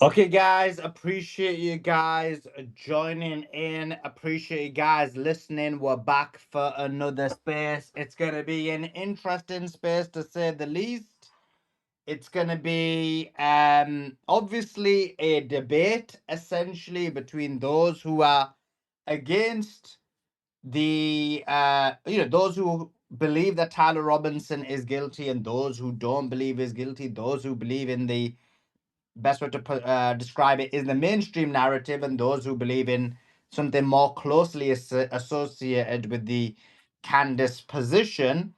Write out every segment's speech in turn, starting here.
Okay, guys, appreciate you guys joining in. Appreciate you guys listening. We're back for another space. It's going to be an interesting space to say the least. It's going to be obviously a debate essentially between those who are against those who believe that Tyler Robinson is guilty and those who don't believe is guilty, those who believe in the best way to describe it is the mainstream narrative, and those who believe in something more closely associated with the Candace position.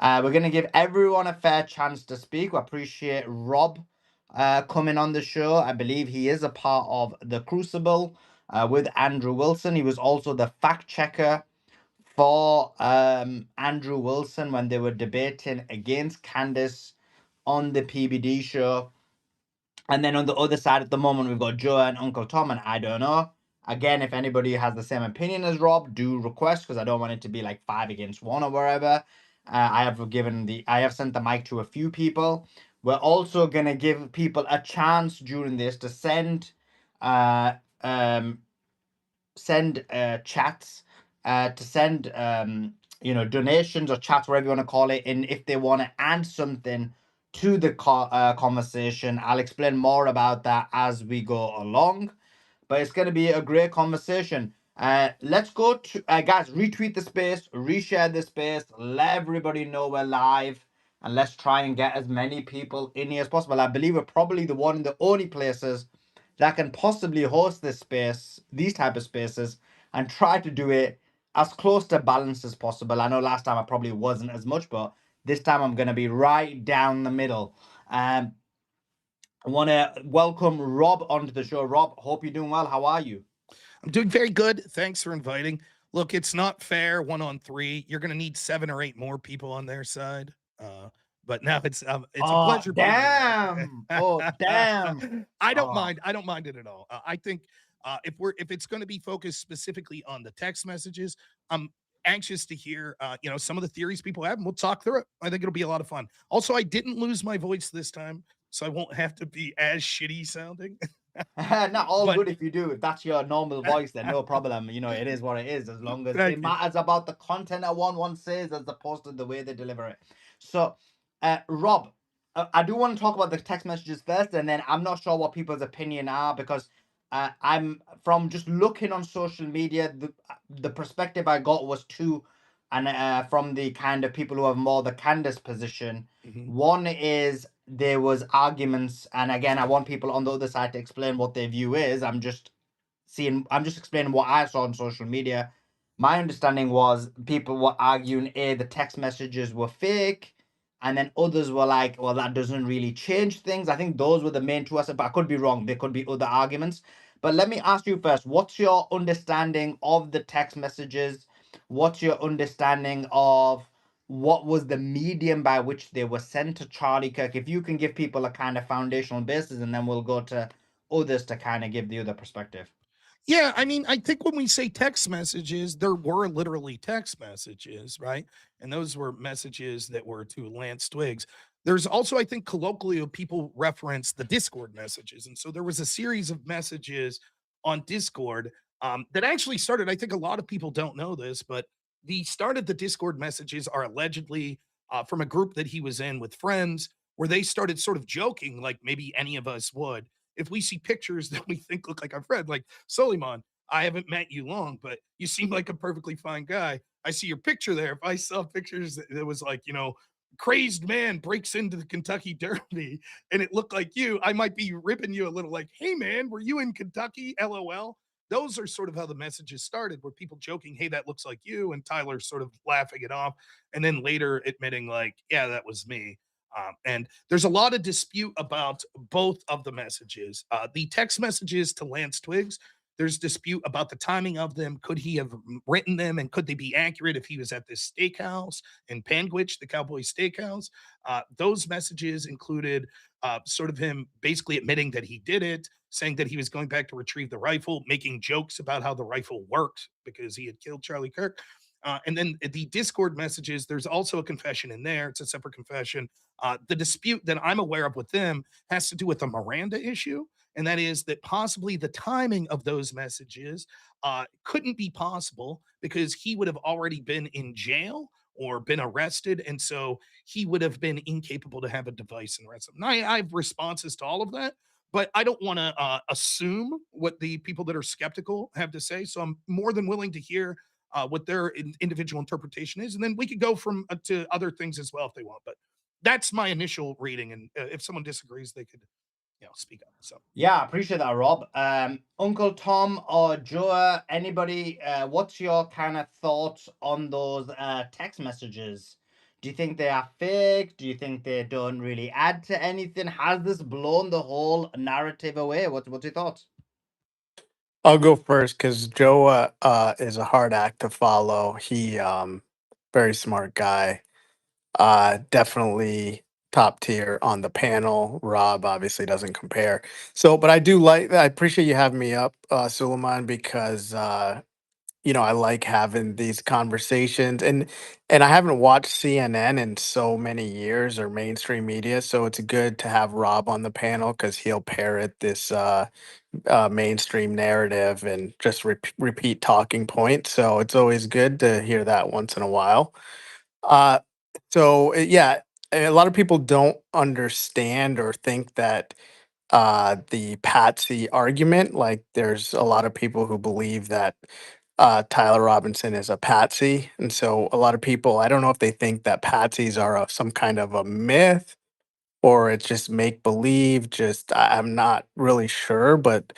We're going to give everyone a fair chance to speak. We appreciate Rob coming on the show. I believe he is a part of the Crucible with Andrew Wilson. He was also the fact checker for Andrew Wilson when they were debating against Candace on the PBD show. And then on the other side at the moment, we've got Joe and Uncle Tom, and I don't know. Again, if anybody has the same opinion as Rob, do request because I don't want it to be like 5 against 1 or wherever. I have sent the mic to a few people. We're also gonna give people a chance during this to uh, um, chats, to send donations or chats, whatever you want to call it, and if they want to add something to the conversation. I'll explain more about that as we go along, but it's going to be a great conversation. Let's go to guys, retweet the space, reshare the space, let everybody know we're live, and let's try and get as many people in here as possible. I believe we're probably the one and the only places that can possibly host this space, these type of spaces, and try to do it as close to balance as possible. I know last time I probably wasn't as much, but this time I'm going to be right down the middle. I want to welcome Rob onto the show. Rob, hope you're doing well. How are you? I'm doing very good. Thanks for inviting. Look, it's not fair 1-on-3. You're going to need 7 or 8 more people on their side. But now it's a Oh, pleasure being here. damn. Oh, damn. I don't Oh. mind. I don't mind it at all. I think if it's going to be focused specifically on the text messages, I'm anxious to hear some of the theories people have, and we'll talk through it. I think it'll be a lot of fun. Also, I didn't lose my voice this time, so I won't have to be as shitty sounding. Not all But good if you do. If that's your normal voice, then no problem. It is what it is, as long as thank it you. matters about the content that one says as opposed to the way they deliver it. So, Rob, I do want to talk about the text messages first, and then I'm not sure what people's opinion are because I'm from just looking on social media. The perspective I got was two, and from the kind of people who have more the Candace position. Mhm. One is there was arguments, and again, I want people on the other side to explain what their view is. I'm just explaining what I saw on social media. My understanding was people were arguing the text messages were fake, and then others were like, well, that doesn't really change things. I think those were the main two aspects, but I could be wrong. There could be other arguments. But let me ask you first, what's your understanding of the text messages? What's your understanding of what was the medium by which they were sent to Charlie Kirk? If you can give people a kind of foundational basis, and then we'll go to others to kind of give the other perspective. Yeah, I mean, I think when we say text messages, there were literally text messages, right? And those were messages that were to Lance Twiggs. There's also, I think, colloquially, people reference the Discord messages. And so there was a series of messages on Discord that actually started. I think a lot of people don't know this, but the start of the Discord messages are allegedly from a group that he was in with friends, where they started sort of joking, like maybe any of us would, if we see pictures that we think look like our friend, like Soliman. I haven't met you long, but you seem like a perfectly fine guy. I see your picture there. If I saw pictures that was like, crazed man breaks into the Kentucky Derby and it looked like you, I might be ripping you a little like, hey man, were you in Kentucky? LOL. Those are sort of how the messages started, where people joking, hey, that looks like you, and Tyler sort of laughing it off, and then later admitting, like, yeah, that was me. And there's a lot of dispute about both of the messages. The text messages to Lance Twigs, there's dispute about the timing of them. Could he have written them, and could they be accurate if he was at this steakhouse in Panguitch, the Cowboy Steakhouse? Those messages included sort of him basically admitting that he did it, saying that he was going back to retrieve the rifle, making jokes about how the rifle worked because he had killed Charlie Kirk. And then the Discord messages, there's also a confession in there. It's a separate confession. The dispute that I'm aware of with them has to do with a Miranda issue. And that is that possibly the timing of those messages couldn't be possible because he would have already been in jail or been arrested. And so he would have been incapable to have a device and arrest him. Now, I have responses to all of that, but I don't want to assume what the people that are skeptical have to say. So I'm more than willing to hear what their individual interpretation is, and then we could go from to other things as well if they want. But that's my initial reading, and if someone disagrees, they could, speak up. So Yeah, I appreciate that, Rob. Uncle Tom or Joe, anybody, what's your kind of thoughts on those text messages? Do you think they are fake? Do you think they don't really add to anything? Has this blown the whole narrative away? What's your thoughts? I'll go first because Joe is a hard act to follow. He very smart guy. Definitely top tier on the panel. Rob obviously doesn't compare. So, but I do like. I appreciate you having me up, Suleiman, because I like having these conversations, and I haven't watched CNN in so many years or mainstream media, so it's good to have Rob on the panel because he'll parrot this mainstream narrative and just repeat talking points. So it's always good to hear that once in a while. Uh, yeah, a lot of people don't understand or think that the patsy argument. Like, there's a lot of people who believe that Tyler Robinson is a patsy, and so a lot of people, I don't know if they think that patsies are some kind of a myth or it's just make believe. Just I'm not really sure, but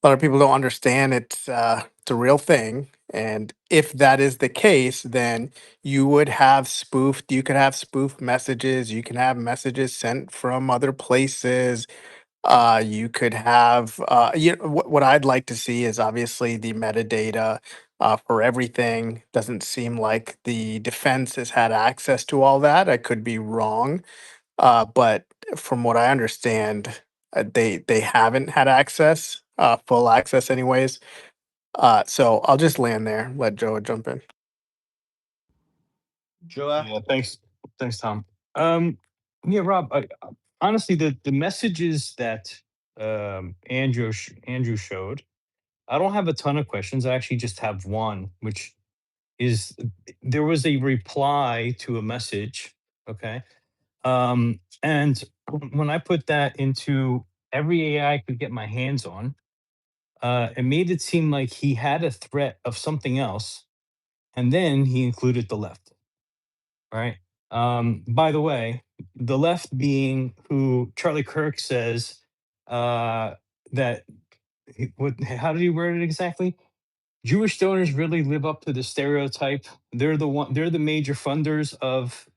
a lot of people don't understand it's a real thing. And if that is the case, then you could have spoofed messages, you can have messages sent from other places. You could have, what I'd like to see is obviously the metadata for everything. Doesn't seem like the defense has had access to all that. I could be wrong, but from what I understand, they haven't had access, full access, anyways. So I'll just land there. Let Joe jump in. Joe? Yeah, thanks, Tom. Um, yeah, Rob. Honestly, the messages that Andrew showed, I don't have a ton of questions. I actually just have one, which is there was a reply to a message. Okay, and when I put that into every AI I could get my hands on, it made it seem like he had a threat of something else, and then he included the left. Right. By the way, the left being who Charlie Kirk says uh, that how did he word it exactly? Jewish donors really live up to the stereotype. They're the major funders of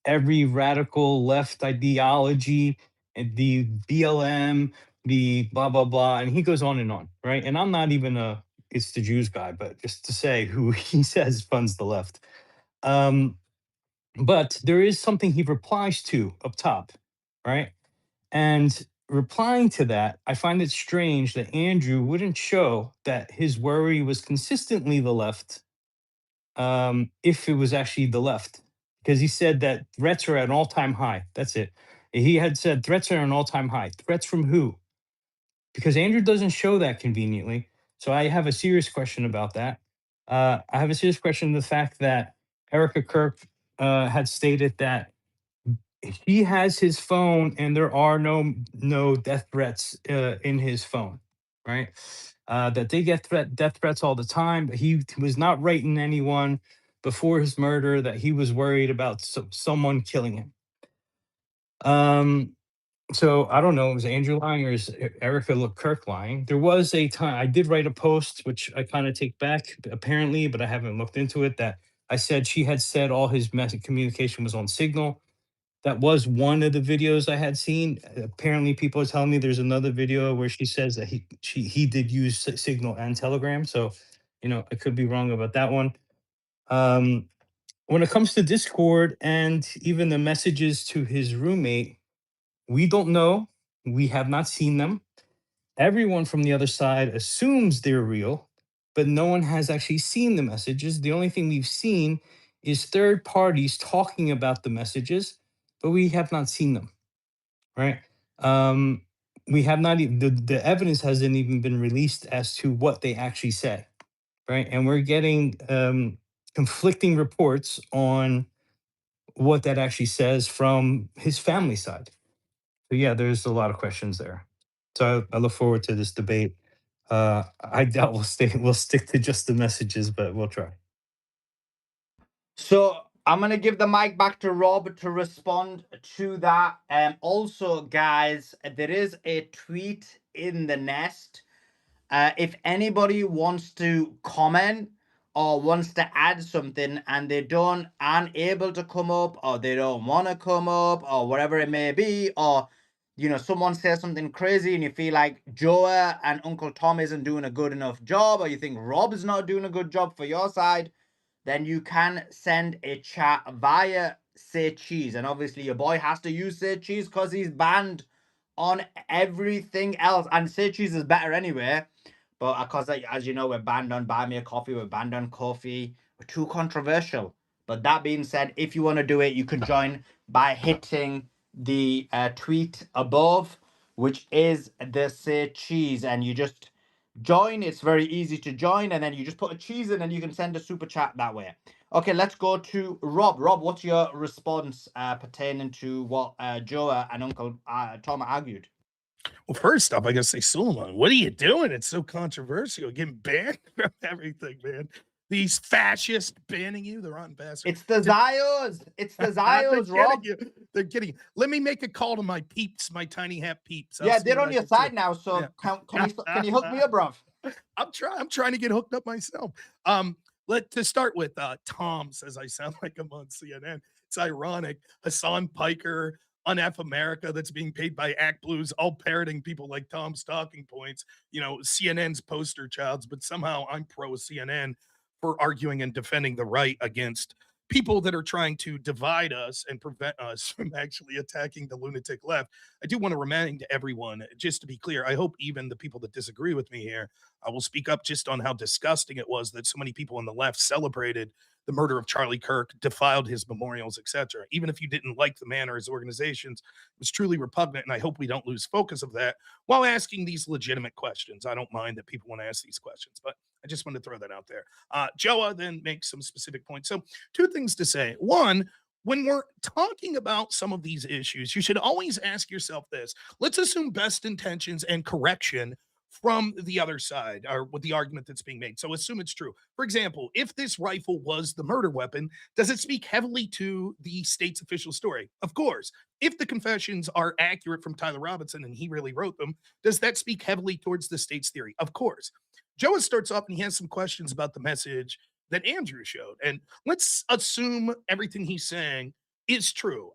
every radical left ideology and the BLM, the blah blah blah, and he goes on, right? And I'm not even a it's the Jews guy, but just to say who he says funds the left. Um, but there is something he replies to up top, right? And replying to that, I find it strange that Andrew wouldn't show that his worry was consistently the left, if it was actually the left. Because he said that threats are at an all time high. That's it. He had said threats are at an all time high. Threats from who? because Andrew doesn't show that conveniently. So I have a serious question about that. I have a serious question the fact that Erica Kirk had stated that he has his phone and there are no death threats in his phone, right? That they get death threats all the time, but he was not writing anyone before his murder, that he was worried about someone killing him. So I don't know, is Andrew lying or is Erica Kirk lying? There was a time I did write a post, which I kind of take back apparently, but I haven't looked into it, that I said she had said all his message communication was on Signal. That was one of the videos I had seen. Apparently, people are telling me there's another video where she says that he did use Signal and Telegram. So, I could be wrong about that one. When it comes to Discord and even the messages to his roommate, we don't know. We have not seen them. Everyone from the other side assumes they're real, but no one has actually seen the messages. The only thing we've seen is third parties talking about the messages, but we have not seen them, right? Um, we have not even, the evidence hasn't even been released as to what they actually said, right? And we're getting conflicting reports on what that actually says from his family side. So yeah, there's a lot of questions there. So I look forward to this debate. I doubt we'll stick to just the messages, but we'll try. So I'm gonna give the mic back to Rob to respond to that. Also, guys, there is a tweet in the nest. If anybody wants to comment or wants to add something and they aren't able to come up, or they don't want to come up, or whatever it may be, or someone says something crazy and you feel like Joa and Uncle Tom isn't doing a good enough job, or you think Rob's not doing a good job for your side, then you can send a chat via Say Cheese. And obviously your boy has to use Say Cheese because he's banned on everything else. And Say Cheese is better anyway. But because, as you know, we're banned on Buy Me a Coffee, we're banned on Coffee. We're too controversial. But that being said, if you want to do it, you can join by hitting the tweet above, which is the Say Cheese. And you just join. It's very easy to join. And then you just put a cheese in and you can send a super chat that way. Okay, let's go to Rob. Rob, what's your response pertaining to what Joa and Uncle Tom argued? Well, first off, I gotta say, Suleiman, what are you doing? It's so controversial. Getting banned from everything, man. These fascists banning you, the rotten bastards. It's the Zios. It's the Zios, Rob. They're getting you. Let me make a call to my peeps, my tiny hat peeps. Yeah, they're on your side now. So yeah. Can you hook me up, bruv? I'm trying to get hooked up myself. To start with, Tom says I sound like I'm on CNN. It's ironic. Hassan Piker on F America that's being paid by Act Blues, all parroting people like Tom's talking points, CNN's poster childs, but somehow I'm pro CNN for arguing and defending the right against people that are trying to divide us and prevent us from actually attacking the lunatic left. I do want to remind everyone, just to be clear, I hope even the people that disagree with me here will speak up just on how disgusting it was that so many people on the left celebrated the murder of Charlie Kirk, defiled his memorials, etc. Even if you didn't like the man or his organizations, it was truly repugnant, and I hope we don't lose focus of that while asking these legitimate questions. I don't mind that people want to ask these questions, but I just wanted to throw that out there. Joa then makes some specific points. So two things to say. One, when we're talking about some of these issues, you should always ask yourself this. Let's assume best intentions and correction from the other side, or with the argument that's being made. So assume it's true. For example, if this rifle was the murder weapon, does it speak heavily to the state's official story? Of course. If the confessions are accurate from Tyler Robinson and he really wrote them, does that speak heavily towards the state's theory? Of course. Joe starts off and he has some questions about the message that Andrew showed. And let's assume everything he's saying is true.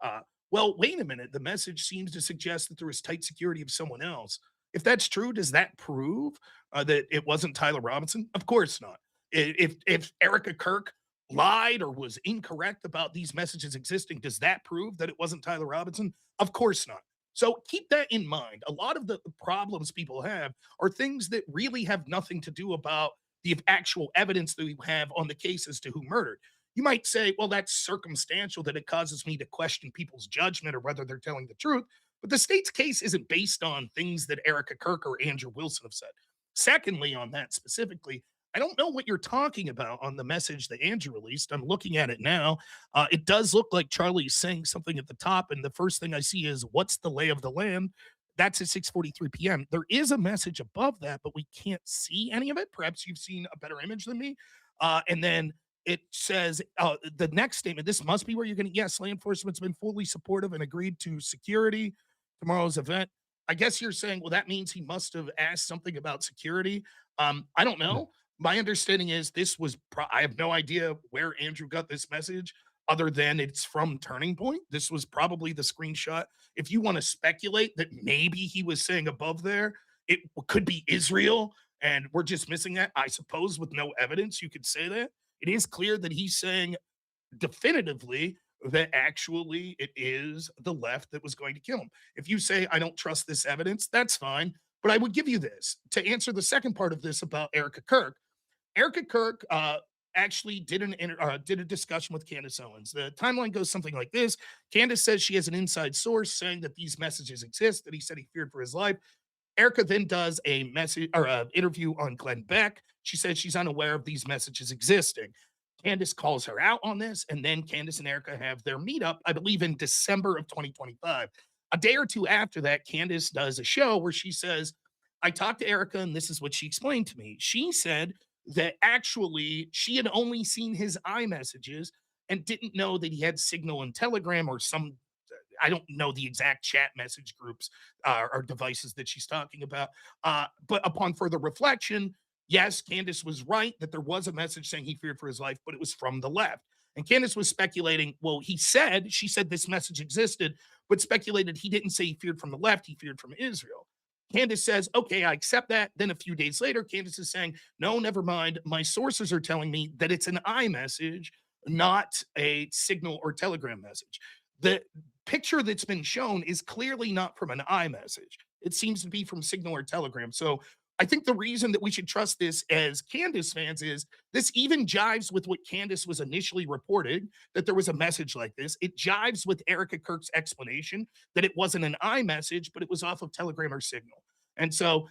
Well, wait a minute. The message seems to suggest that there was tight security of someone else. If that's true, does that prove that it wasn't Tyler Robinson? Of course not. If Erica Kirk lied or was incorrect about these messages existing, does that prove that it wasn't Tyler Robinson? Of course not. So keep that in mind. A lot of the problems people have are things that really have nothing to do about the actual evidence that we have on the case as to who murdered. You might say, well, that's circumstantial, that it causes me to question people's judgment or whether they're telling the truth. But the state's case isn't based on things that Erica Kirk or Andrew Wilson have said. Secondly, on that specifically, I don't know what you're talking about on the message that Andrew released. I'm looking at it now. It does look like Charlie's saying something at the top, and the first thing I see is "What's the lay of the land?" That's at 6:43 p.m. There is a message above that, but we can't see any of it. Perhaps you've seen a better image than me. And then it says the next statement. This must be where you're going to. Yes, law enforcement's been fully supportive and agreed to security tomorrow's event. I guess you're saying, well, that means he must have asked something about security. I don't know. My understanding is this was, I have no idea where Andrew got this message other than it's from Turning Point. This was probably the screenshot. If you want to speculate that maybe he was saying above there, it could be Israel and we're just missing that. I suppose with no evidence, you could say that. It is clear that he's saying definitively that actually it is the left that was going to kill him. If you say, I don't trust this evidence, that's fine. But I would give you this to answer the second part of this about Erica Kirk. Erica Kirk actually did did a discussion with Candace Owens. The timeline goes something like this. Candace says she has an inside source saying that these messages exist, that he said he feared for his life. Erica then does a message or an interview on Glenn Beck. She says she's unaware of these messages existing. Candace calls her out on this, and then Candace and Erica have their meetup, I believe, in December of 2025. A day or two after that, Candace does a show where she says, I talked to Erica, and this is what she explained to me. She said that actually she had only seen his iMessages and didn't know that he had Signal and Telegram or some, I don't know the exact chat message groups or devices that she's talking about. But upon further reflection, yes, Candace was right that there was a message saying he feared for his life, but it was from the left. And Candace was speculating, well, she said this message existed, but speculated he didn't say he feared from the left, he feared from Israel. Candace says, okay, I accept that. Then a few days later, Candace is saying, no, never mind. My sources are telling me that it's an iMessage, not a Signal or Telegram message. The picture that's been shown is clearly not from an iMessage. It seems to be from Signal or Telegram. So I think the reason that we should trust this as Candace fans is this even jives with what Candace was initially reporting, that there was a message like this. It jives with Erica Kirk's explanation that it wasn't an iMessage, but it was off of Telegram or Signal. And so,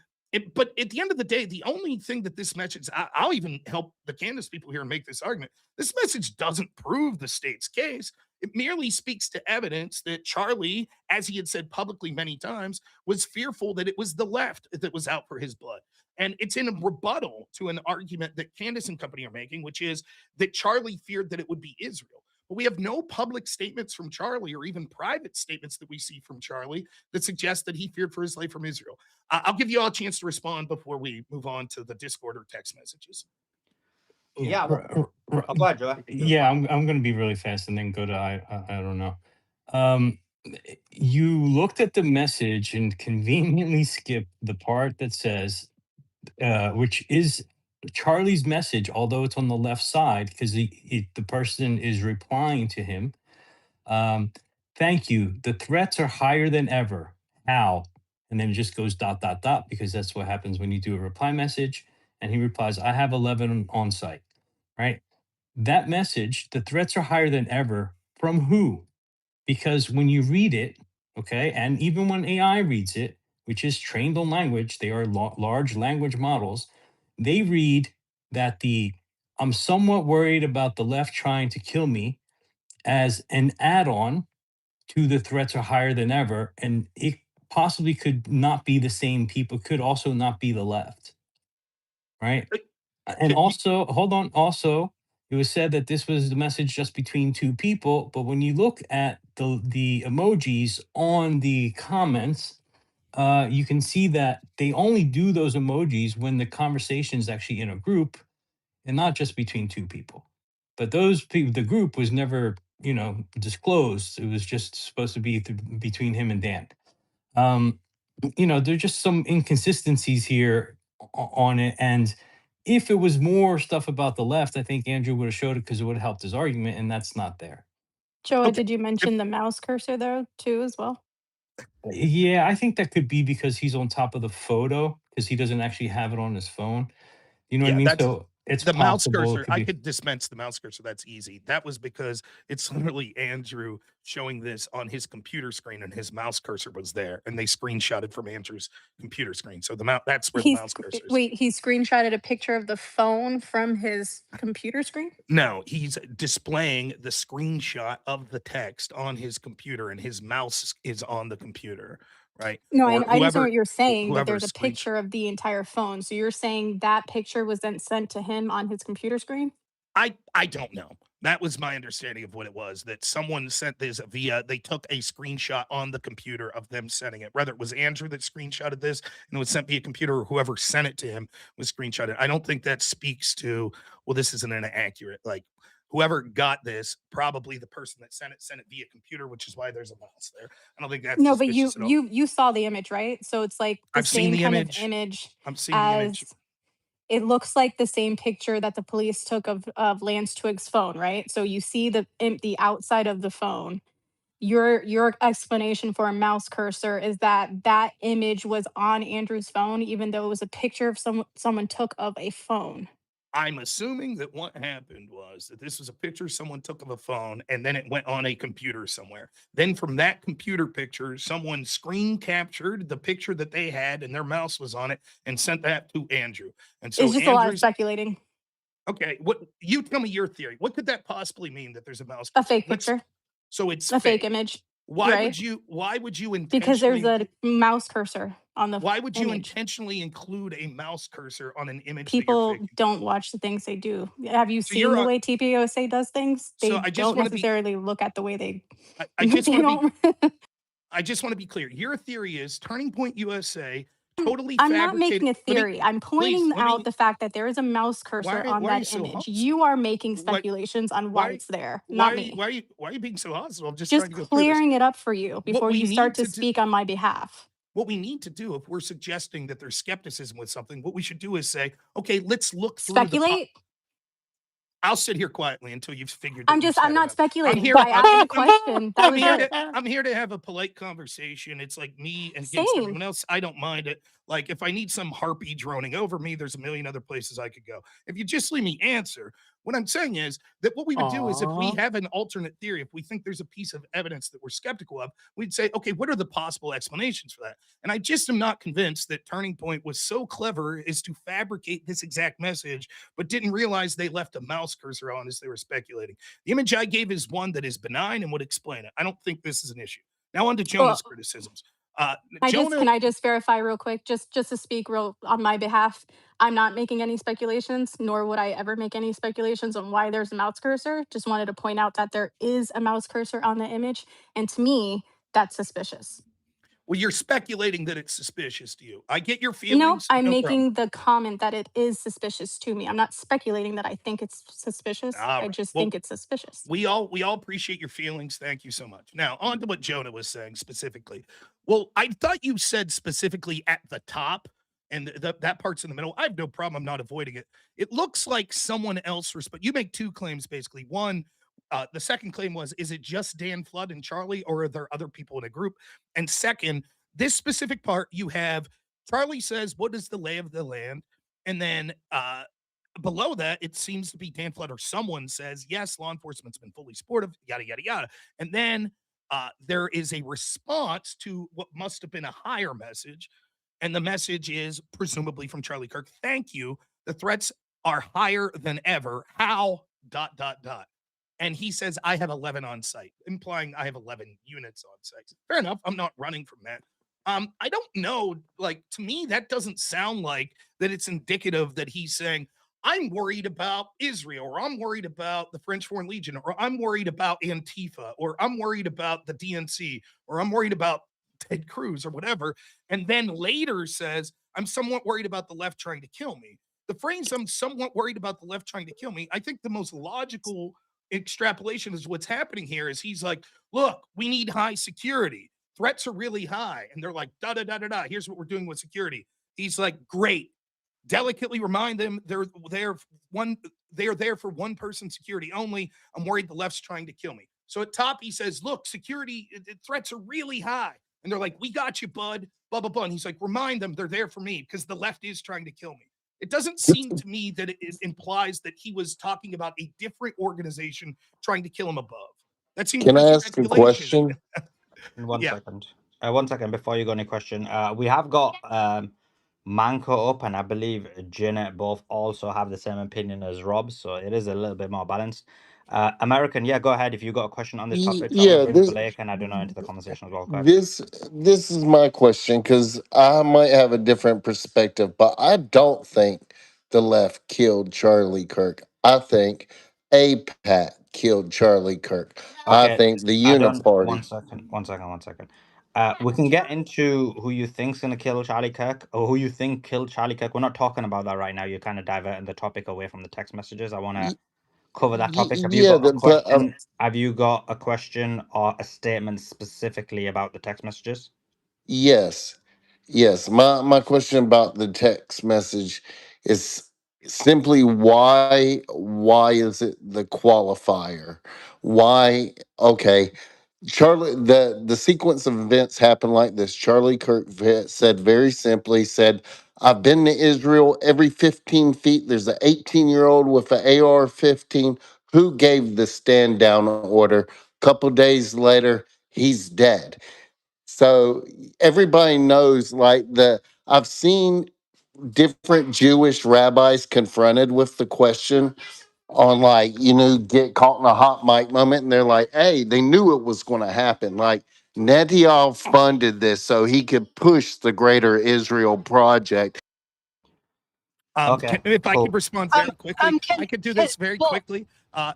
but at the end of the day, the only thing that this message, I'll even help the Candace people here make this argument. This message doesn't prove the state's case. It merely speaks to evidence that Charlie, as he had said publicly many times, was fearful that it was the left that was out for his blood. And it's in a rebuttal to an argument that Candace and company are making, which is that Charlie feared that it would be Israel. But we have no public statements from Charlie or even private statements that we see from Charlie that suggest that he feared for his life from Israel. I'll give you all a chance to respond before we move on to the Discord or text messages. Yeah. r- r- Oh, go ahead, Joe. yeah, I'm going to be really fast and then go to I don't know. Um, you looked at the message and conveniently skipped the part that says, which is Charlie's message, although it's on the left side because the person is replying to him. Thank you. The threats are higher than ever. How? And then it just goes dot dot dot because that's what happens when you do a reply message. And he replies, I have 11 on site. Right? That message, the threats are higher than ever. From who? Because when you read it, okay, and even when AI reads it, which is trained on language, they are large language models, they read that I'm somewhat worried about the left trying to kill me as an add on to the threats are higher than ever. And it possibly could not be the same people, could also not be the left, right? And also, hold on, also, it was said that this was the message just between two people, but when you look at the emojis on the comments, you can see that they only do those emojis when the conversation is actually in a group and not just between two people. But those people, the group was never, disclosed. It was just supposed to be between him and Dan. There's just some inconsistencies here on it. And if it was more stuff about the left, I think Andrew would have showed it because it would have helped his argument, and that's not there. Joa, Okay. did you mention the mouse cursor though too as well? Yeah, I think that could be because he's on top of the photo because he doesn't actually have it on his phone. You know what I Yeah, mean? that's So it's The mouse possible it cursor, could I be. could dispense the mouse cursor. That's easy. That was because it's literally Andrew showing this on his computer screen, and his mouse cursor was there, and they screenshotted from Andrew's computer screen. So the mouse, that's where the mouse cursor is. Wait, he screenshotted a picture of the phone from his computer screen? No, he's displaying the screenshot of the text on his computer, and his mouse is on the computer, right? No, Or I understand whoever what you're saying, but whoever there's a screenshot. picture of the entire phone. So you're saying that picture was then sent to him on his computer screen? I don't know. That was my understanding of what it was, that someone sent this they took a screenshot on the computer of them sending it. Whether it was Andrew that screenshotted this and it was sent via computer, or whoever sent it to him was screenshotted. I don't think that speaks to, well, this isn't an accurate, like, whoever got this, probably the person that sent it via computer, which is why there's a mouse there. I don't think that's No, but you suspicious at all. you saw the image, right? So it's like the I've seen same the kind of image. image I'm seeing the image. as it looks like the same picture that the police took of Lance Twig's phone, right? So you see the outside of the phone. Your explanation for a mouse cursor is that that image was on Andrew's phone, even though it was a picture of someone took of a phone. I'm assuming that what happened was that this was a picture someone took of a phone, and then it went on a computer somewhere. Then from that computer picture, someone screen captured the picture that they had and their mouse was on it and sent that to Andrew. And so It's just a lot of Andrew's speculating. okay. What, you tell me your theory. What could that possibly mean, that there's a mouse A cursor? fake picture, So it's a fake fake. image, Why right? would you Because there's intentionally a mouse cursor on the why would you image. intentionally include a mouse cursor on an image that you're People faking? don't watch the things they do. Have you So seen you're the on, way TPOSA does things? so They I just don't want to be necessarily look at the way they I just they want to be don't I just want to be clear. Your theory is Turning Point USA totally I'm not making fabricated. a theory. I'm Please, pointing out the fact that there is a mouse cursor on why are you that so image. hostile? You are making Why, speculations on why it's there, not me. why are you being so hostile? I'm just trying Just to go through this. clearing it up for you What before we you start need to to do, speak on my behalf. what we need to do, if we're suggesting that there's skepticism with something, what we should do is say, okay, let's look through Speculate? I'll sit here quietly until you've figured that you've I'm said not enough. speculating. By asking the question, that I'm was here it. I'm here to have a polite conversation. It's like me against Same. everyone else. I don't mind it. Like, if I need some harpy droning over me, there's a million other places I could go. If you just leave me answer, what I'm saying is that what we would do is, if we Aw. have an alternate theory, if we think there's a piece of evidence that we're skeptical of, we'd say, okay, what are the possible explanations for that? And I just am not convinced that Turning Point was so clever as to fabricate this exact message, but didn't realize they left a mouse cursor on as they were speculating. The image I gave is one that is benign and would explain it. I don't think this is an issue. Now on to Jonah's Well, criticisms. can Jonah, I just verify real quick, just to speak real on my behalf? I'm not making any speculations, nor would I ever make any speculations on why there's a mouse cursor. Just wanted to point out that there is a mouse cursor on the image, and to me, that's suspicious. well, you're speculating that it's suspicious to you. I get your No, feelings. I'm No problem. making the comment that it is suspicious to me. I'm not speculating that I think it's suspicious. All I right. just Well, think it's suspicious. we all appreciate your feelings. Thank you so much. Now, on to what Jonah was saying specifically. Well, I thought you said specifically at the top, and that part's in the middle. I have no problem. I'm not avoiding it. It looks like someone else you make two claims basically. One, the second claim was, is it just Dan Flood and Charli, or are there other people in a group? And second, this specific part, you have Charli says, "What is the lay of the land?" And then below that, it seems to be Dan Flood or someone says, yes, law enforcement's been fully supportive, yada, yada, yada. And then there is a response to what must have been a higher message. And the message is presumably from Charlie Kirk. Thank you. The threats are higher than ever. How? ... And he says, I have 11 on site, implying I have 11 units on site. Fair enough. I'm not running from that. I don't know. Like, to me, that doesn't sound like that it's indicative that he's saying, I'm worried about Israel, or I'm worried about the French Foreign Legion, or I'm worried about Antifa, or I'm worried about the DNC, or I'm worried about Ted Cruz, or whatever. And then later says, I'm somewhat worried about the left trying to kill me. The phrase, I'm somewhat worried about the left trying to kill me, I think the most logical extrapolation is what's happening here is he's like, look, we need high security. Threats are really high. And they're like, da, da, da, da, da. Here's what we're doing with security. He's like, great. Delicately remind them they're there for one person security only. I'm worried the left's trying to kill me. So at top, he says, look, security threats are really high. And they're like, we got you, bud, blah, blah, blah. And he's like, remind them they're there for me because the left is trying to kill me. It doesn't seem to me that it implies that he was talking about a different organization trying to kill him above. That seems Can to be I ask a speculation. question? One Yeah. second. 1 second before you go any question. We have got Manko up, and I believe Janet both also have the same opinion as Rob, so it is a little bit more balanced. American, yeah, go ahead if you got a question on this topic, or Yeah, James Blake, and I don't know into the conversation as well. Go ahead. this is my question because I might have a different perspective, but I don't think the left killed Charlie Kirk. I think APAC killed Charlie Kirk. I Okay, think the I don't. Uniparty. 1 second. We can get into who you think's gonna kill Charlie Kirk, or who you think killed Charlie Kirk. We're not talking about that right now. You're kind of diverting the topic away from the text messages. I want to cover that topic. Have you Yeah, got a but question? Have you got a question or a statement specifically about the text messages? yes, yes. My question about the text message is simply why is it the qualifier? Why? Okay, Charlie, the sequence of events happened like this. Charlie Kirk said very simply, said, I've been to Israel. Every 15 feet, there's an 18-year-old with an AR-15. Who gave the stand down order? Couple days later, he's dead. So everybody knows, like, I've seen different Jewish rabbis confronted with the question on, like, get caught in a hot mic moment, and they're like, hey, they knew it was going to happen. Like, Netanyahu funded this so he could push the greater Israel project. Okay, If I cool. could respond very quickly, I could do this very well, quickly.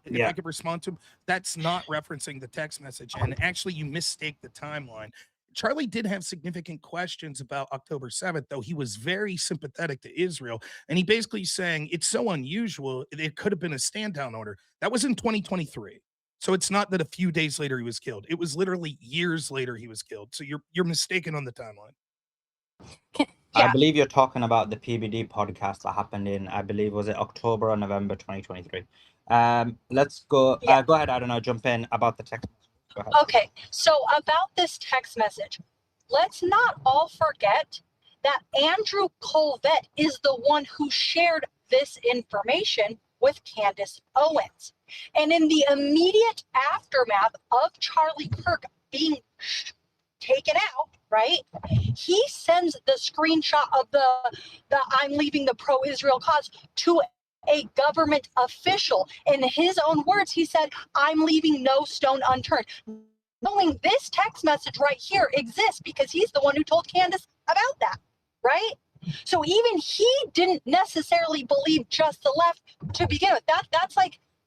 If Yeah. I could respond to him, that's not referencing the text message. And actually, you mistake the timeline. Charlie did have significant questions about October 7th, though he was very sympathetic to Israel. And he basically saying it's so unusual, it could have been a stand down order. That was in 2023. So it's not that a few days later he was killed. It was literally years later he was killed. So you're mistaken on the timeline. I yeah. believe you're talking about the PBD podcast that happened in, I believe, was it October or November 2023? Let's go. Yeah. Go ahead. I don't know. Jump in about the text. Go ahead. Okay, so about this text message, let's not all forget that Andrew Colvett is the one who shared this information with Candace Owens. And in the immediate aftermath of Charlie Kirk being taken out, right? He sends the screenshot of the I'm leaving the pro-Israel cause to a government official. In his own words, he said, I'm leaving no stone unturned. Knowing this text message right here exists because he's the one who told Candace about that, right? So even he didn't necessarily believe just the left to begin with.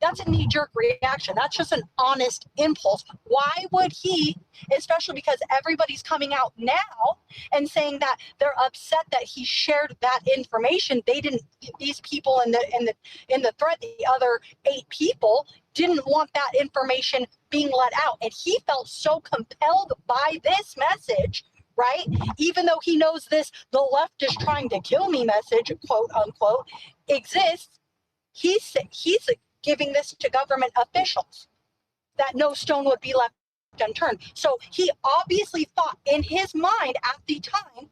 That's a knee-jerk reaction. That's just an honest impulse. Why would he, especially because everybody's coming out now and saying that they're upset that he shared that information? They didn't. These people in the thread, the other 8 people, didn't want that information being let out, and he felt so compelled by this message. Right? Even though he knows this, the left is trying to kill me message, quote unquote, exists. He's giving this to government officials that no stone would be left unturned. So he obviously thought in his mind at the time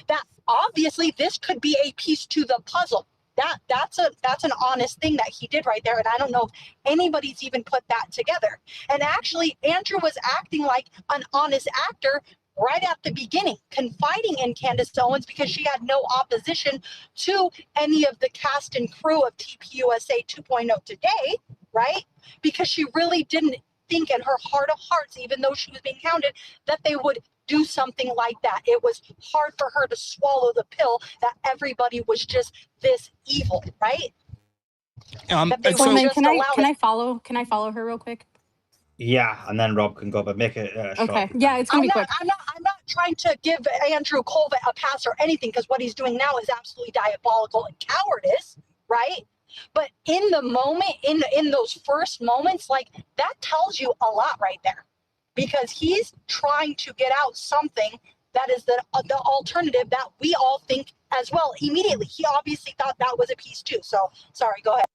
that obviously this could be a piece to the puzzle. That's an honest thing that he did right there, and I don't know if anybody's even put that together. And actually, Andrew was acting like an honest actor right at the beginning, confiding in Candace Owens because she had no opposition to any of the cast and crew of TPUSA 2.0 today, right? Because she really didn't think in her heart of hearts, even though she was being hounded, that they would do something like that. It was hard for her to swallow the pill that everybody was just this evil, right? That they would Solomon, just can allow I follow her real quick? Yeah, and then Rob can go, but make it short. Okay. Yeah, it's gonna be quick. I'm not trying to give Andrew Colvett a pass or anything, because what he's doing now is absolutely diabolical and cowardice, right? But in the moment, in those first moments, like, that tells you a lot right there, because he's trying to get out something that is the alternative that we all think as well immediately. He obviously thought that was a piece too. So sorry, go ahead.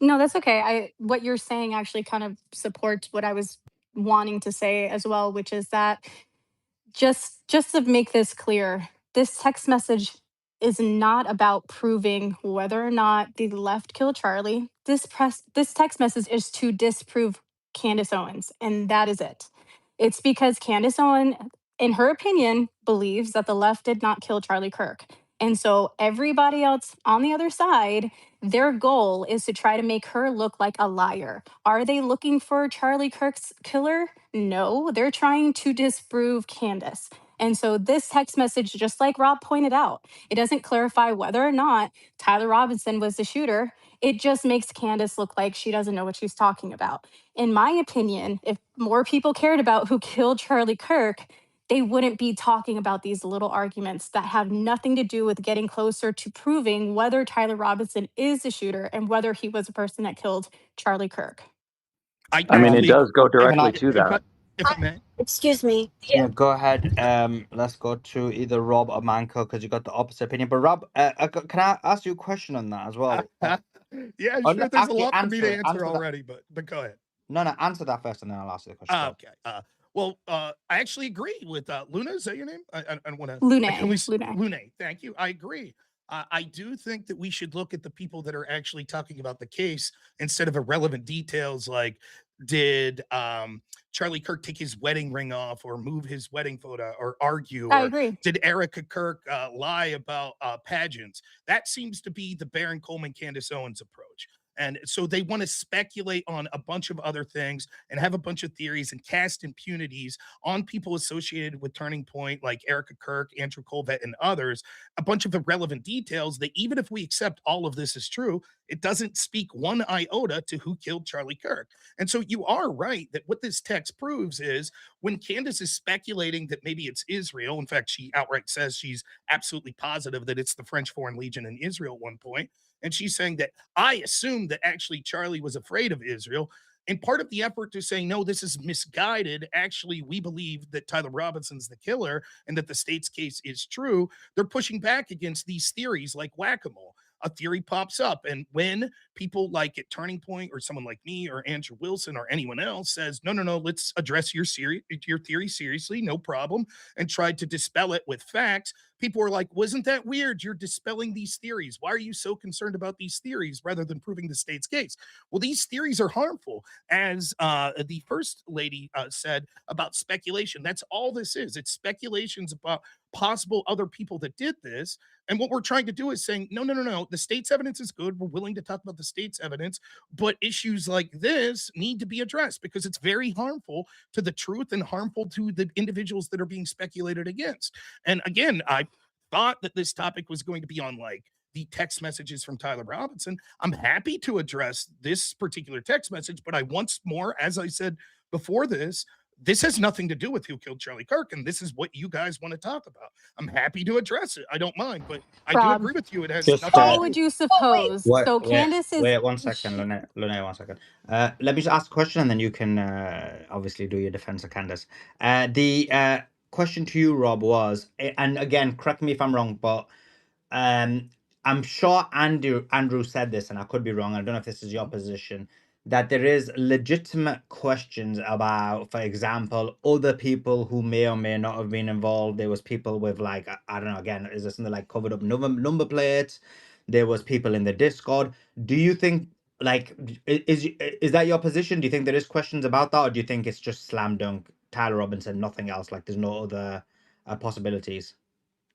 No, that's okay. What you're saying actually kind of supports what I was wanting to say as well, which is that just to make this clear, this text message is not about proving whether or not the left killed Charlie. This text message is to disprove Candace Owens, and that is it. It's because Candace Owens, in her opinion, believes that the left did not kill Charlie Kirk. And so everybody else on the other side, their goal is to try to make her look like a liar. Are they looking for Charlie Kirk's killer? No, they're trying to disprove Candace. And so this text message, just like Rob pointed out, it doesn't clarify whether or not Tyler Robinson was the shooter. It just makes Candace look like she doesn't know what she's talking about. In my opinion, if more people cared about who killed Charlie Kirk, they wouldn't be talking about these little arguments that have nothing to do with getting closer to proving whether Tyler Robinson is the shooter and whether he was the person that killed Charlie Kirk. I I mean, it actually, does go Can directly I? to if that. I may. Excuse me. Yeah, go ahead. Let's go to either Rob or Manco because you got the opposite opinion. But Rob, can I ask you a question on that as well? Yeah, Oh, sure. no, There's a actually, lot for me to answer answer that. already, but go ahead. No, answer that first, and then I'll ask you the question. Okay. Well, I actually agree with Luna. Is that your name? I want to. Lune. Lune. Thank you. I agree. I do think that we should look at the people that are actually talking about the case instead of irrelevant details like did Charlie Kirk take his wedding ring off or move his wedding photo or argue I or agree. did Erica Kirk lie about pageants? That seems to be the Baron Coleman Candace Owens approach. And so they want to speculate on a bunch of other things and have a bunch of theories and cast impunities on people associated with Turning Point, like Erica Kirk, Andrew Colvett, and others, a bunch of irrelevant details that even if we accept all of this is true, it doesn't speak one iota to who killed Charlie Kirk. And so you are right that what this text proves is when Candace is speculating that maybe it's Israel, in fact, she outright says she's absolutely positive that it's the French Foreign Legion in Israel at one point. And she's saying that I assumed that actually Charlie was afraid of Israel. And part of the effort to say, no, this is misguided. Actually, we believe that Tyler Robinson's the killer and that the state's case is true. They're pushing back against these theories like whack-a-mole. A theory pops up. And when people like at Turning Point or someone like me or Andrew Wilson or anyone else says, no, let's address your theory seriously, no problem, and tried to dispel it with facts, people are like, wasn't that weird? You're dispelling these theories. Why are you so concerned about these theories rather than proving the state's case? Well, these theories are harmful. As the first lady said about speculation, that's all this is. It's speculations about possible other people that did this. And what we're trying to do is saying, no. The state's evidence is good. We're willing to talk about the state's evidence, but issues like this need to be addressed because it's very harmful to the truth and harmful to the individuals that are being speculated against. And again, I thought that this topic was going to be on like the text messages from Tyler Robinson. I'm happy to address this particular text message, but I once more, as I said before this has nothing to do with who killed Charlie Kirk, and this is what you guys want to talk about. I'm happy to address it. I don't mind, but I do Rob, agree with you. It has Just, nothing to how do would with you Oh, wait. suppose? So Candace is wait 1 second, Lune, 1 second. Let me just ask a question, and then you can obviously do your defense of Candace. The question to you, Rob, was, and again, correct me if I'm wrong, but I'm sure Andrew said this, and I could be wrong. I don't know if this is your position, that there is legitimate questions about, for example, other people who may or may not have been involved. There was people with like, I don't know, again, is there something like covered up number plates? There was people in the Discord. Do you think like is that your position? Do you think there is questions about that, or do you think it's just slam dunk Tyler Robinson, nothing else? Like there's no other possibilities?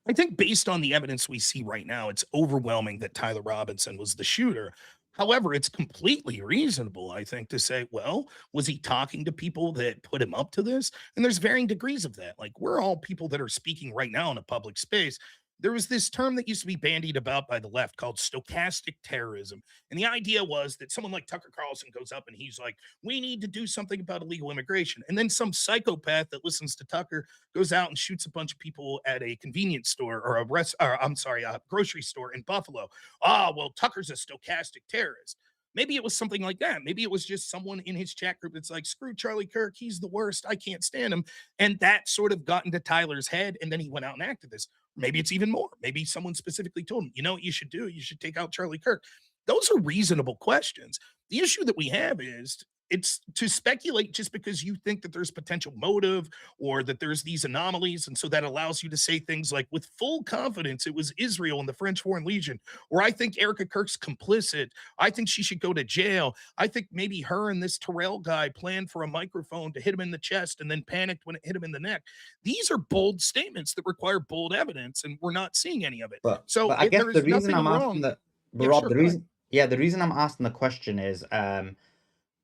I think based on the evidence we see right now, it's overwhelming that Tyler Robinson was the shooter. However, it's completely reasonable, I think, to say, well, was he talking to people that put him up to this? And there's varying degrees of that. Like, we're all people that are speaking right now in a public space. There was this term that used to be bandied about by the left called stochastic terrorism. And the idea was that someone like Tucker Carlson goes up and he's like, we need to do something about illegal immigration. And then some psychopath that listens to Tucker goes out and shoots a bunch of people at a convenience store or a grocery store in Buffalo. Well, Tucker's a stochastic terrorist. Maybe it was something like that. Maybe it was just someone in his chat group that's like, screw Charlie Kirk. He's the worst. I can't stand him. And that sort of got into Tyler's head. And then he went out and acted this. Maybe it's even more. Maybe someone specifically told him, you know what you should do? You should take out Charlie Kirk. Those are reasonable questions. The issue that we have is it's to speculate just because you think that there's potential motive or that there's these anomalies. And so that allows you to say things like, with full confidence, it was Israel and the French Foreign Legion, or I think Erica Kirk's complicit. I think she should go to jail. I think maybe her and this Terrell guy planned for a microphone to hit him in the chest and then panicked when it hit him in the neck. These are bold statements that require bold evidence, and we're not seeing any of it. So But I guess the there's reason nothing I'm wrong. asking that, Yeah, Rob, sure, the go ahead. reason, yeah, the reason I'm asking the question is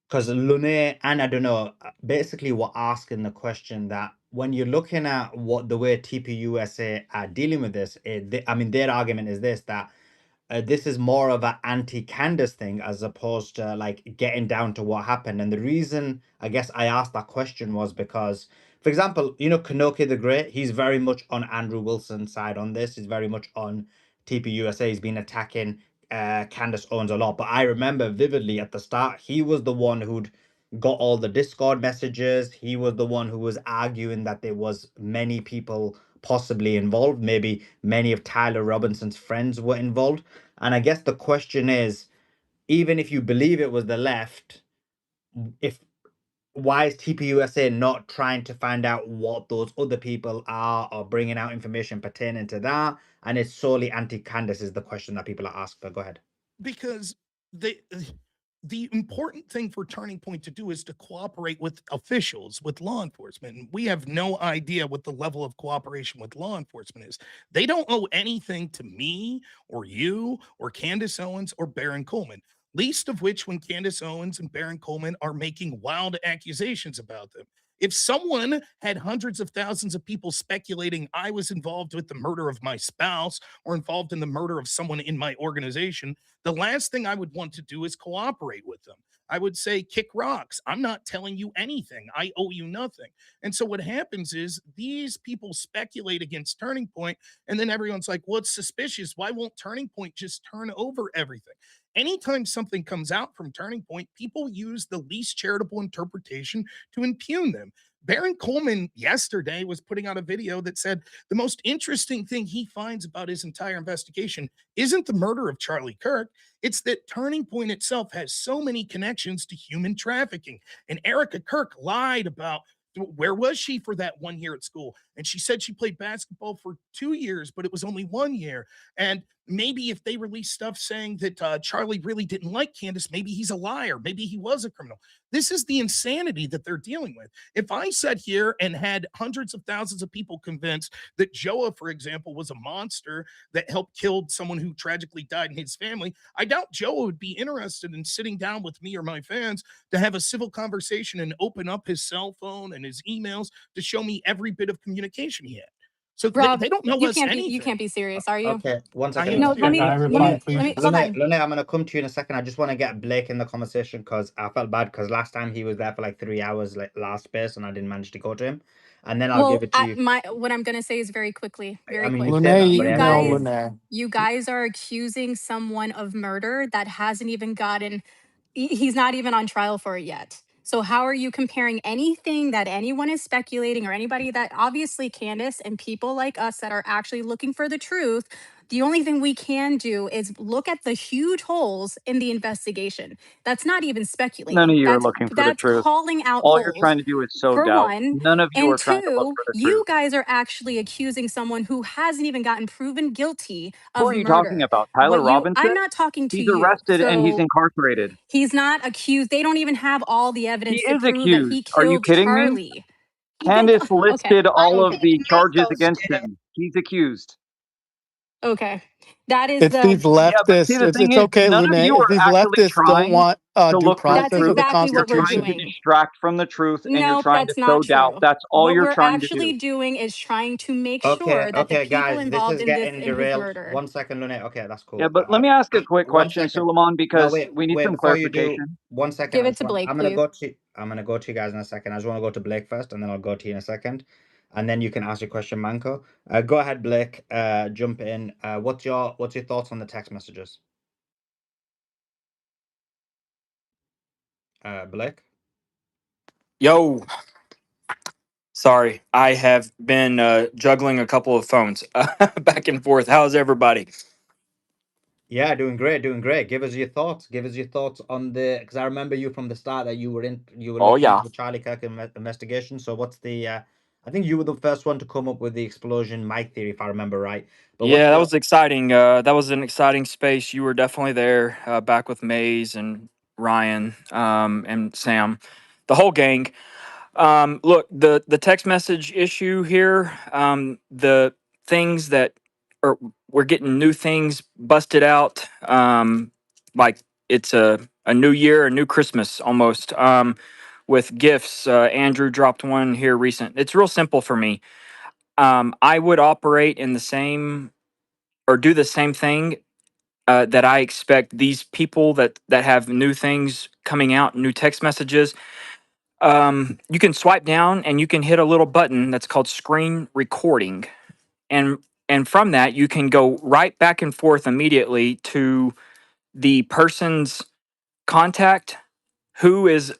because Lune and I don't know, basically we're asking the question that when you're looking at what the way TPUSA are dealing with this, I mean, their argument is this, that this is more of an anti-Candace thing as opposed to like getting down to what happened. And the reason I guess I asked that question was because, for example, you know, Kanoki the Great, he's very much on Andrew Wilson's side on this. He's very much on TPUSA. He's been attacking Candace Owens a lot. But I remember vividly at the start, he was the one who'd got all the Discord messages. He was the one who was arguing that there was many people possibly involved. Maybe many of Tyler Robinson's friends were involved. And I guess the question is, even if you believe it was the left, if why is TPUSA not trying to find out what those other people are or bringing out information pertaining to that? And it's solely anti-Candace is the question that people are asked. But go ahead. Because the important thing for Turning Point to do is to cooperate with officials, with law enforcement. And we have no idea what the level of cooperation with law enforcement is. They don't owe anything to me or you or Candace Owens or Baron Coleman, least of which when Candace Owens and Baron Coleman are making wild accusations about them. If someone had hundreds of thousands of people speculating I was involved with the murder of my spouse or involved in the murder of someone in my organization, the last thing I would want to do is cooperate with them. I would say, kick rocks. I'm not telling you anything. I owe you nothing. And so what happens is these people speculate against Turning Point, and then everyone's like, well, it's suspicious. Why won't Turning Point just turn over everything? Anytime something comes out from Turning Point, people use the least charitable interpretation to impugn them. Baron Coleman yesterday was putting out a video that said the most interesting thing he finds about his entire investigation isn't the murder of Charlie Kirk. It's that Turning Point itself has so many connections to human trafficking. And Erica Kirk lied about where was she for that 1 year at school. And she said she played basketball for 2 years, but it was only 1 year. And maybe if they release stuff saying that Charlie really didn't like Candace, maybe he's a liar. Maybe he was a criminal. This is the insanity that they're dealing with. If I sat here and had hundreds of thousands of people convinced that Joa, for example, was a monster that helped kill someone who tragically died in his family, I doubt Joa would be interested in sitting down with me or my fans to have a civil conversation and open up his cell phone and his emails to show me every bit of communication he had. So Rob, they don't know us anything. you can't be serious, are you? Okay, one I second. am No, serious. Can I reply, please? hold on. Lune, I'm gonna come to you in a second. I just want to get Blake in the conversation because I felt bad because last time he was there for like 3 hours, like last space, and I didn't manage to go to him. And then I'll give Well, it to you. what I'm gonna say is very quickly, I very mean, you quick. say that, but You anyway. Lune. you guys are accusing someone of murder that hasn't even gotten he's not even on trial for it yet. So how are you comparing anything that anyone is speculating or anybody that obviously Candace and people like us that are actually looking for the truth? The only thing we can do is look at the huge holes in the investigation. That's not even None of speculating. you are looking for the That's truth. calling out All you're holes trying to do is sow for doubt. one. None of you And are trying to look two, for the you truth. guys are actually accusing someone who hasn't even gotten proven guilty Who of are you talking murder. about? Tyler Robinson? I'm not talking to He's you. arrested and he's So incarcerated. he's not accused. They don't even have all the He evidence to is prove that he accused. Are you killed kidding me? Charlie. Candace Okay. listed all of I the think charges Manco against did it. him. He's accused. Okay. That is It's these Yeah, but see, leftists. the thing It's is, okay, none Lune. of you If are these actually leftists don't trying want to due look for the that's process truth. of the exactly what we're You're trying to Constitution, doing. distract from the truth and you're Nope, trying to that's not sow doubt. true. That's all What you're we're trying to do. actually doing is trying to make Okay, sure that the people guys, this involved is in getting his derailed. murder. 1 second, Lune. Okay, that's Yeah, cool. but let me ask a quick 1 question, second. Suleiman, No, because wait, we need some before you do, clarification. 1 second. Give it to Blake, I'm gonna please. go to you guys in a second. I just want to go to Blake first, and then I'll go to you in a second, and then you can ask your question, Manko. Go ahead, Blake. Jump in. What's your thoughts on the text messages? Blake. Yo, sorry, I have been juggling a couple of phones back and forth. How's everybody? Yeah, doing great, doing great. Give us your thoughts. Give us your thoughts on the, because I remember you from the start that you were Oh looking yeah. into the Charlie Kirk investigation. So what's the? I think you were the first one to come up with the explosion mic theory, if I remember right. But what's Yeah, that your? was exciting. That was an exciting space. You were definitely there, back with Maze and Ryan, and Sam, the whole gang. Look, the text message issue here, the things that are, we're getting new things busted out, like it's a new year, a new Christmas almost, with gifts. Andrew dropped one here recent. It's real simple for me. I would operate in the same or do the same thing, that I expect these people that have new things coming out, new text messages. You can swipe down and you can hit a little button that's called screen recording, and from that you can go right back and forth immediately to the person's contact, who is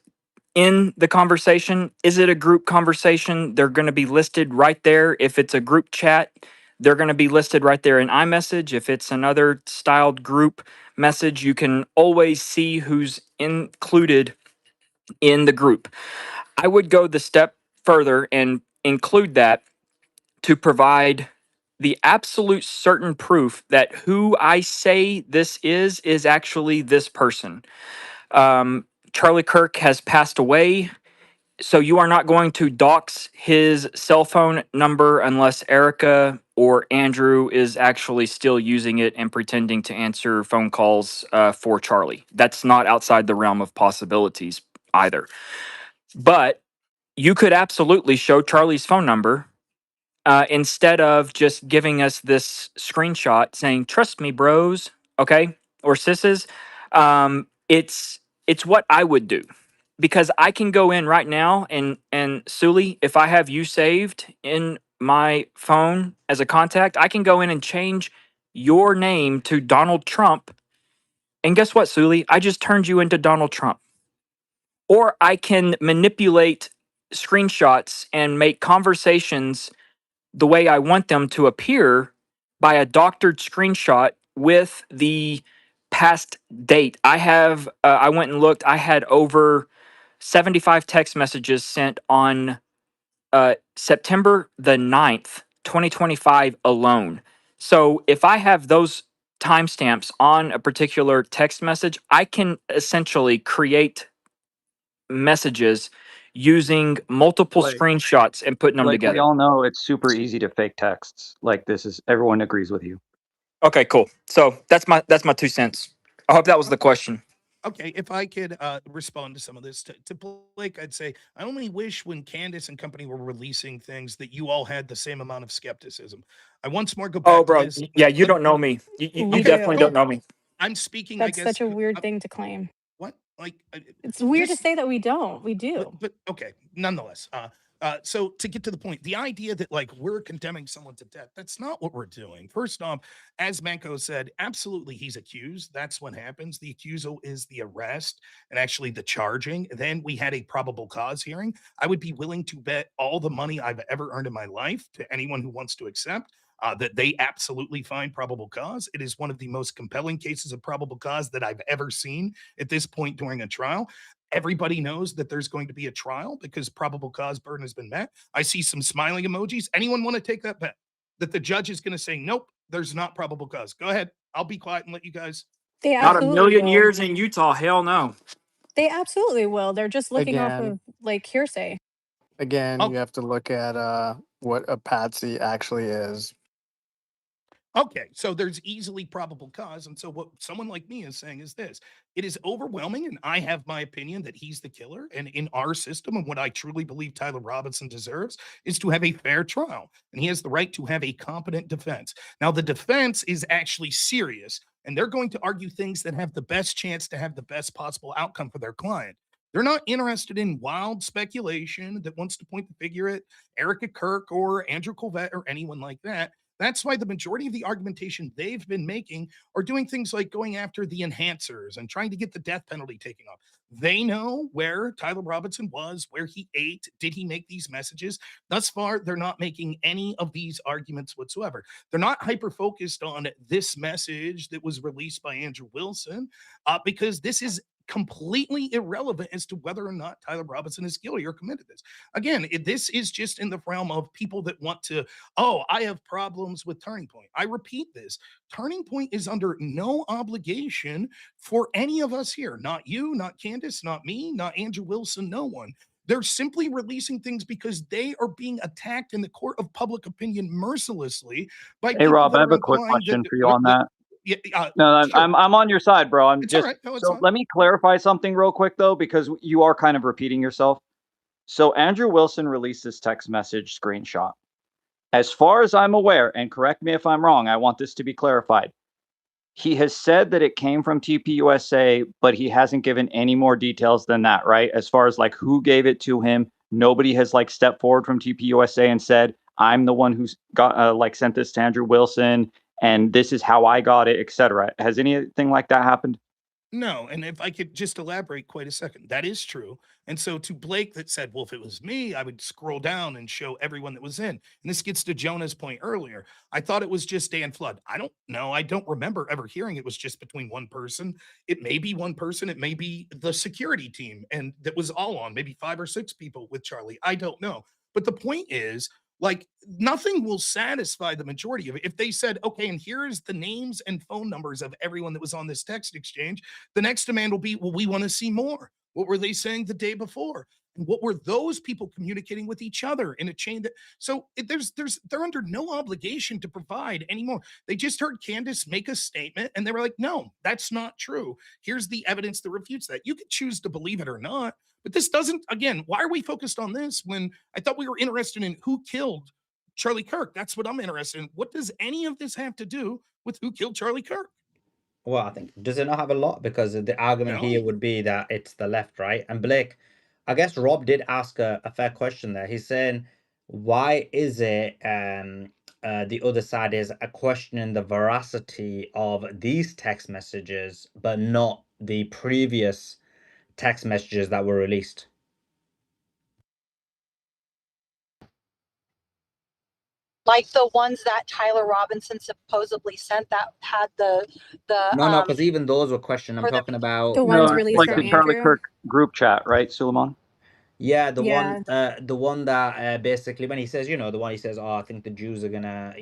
in the conversation. Is it a group conversation? They're going to be listed right there. If it's a group chat, they're going to be listed right there in iMessage. If it's another styled group message, you can always see who's included in the group. I would go the step further and include that to provide the absolute certain proof that who I say this is actually this person. Charlie Kirk has passed away, so you are not going to dox his cell phone number unless Erica or Andrew is actually still using it and pretending to answer phone calls, for Charlie. That's not outside the realm of possibilities either. But you could absolutely show Charlie's phone number, instead of just giving us this screenshot saying "Trust me, bros," okay, or sisses. It's what I would do, because I can go in right now and Sully, if I have you saved in my phone as a contact, I can go in and change your name to Donald Trump. And guess what, Sully? I just turned you into Donald Trump. Or I can manipulate screenshots and make conversations the way I want them to appear by a doctored screenshot with the past date. I went and looked, I had over 75 text messages sent on, September the 9th, 2025 alone. So if I have those timestamps on a particular text message, I can essentially create messages using multiple Like, screenshots and putting them we together. all know it's super easy to fake texts. Like, this is, everyone agrees with you. Okay, cool. So that's my 2 cents. I hope that was the question. Okay, if I could respond to some of this to Blake, I'd say I only wish when Candace and company were releasing things that you all had the same amount of skepticism. I once more go Oh, back to bro. this. Yeah, you Let, don't know me. You We okay, definitely do. don't know me. I'm speaking, I That's guess. such a weird thing to claim. What? Like, It's weird to this say that we don't. We do. but okay, nonetheless. So to get to the point, the idea that like we're condemning someone to death, that's not what we're doing. First off, as Manko said, absolutely he's accused. That's what happens. The accusal is the arrest and actually the charging. Then we had a probable cause hearing. I would be willing to bet all the money I've ever earned in my life to anyone who wants to accept. That they absolutely find probable cause. It is one of the most compelling cases of probable cause that I've ever seen at this point during a trial. Everybody knows that there's going to be a trial because probable cause burden has been met. I see some smiling emojis. Anyone want to take that bet that the judge is going to say, nope, there's not probable cause? Go ahead. I'll be quiet and let you guys. They Not a absolutely million will. years in Utah. Hell no. They absolutely will. They're just looking off Again, of like hearsay. again, Oh, you have to look at what a patsy actually is. okay, so there's easily probable cause. And so what someone like me is saying is this: it is overwhelming, and I have my opinion that he's the killer. And in our system, and what I truly believe Tyler Robinson deserves is to have a fair trial. And he has the right to have a competent defense. Now, the defense is actually serious, and they're going to argue things that have the best chance to have the best possible outcome for their client. They're not interested in wild speculation that wants to point the figure at Erica Kirk or Andrew Colvette or anyone like that. That's why the majority of the argumentation they've been making are doing things like going after the enhancers and trying to get the death penalty taken off. They know where Tyler Robinson was, where he ate, did he make these messages? Thus far, they're not making any of these arguments whatsoever. They're not hyper-focused on this message that was released by Andrew Wilson, because this is completely irrelevant as to whether or not Tyler Robinson is guilty or committed this. Again, this is just in the realm of people that want to, oh, I have problems with Turning Point. I repeat this. Turning Point is under no obligation for any of us here. Not you, not Candace, not me, not Andrew Wilson, no one. They're simply releasing things because they are being attacked in the court of public opinion mercilessly by Hey, people Rob, that I have are a quick implying question that. for you on that. Yeah, No, sure. I'm on your side, bro. I'm It's just all right. No, it's so fine. let me clarify something real quick though, because you are kind of repeating yourself. So Andrew Wilson released this text message screenshot. As far as I'm aware, and correct me if I'm wrong, I want this to be clarified. He has said that it came from TPUSA, but he hasn't given any more details than that, right? As far as like who gave it to him, nobody has like stepped forward from TPUSA and said, I'm the one who's got like sent this to Andrew Wilson, and this is how I got it, etc. Has anything like that happened? No, and if I could just elaborate quite a second, that is true. And so to Blake that said, well, if it was me, I would scroll down and show everyone that was in. And this gets to Jonah's point earlier. I thought it was just Dan Flood. I don't know. I don't remember ever hearing it was just between one person. It may be one person. It may be the security team, and that was all on, maybe 5 or 6 people with Charli. I don't know. But the point is, like, nothing will satisfy the majority of it. If they said, okay, and here's the names and phone numbers of everyone that was on this text exchange, the next demand will be, well, we want to see more. What were they saying the day before? And what were those people communicating with each other in a chain that, so they're under no obligation to provide anymore. They just heard Candace make a statement and they were like, no, that's not true. Here's the evidence that refutes that. You could choose to believe it or not, but this doesn't, again, why are we focused on this when I thought we were interested in who killed Charlie Kirk? That's what I'm interested in. What does any of this have to do with who killed Charlie Kirk? Well, I think, does it not have a lot? Because the argument No. here would be that it's the left, right? And Blake, I guess Rob did ask a fair question there. He's saying, why is it the other side is questioning the veracity of these text messages, but not the previous text messages that were released? Like the ones that Tyler Robinson supposedly sent that had the No, because even those were questioned. I'm or the- talking about The ones No, released like from the Charlie Andrew. Kirk group chat, right, Suleiman? yeah, Yeah. the one that basically when he says, the one he says, oh, I think the Jews are gonna,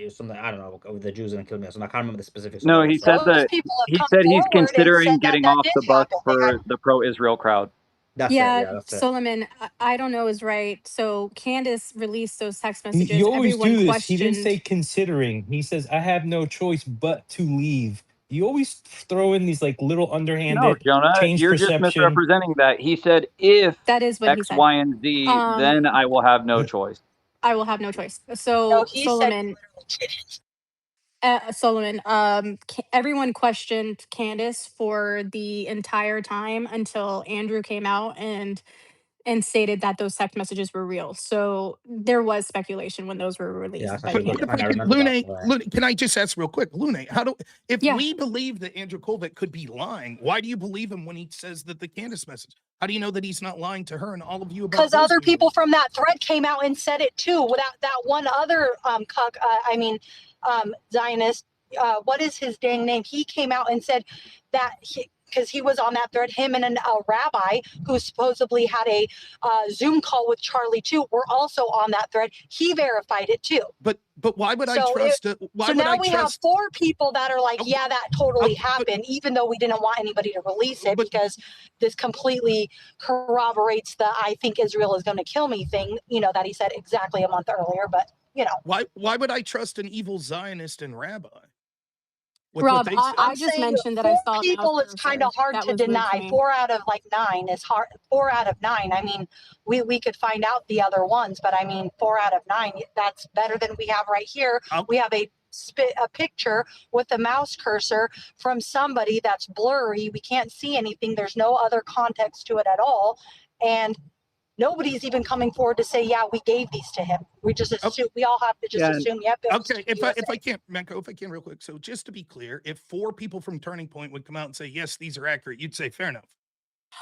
something, I don't know, the Jews are gonna kill me or something. I can't remember the specifics. No, Of what he he said. said those that people have he come said he's forward and considering said that getting that off did the bus happen. They had for the pro-Israel crowd. That's it. Yeah, Yeah, that's it. Solomon, I don't know is right. So Candace released those text You messages. always Everyone do this. He didn't questioned. say considering. He says, I have no choice but to leave. You always throw in these like little No, underhanded Jonah, change you're just perception. misrepresenting that. He said, if That is what he X, said. Y, and Z, then I will have no choice. I will have no choice. No, So he said he Solomon, literally didn't. Solomon, everyone questioned Candace for the entire time until Andrew came out and stated that those text messages were real. So there was speculation when those were Yeah, released that's by actually a good But if point. I I could, remember that. Lune, can I just ask real quick, Lune, if Yeah. we believe that Andrew Colvett could be lying, why do you believe him when he says that the Candace message? How do you know that he's not lying to her and all of you about? Because other people from that thread came out and said it too. Without that one other Zionist, what is his dang name? He came out and said that because he was on that thread, him and a rabbi who supposedly had a Zoom call with Charli too were also on that thread. He verified it too. But why would I So trust? so now we have 4 people that are like, Okay. yeah, that totally Okay, but- happened, even though we didn't want anybody to release it But- because this completely corroborates the I think Israel is going to kill me thing, that he said exactly a month earlier. But, Why would I trust an evil Zionist and rabbi? With Rob, what they I say? I'm just saying mentioned that 4 I saw people is kind of hard that to was rude deny. me. 4 out of 9 is hard. 4 out of 9. I mean, we could find out the other ones, but I mean, 4 out of 9, that's better than we have right here. We have a picture with a mouse cursor from somebody that's blurry. We can't see anything. There's no other context to it at all. And nobody's even coming forward to say, yeah, we gave these to him. We just assume, we all have to just assume, yep. Okay, if I can't, Menko, if I can real quick. So just to be clear, if 4 people from Turning Point would come out and say, yes, these are accurate, you'd say fair enough.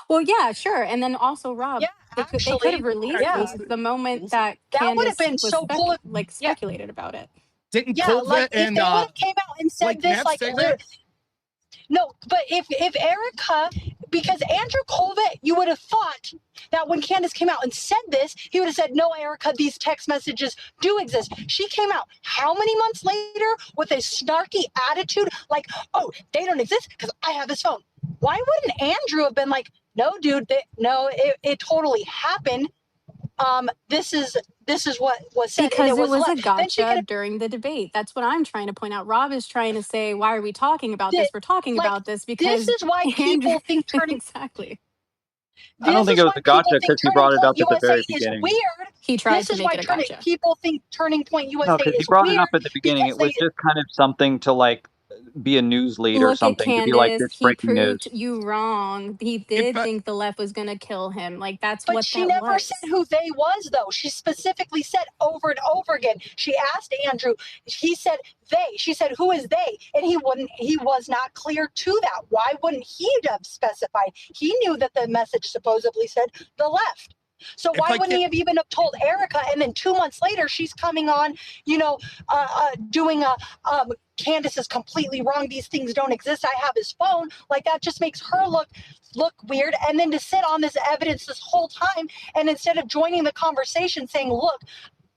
Well, yeah, sure. And then also, Rob, Yeah, they could actually, have released yeah. these the moment That that would Candace have been was so cool if, like yeah, speculated about it. Didn't yeah, Colvett like if and they would have came out and said like this, Neff like say that? no, but if Erica, because Andrew Colvett, you would have thought that when Candace came out and said this, he would have said, no, Erica, these text messages do exist. She came out how many months later with a snarky attitude like, oh, they don't exist because I have his phone. Why wouldn't Andrew have been like, no, dude, no, it totally happened. This is what was said. Because and it was a Then she gotcha during the debate. That's what I'm trying to point out. Rob is trying to say, why are we talking about this? We're talking like, about this because this is why Andrew people think Turning exactly. I don't think it was a gotcha because he brought it up at the very beginning. Weird. He tried This to is make why it a gotcha. people think Turning Point USA No, because he is brought it weird up at the beginning. because It was just kind of something to like be a news lead or Look at something to be like Candace. this He breaking news. proved you wrong. He did think the left was going to kill him. Like, that's But what she that never was. said who they was, though. She specifically said over and over again. She asked Andrew. He said they. She said, who is they? And he wouldn't. He was not clear to that. Why wouldn't he have specified? He knew that the message supposedly said the left. So why wouldn't he have even have told Erica? And then 2 months later, she's coming on, doing a Candace is completely wrong. These things don't exist. I have his phone. Like that just makes her look weird. And then to sit on this evidence this whole time, and instead of joining the conversation, saying, "Look,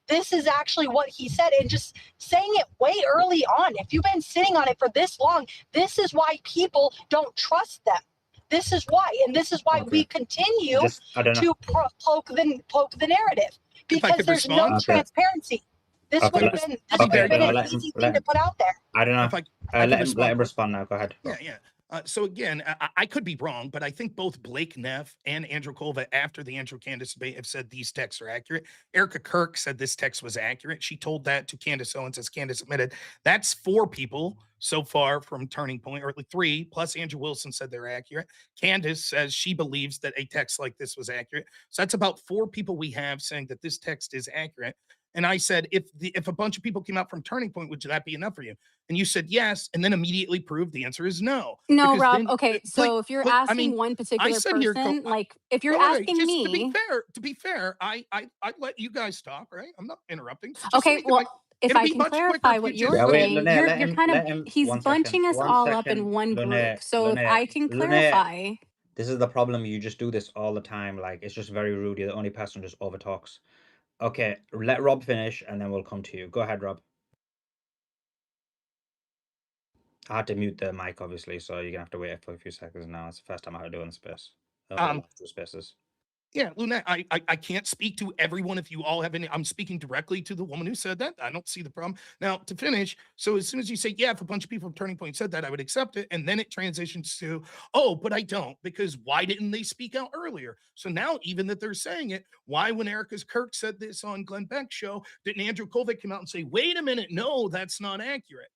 this is actually what he said," and just saying it way early on. If you've been sitting on it for this long, this is why people don't trust them. This is why, and this is why we continue to poke the narrative because there's no transparency. This would have been an easy thing to put out there. I don't know. Let him respond now. Go ahead. Yeah. So again, I could be wrong, but I think both Blake Neff and Andrew Colvett, after the Andrew Candace debate, have said these texts are accurate. Erica Kirk said this text was accurate. She told that to Candace Owens, as Candace admitted. That's 4 people so far from Turning Point, or at least 3, plus Andrew Wilson said they're accurate. Candace says she believes that a text like this was accurate. So that's about 4 people we have saying that this text is accurate. And I said, if a bunch of people came out from Turning Point, would that be enough for you? And you said yes, and then immediately proved the answer is no. No, Because Rob. then, Okay, so if you're asking one particular here, person, like if you're asking just me, to be fair, I let you guys talk, right? I'm not interrupting. So okay, well, if I can clarify what you're saying, you're kind of he's bunching us all up in one group. So if I can clarify. This is the problem. You just do this all the time. Like, it's just very rude. You're the only person who just overtalks. Okay, let Rob finish, and then we'll come to you. Go ahead, Rob. I had to mute the mic, obviously, so you're gonna have to wait for a few seconds now. It's the first time I had to do it in space. Spaces. Yeah, Lunette, I can't speak to everyone if you all have any. I'm speaking directly to the woman who said that. I don't see the problem. Now, to finish, so as soon as you say, yeah, if a bunch of people from Turning Point said that, I would accept it. And then it transitions to, oh, but I don't, because why didn't they speak out earlier? So now, even that they're saying it, why, when Kirk said this on Glenn Beck's show, didn't Andrew Colvett come out and say, wait a minute, no, that's not accurate?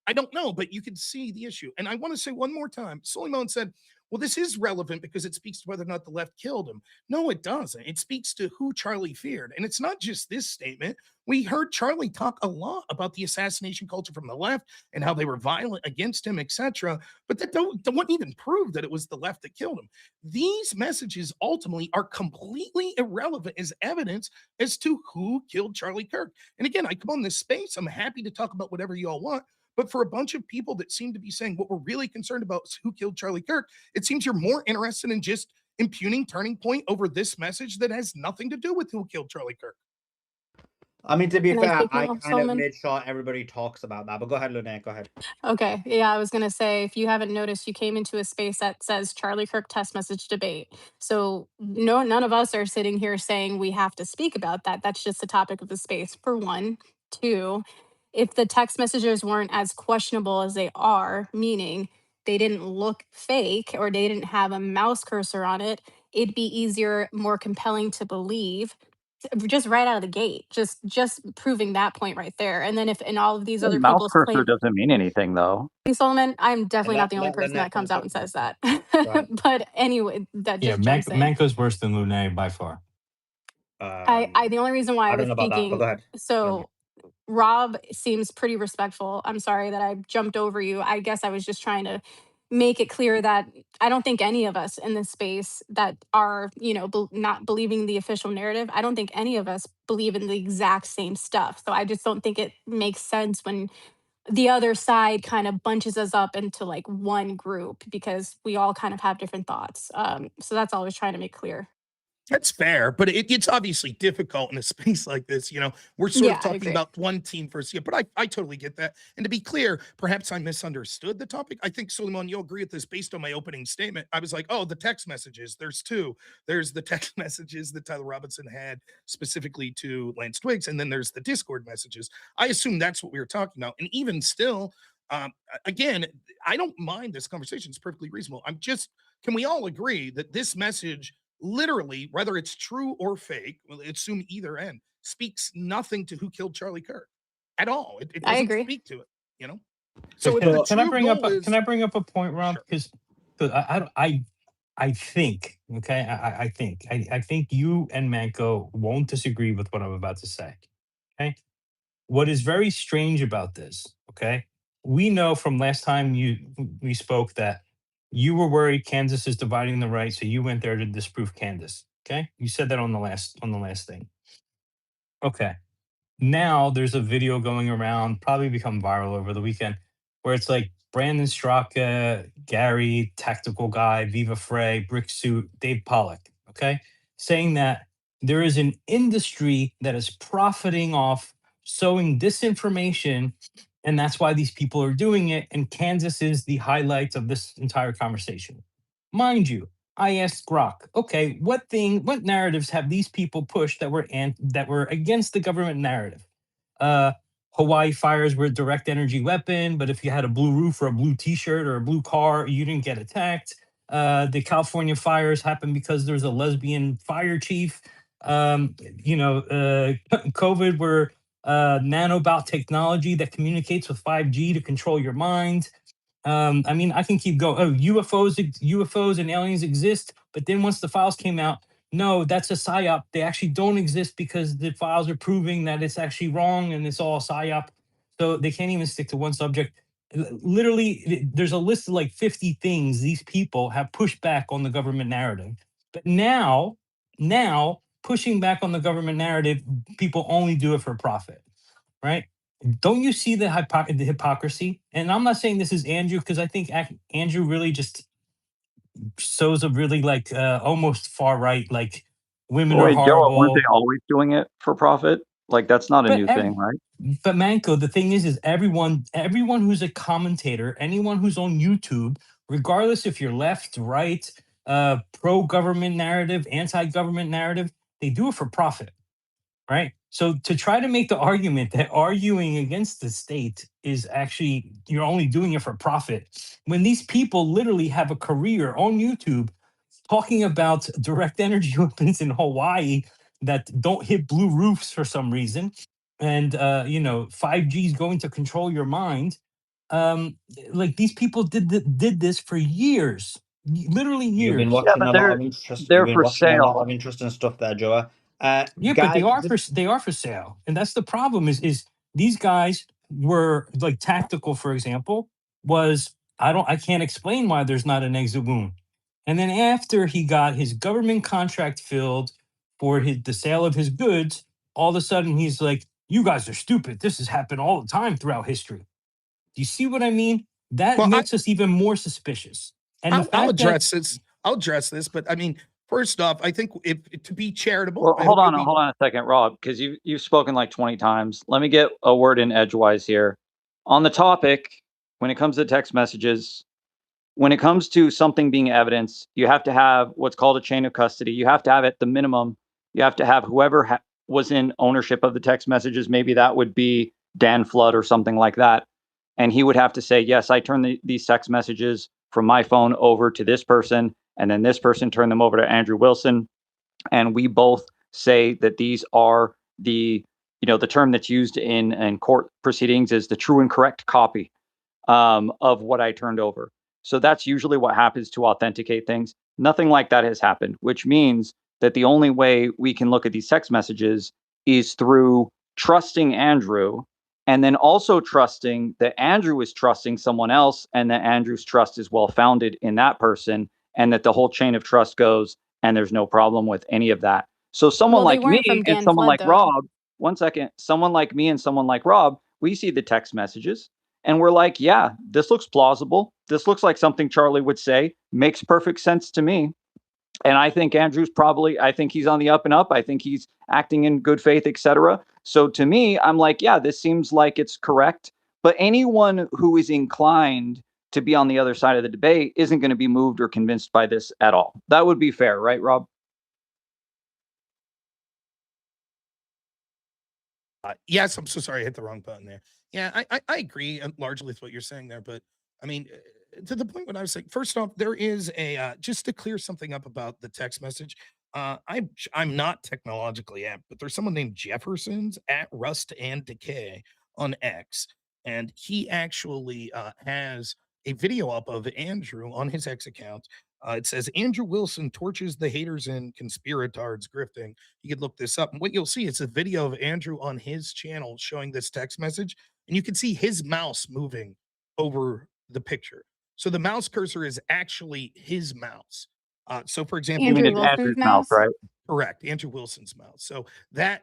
I don't know, but you can see the issue. And I want to say one more time, Suleiman said, well, this is relevant because it speaks to whether or not the left killed him. No, it doesn't. It speaks to who Charli feared. And it's not just this statement. We heard Charli talk a lot about the assassination culture from the left and how they were violent against him, etc. But that wouldn't even prove that it was the left that killed him. These messages ultimately are completely irrelevant as evidence as to who killed Charlie Kirk. And again, I come on this space. I'm happy to talk about whatever you all want. But for a bunch of people that seem to be saying what we're really concerned about is who killed Charlie Kirk, it seems you're more interested in just impugning Turning Point over this message that has nothing to do with who killed Charlie Kirk. I mean, to be fair, I kind of made sure everybody talks about that. But go ahead, Lunette, go ahead. Okay. Yeah, I was going to say, if you haven't noticed, you came into a space that says Charlie Kirk test message debate. So none of us are sitting here saying we have to speak about that. That's just the topic of the space, for one. 2, if the text messages weren't as questionable as they are, meaning they didn't look fake or they didn't have a mouse cursor on it, it'd be easier, more compelling to believe just right out of the gate, just proving that point right there. And then if in all of these other Mouse people's cursor claim, doesn't mean anything, though. Solomon, I'm definitely not the only person that comes out and says that. But anyway, that just jumps in. Manco's worse than Lunette by far. I the only reason why I I don't was know about that, but speaking, go ahead. so Rob seems pretty respectful. I'm sorry that I jumped over you. I guess I was just trying to make it clear that I don't think any of us in this space that are, not believing the official narrative, I don't think any of us believe in the exact same stuff. So I just don't think it makes sense when the other side kind of bunches us up into like one group because we all kind of have different thoughts. So that's all I was trying to make clear. That's fair, but it's obviously difficult in a space like this. We're sort of Yeah, I talking agree. about one team versus, yeah, but I totally get that. And to be clear, perhaps I misunderstood the topic. I think, Suleiman, you'll agree with this based on my opening statement. I was like, oh, the text messages, there's two. There's the text messages that Tyler Robinson had specifically to Lance Twiggs, and then there's the Discord messages. I assume that's what we were talking about. And even still, again, I don't mind this conversation. It's perfectly reasonable. Can we all agree that this message, literally, whether it's true or fake, well, assume either end, speaks nothing to who killed Charlie Kirk at all. It I doesn't agree. speak to it, you know? So So if the So can I true bring up goal can is I bring up a point, Rob? sure. Because I think, okay, I think you and Manko won't disagree with what I'm about to say. Okay. What is very strange about this, okay? We know from last time we spoke that you were worried Kansas is dividing the right, so you went there to disprove Candace. Okay. You said that on the last thing. Okay. Now there's a video going around, probably become viral over the weekend, where it's like Brandon Straka, Gary, tactical guy, Viva Frey, Brick Suit, Dave Pollock, okay, saying that there is an industry that is profiting off sowing disinformation, and that's why these people are doing it. And Kansas is the highlight of this entire conversation. Mind you, I asked Grok, okay, what narratives have these people pushed that were against the government narrative? Uh, Hawaii fires were a direct energy weapon, but if you had a blue roof or a blue T-shirt or a blue car, you didn't get attacked. The California fires happened because there's a lesbian fire chief. COVID were nanobot technology that communicates with 5G to control your mind. I mean, I can keep going. Oh, UFOs and aliens exist, but then once the files came out, no, that's a psyop. They actually don't exist because the files are proving that it's actually wrong and it's all a psyop. So they can't even stick to one subject. Literally, there's a list of like 50 things these people have pushed back on the government narrative. But now pushing back on the government narrative, people only do it for profit, right? Don't you see the hypocrisy? And I'm not saying this is Andrew because I think Andrew really just sows a really like almost far right, like women are Wait, Joe, weren't they horrible. always doing it for profit? Like, that's not a But new thing, right? but Manko, the thing is everyone who's a commentator, anyone who's on YouTube, regardless if you're left, right, pro government narrative, anti government narrative, they do it for profit. Right. So to try to make the argument that arguing against the state is actually you're only doing it for profit, when these people literally have a career on YouTube talking about direct energy weapons in Hawaii that don't hit blue roofs for some reason, and 5G is going to control your mind. Like these people did this for years, literally you've been years. Yeah, watching but a lot of you've they're been for watching a lot sale. of interesting stuff there, Joe. Yeah, but Guys, they are for sale, and that's the problem. Is these guys were like tactical, for example, was I can't explain why there's not an exit wound, and then after he got his government contract filled for the sale of his goods, all of a sudden he's like, "You guys are stupid. This has happened all the time throughout history." Do you see what I mean? That Well, makes us even more suspicious, and the I'll fact that address this. I'll address this, but I mean, first off, I think if to be charitable, Well, I hope you'll be hold on a second, Rob, because you've spoken like 20 times. Let me get a word in edgewise here. On the topic, when it comes to text messages, when it comes to something being evidence, you have to have what's called a chain of custody. You have to have at the minimum, you have to have whoever was in ownership of the text messages. Maybe that would be Dan Flood or something like that. And he would have to say, yes, I turned these text messages from my phone over to this person, and then this person turned them over to Andrew Wilson. And we both say that these are the term that's used in court proceedings is the true and correct copy of what I turned over. So that's usually what happens to authenticate things. Nothing like that has happened, which means that the only way we can look at these text messages is through trusting Andrew, and then also trusting that Andrew is trusting someone else, and that Andrew's trust is well founded in that person, and that the whole chain of trust goes, and there's no problem with any of that. So someone Well, they like me weren't from and Dan someone Flood, like though. Rob, one second, someone like me and someone like Rob, we see the text messages and we're like, yeah, this looks plausible. This looks like something Charli would say. Makes perfect sense to me. And I think Andrew's probably, I think he's on the up and up. I think he's acting in good faith, etc. So to me, I'm like, yeah, this seems like it's correct. But anyone who is inclined to be on the other side of the debate isn't going to be moved or convinced by this at all. That would be fair, right, Rob? Yes, I'm so sorry, I hit the wrong button there. Yeah, I agree largely with what you're saying there, but I mean, to the point when I was saying, first off, there is a just to clear something up about the text message. I'm not technologically apt, but there's someone named Jefferson's at Rust and Decay on X, and he actually has a video up of Andrew on his X account. It says Andrew Wilson torches the haters and conspiratards grifting. You could look this up. And what you'll see is a video of Andrew on his channel showing this text message, and you can see his mouse moving over the picture. So the mouse cursor is actually his mouse. So for example, You mean Andrew it's Wilson's Andrew's mouth, mouse? right? correct, Andrew Wilson's mouse. So that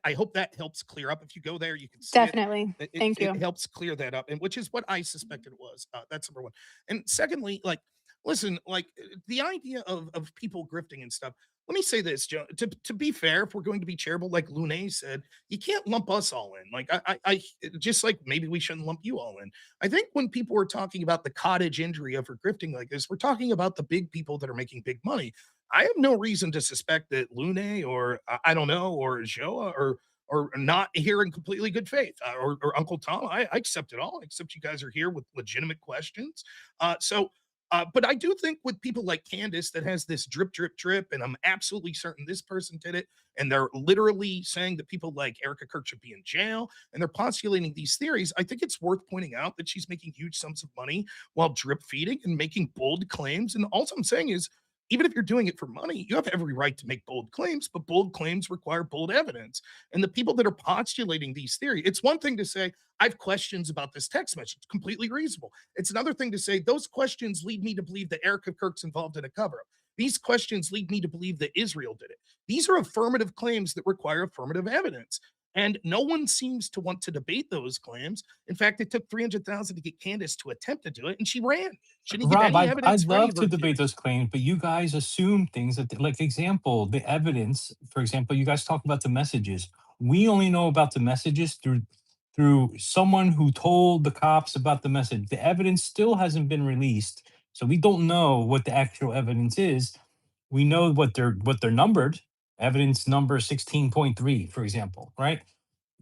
I hope that helps clear up. If you go there, you can see it. Definitely. It, Thank it you. helps clear that up, and which is what I suspected it was. That's number one. And secondly, like, listen, like the idea of people grifting and stuff. Let me say this, Joe. To be fair, if we're going to be charitable, like Lune said, you can't lump us all in. Like I just like maybe we shouldn't lump you all in. I think when people are talking about the cottage industry of grifting like this, we're talking about the big people that are making big money. I have no reason to suspect that Lune or I don't know, or Joa or not here in completely good faith, or Uncle Tom. I accept it all. I accept you guys are here with legitimate questions. But I do think with people like Candace that has this drip, drip, drip, and I'm absolutely certain this person did it, and they're literally saying that people like Erica Kirk should be in jail, and they're postulating these theories. I think it's worth pointing out that she's making huge sums of money while drip feeding and making bold claims. And all I'm saying is, even if you're doing it for money, you have every right to make bold claims, but bold claims require bold evidence. And the people that are postulating these theories, it's one thing to say, I have questions about this text message. It's completely reasonable. It's another thing to say, those questions lead me to believe that Erica Kirk's involved in a cover up. These questions lead me to believe that Israel did it. These are affirmative claims that require affirmative evidence. And no one seems to want to debate those claims. In fact, it took 300,000 to get Candace to attempt to do it, and she ran. She didn't give Rob, any I'd evidence for any love of to her debate theories. those claims, but you guys assume things that, like, example, the evidence. For example, you guys talk about the messages. We only know about the messages through someone who told the cops about the message. The evidence still hasn't been released, so we don't know what the actual evidence is. We know what they're numbered. Evidence number 16.3, for example, right?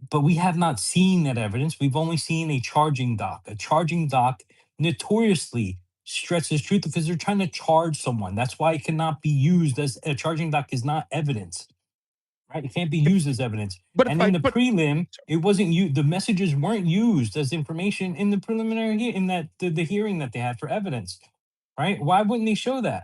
But we have not seen that evidence. We've only seen a charging dock. A charging dock notoriously stretches truth because they're trying to charge someone. That's why it cannot be used as a charging dock is not evidence, right? It can't be If used as evidence. but if And I in the but prelim, it wasn't you. The messages weren't used as information in the preliminary in that the hearing that they had for evidence, right? Why wouldn't they show that?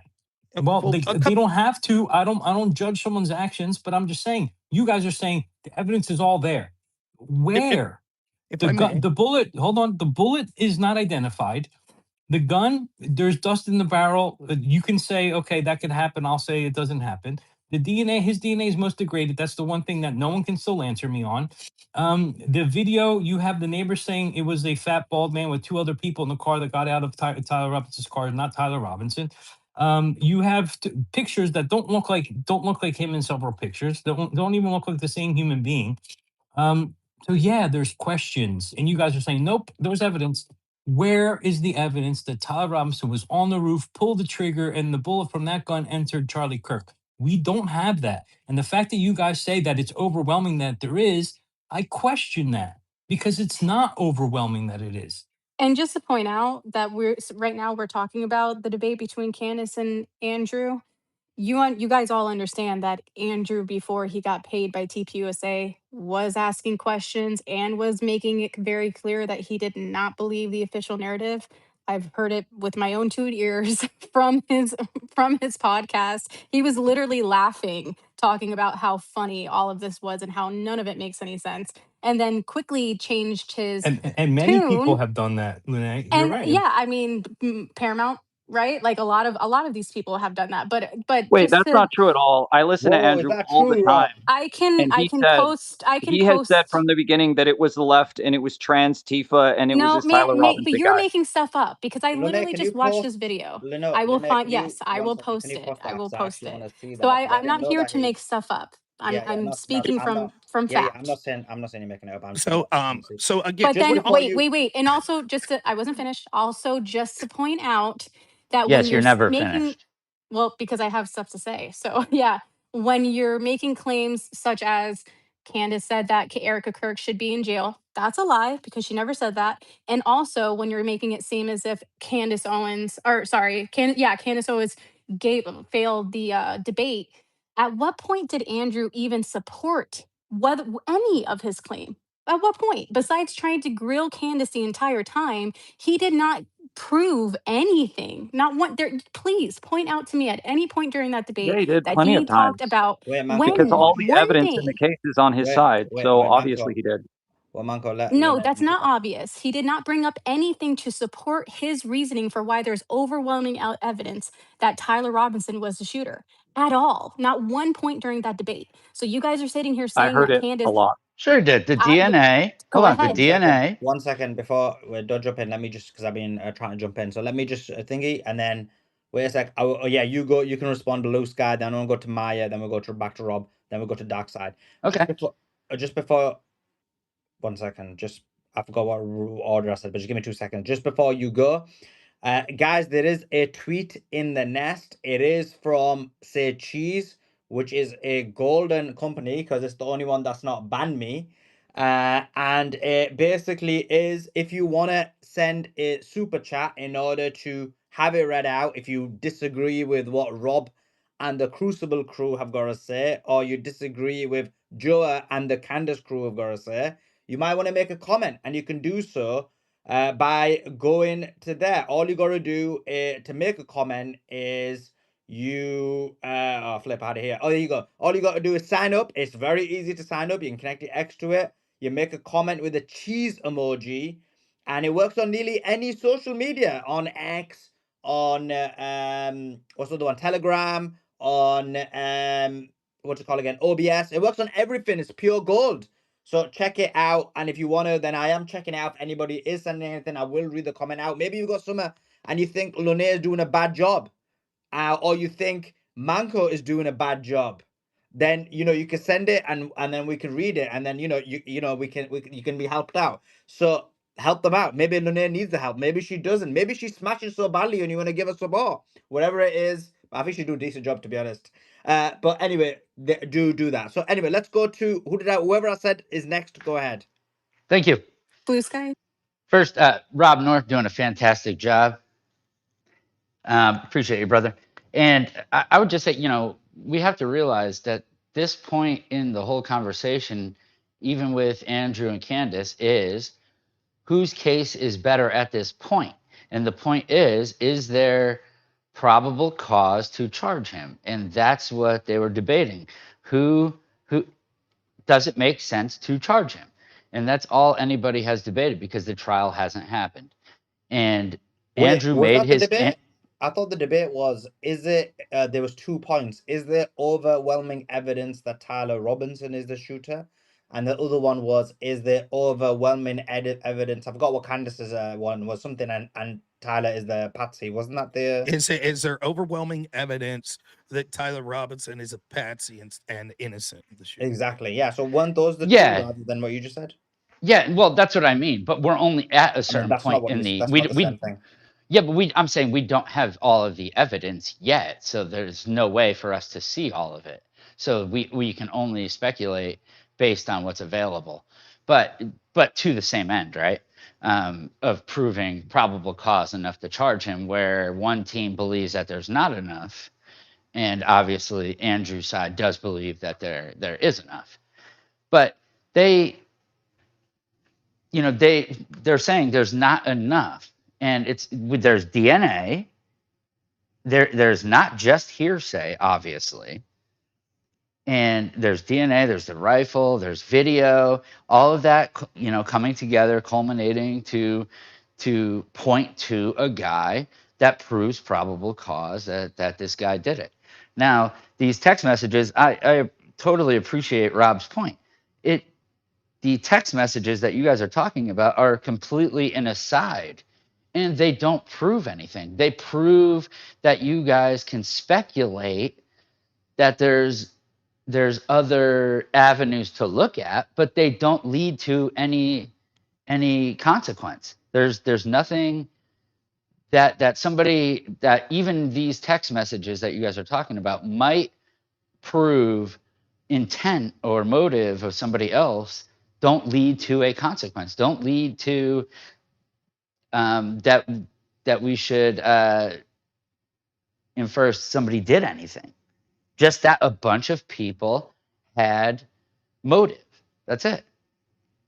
Well, well, a they couple. don't have to. I don't judge someone's actions, but I'm just saying you guys are saying the evidence is all there. If if, Where? if The I gun, may, the bullet, hold on, the bullet is not identified. The gun, there's dust in the barrel. You can say, okay, that could happen. I'll say it doesn't happen. The DNA, his DNA is most degraded. That's the one thing that no one can still answer me on. The video, you have the neighbor saying it was a fat bald man with two other people in the car that got out of Tyler Robinson's car, not Tyler Robinson. You have pictures that don't look like him in several pictures. Don't even look like the same human being. So yeah, there's questions, and you guys are saying, nope, there's evidence. Where is the evidence that Tyler Robinson was on the roof, pulled the trigger, and the bullet from that gun entered Charlie Kirk? We don't have that. And the fact that you guys say that it's overwhelming that there is, I question that because it's not overwhelming that it is. And just to point out that right now we're talking about the debate between Candace and Andrew. You guys all understand that Andrew, before he got paid by TPUSA, was asking questions and was making it very clear that he did not believe the official narrative. I've heard it with my own 2 ears from his podcast. He was literally laughing, talking about how funny all of this was and how none of it makes any sense, and then quickly changed his And many people tune. have done that, Lene. You're And right. yeah, I mean, Paramount, right? Like a lot of these people have done that. But Wait, just that's to not true at all. I listen to Whoa, is Andrew that all the true, time, Rob? and I can post he has said from the beginning that it was the left and it was trans Tifa and it was No, this Tyler but Robinson you're guy. making stuff up because I Lene, literally can you just watched post? this video. Lene, I will Lene, find, can you yes, I one will second? Can post you it. post I that? will Because I post actually want it. to see So that because I I'm didn't not know here that to he. make stuff up. Yeah, yeah. I'm No, speaking from Yeah, yeah. I'm fact. not saying. I'm not saying you're making it up. I'm saying So, what I can see. so again, But Just then before also, you. wait. And also just to, I wasn't finished. Also just to point out that when Yes, you're you're never making, finished. well, because I have stuff to say. So yeah, when you're making claims such as Candace said that Erica Kirk should be in jail, that's a lie because she never said that. And also when you're making it seem as if Candace Owens, or sorry, Candace Owens failed the debate. At what point did Andrew even support whether any of his claim? At what point? Besides trying to grill Candace the entire time, he did not prove anything. Not one there. Please point out to me at any point during that Yeah, debate he did that plenty of he talked times about Wait, Manko. because One all second. the one evidence in the thing. case is on his side. So Wait, obviously Manko. he did. Well, Manko, let No, Lene that's finish not that. obvious. He did not bring up anything to support his reasoning for why there's overwhelming evidence that Tyler Robinson was the shooter at all. Not one point during that debate. So you guys are sitting here I saying heard that it a Candace, lot. Sure did. The I, DNA. go Hold on. The ahead. DNA. 1 second before we don't jump in. Let me just because I've been trying to jump in. So let me just thingy and then wait a sec. Oh yeah, you go. You can respond to Blue Sky. Then we'll go to Maya. Then we'll go to back to Rob. Then we'll go to Dark Side. Okay. Just before. 1 second. Just I forgot what order I said, but just give me 2 seconds. Just before you go, guys, there is a tweet in the nest. It is from Say Cheese, which is a golden company because it's the only one that's not banned me. And it basically is if you want to send a super chat in order to have it read out, if you disagree with what Rob and the Crucible crew have got to say, or you disagree with Joa and the Candace crew have got to say, you might want to make a comment, and you can do so by going to there. All you got to do to make a comment is you flip out of here. Oh, there you go. All you got to do is sign up. It's very easy to sign up. You can connect your X to it. You make a comment with a cheese emoji, and it works on nearly any social media, on X, on what's the other one, Telegram, on what you call again, OBS. It works on everything. It's pure gold. So check it out. And if you want to, then I am checking out. If anybody is sending anything, I will read the comment out. Maybe you got some and you think Lune is doing a bad job, or you think Manko is doing a bad job. Then you can send it, and then we can read it, and then you can be helped out. So help them out. Maybe Lune needs the help. Maybe she doesn't. Maybe she's smashing so badly, and you want to give her support. Whatever it is, I think she do a decent job, to be honest. But anyway, do that. So anyway, let's go to whoever I said is next. Go ahead. Thank you. Blue Sky. First, Rob North doing a fantastic job. Appreciate you, brother. And I would just say, we have to realize that this point in the whole conversation, even with Andrew and Candace, is whose case is better at this point? And the point is there probable cause to charge him? And that's what they were debating. Who does it make sense to charge him? And that's all anybody has debated because the trial hasn't happened. And Wait, Andrew was made that the his debate? I thought the debate was, is it, there was 2 points. Is there overwhelming evidence that Tyler Robinson is the shooter? And the other one was, is there overwhelming evidence? I forgot what Candace's one was, something, and Tyler is the patsy. Wasn't that the... is there overwhelming evidence that Tyler Robinson is a patsy and innocent of the shooting? Exactly, yeah. So weren't those the two Yeah. rather than what you just said? Yeah, well, that's what I mean. But we're only at a I certain mean, that's not point what in you... the That's not the same thing. yeah, but I'm saying we don't have all of the evidence yet, so there's no way for us to see all of it. So we can only speculate based on what's available. But to the same end, right? Of proving probable cause enough to charge him, where one team believes that there's not enough, and obviously Andrew's side does believe that there is enough. But they're saying there's not enough. and there's DNA. There's not just hearsay, obviously. And there's DNA, there's the rifle, there's video, all of that, coming together, culminating to point to a guy that proves probable cause that this guy did it. Now, these text messages, I totally appreciate Rob's point. The text messages that you guys are talking about are completely an aside, and they don't prove anything. They prove that you guys can speculate that there's other avenues to look at, but they don't lead to any consequence. There's nothing that somebody, that even these text messages that you guys are talking about might prove intent or motive of somebody else, don't lead to a consequence, don't lead to that we should infer somebody did anything. Just that a bunch of people had motive. That's it.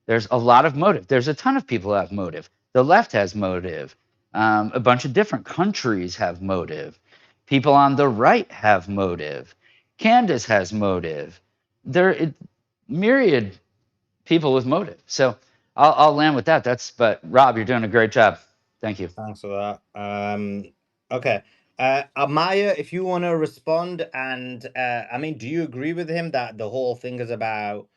There's a lot of motive. There's a ton of people who have motive. The left has motive. A bunch of different countries have motive. People on the right have motive. Candace has motive. Myriad people with motive. So I'll land with that. But Rob, you're doing a great job. Thank you. Thanks for that. Okay. Amaya, if you want to respond, and I mean, do you agree with him that the whole thing is about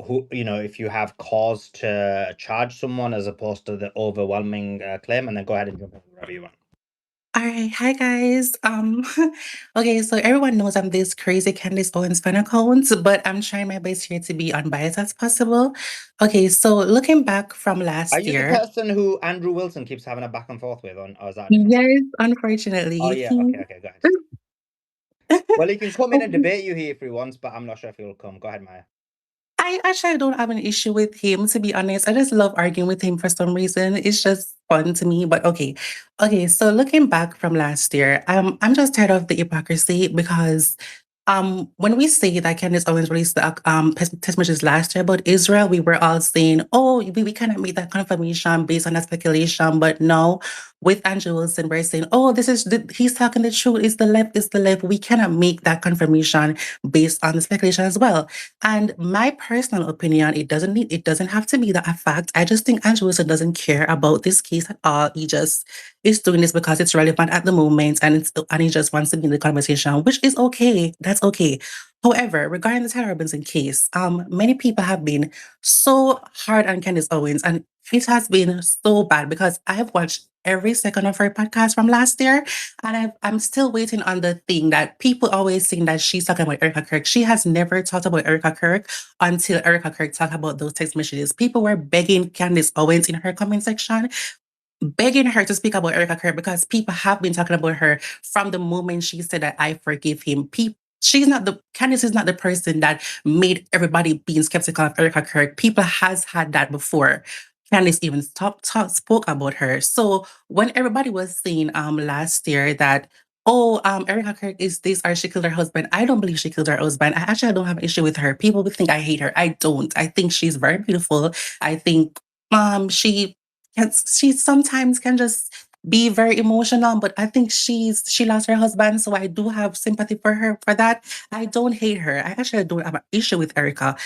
who, if you have cause to charge someone as opposed to the overwhelming claim? And then go ahead and jump in wherever you want. All right, hi guys. Okay, so everyone knows I'm this crazy Candace Owens fan account, but I'm trying my best here to be unbiased as possible. Okay, so looking back from Are last you the year, person who Andrew Wilson keeps having a back and forth with, or is that a different? yes, unfortunately, Oh yeah, okay, go ahead. Well, he can come in and debate you here if he wants, but I'm not sure if he'll come. Go ahead, Maya. I actually don't have an issue with him, to be honest. I just love arguing with him for some reason. It's just fun to me. But okay. Okay, so looking back from last year, I'm just tired of the hypocrisy because when we say that Candace Owens released the text messages last year about Israel, we were all saying, oh, we cannot make that confirmation based on that speculation. But no, with Andrew Wilson, we're saying, oh, he's talking the truth. It's the left. We cannot make that confirmation based on the speculation as well. And my personal opinion, it doesn't have to be that a fact. I just think Andrew Wilson doesn't care about this case at all. He just is doing this because it's relevant at the moment, and he just wants to be in the conversation, which is okay. That's okay. However, regarding the Tyler Robinson case, many people have been so hard on Candace Owens, and it has been so bad because I have watched every second of her podcast from last year, and I'm still waiting on the thing that people always think that she's talking about Erica Kirk. She has never talked about Erica Kirk until Erica Kirk talked about those text messages. People were begging Candace Owens in her comment section, begging her to speak about Erica Kirk because people have been talking about her from the moment she said that I forgive him. Candace is not the person that made everybody being skeptical of Erica Kirk. People has had that before. Candace even spoke about her. So when everybody was saying last year that, oh, Erica Kirk is this or she killed her husband, I don't believe she killed her husband. I don't have an issue with her. People would think I hate her. I don't. I think she's very beautiful. I think she sometimes can just be very emotional, but I think she lost her husband, so I do have sympathy for her for that. I don't hate her. I actually don't have an issue with Erica.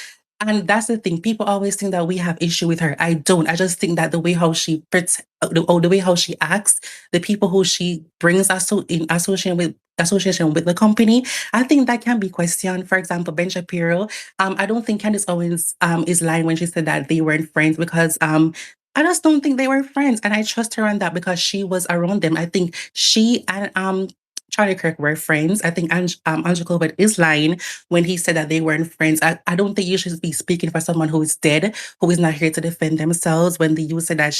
And that's the thing. People always think that we have issue with her. I don't. I just think that the way how she the way how she acts, the people who she brings us to in association with the company, I think that can be questioned. For example, Ben Shapiro. I don't think Candace Owens is lying when she said that they weren't friends because I just don't think they were friends, and I trust her on that because she was around them. I think she and Charlie Kirk were friends. I think Andrew Colbert is lying when he said that they weren't friends. I don't think you should be speaking for someone who is dead, who is not here to defend themselves, when you said that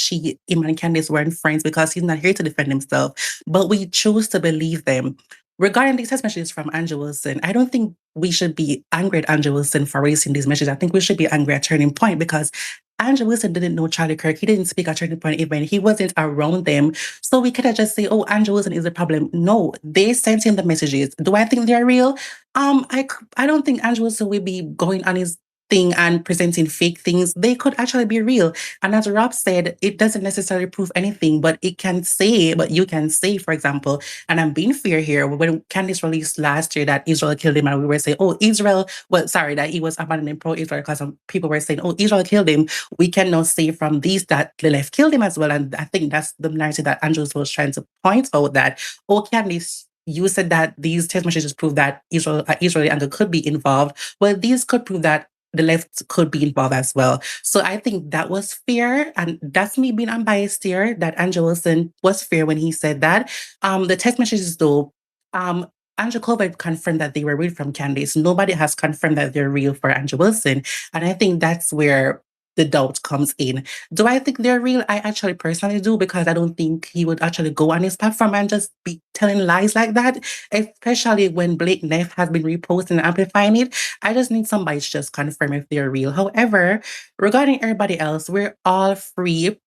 him and Candace weren't friends because he's not here to defend himself. But we choose to believe them. Regarding these text messages from Andrew Wilson, I don't think we should be angry at Andrew Wilson for releasing these messages. I think we should be angry at Turning Point because Andrew Wilson didn't know Charlie Kirk. He didn't speak at Turning Point event. He wasn't around them. So we could just say, oh, Andrew Wilson is the problem. No, they sent him the messages. Do I think they're real? I don't think Andrew Wilson will be going on his thing and presenting fake things, they could actually be real. And as Rob said, it doesn't necessarily prove anything, but you can say, for example, and I'm being fair here, when Candace released last year that Israel killed him, and we were saying, oh, that he was abandoning pro-Israel because people were saying, oh, Israel killed him. We can now say from these that the left killed him as well. And I think that's the narrative that Andrews was trying to point out, that, oh, Candace, you said that these text messages prove that Israeli anger could be involved. Well, these could prove that the left could be involved as well. So I think that was fair, and that's me being unbiased here, that Andrew Wilson was fair when he said that. The text messages though, Andrew Colbert confirmed that they were real from Candace. Nobody has confirmed that they're real for Andrew Wilson. And I think that's where the doubt comes in. Do I think they're real? I actually personally do, because I don't think he would actually go on his platform and just be telling lies like that, especially when Blake Neff has been reposting and amplifying it. I just need somebody to just confirm if they're real. However, regarding everybody else, we're all free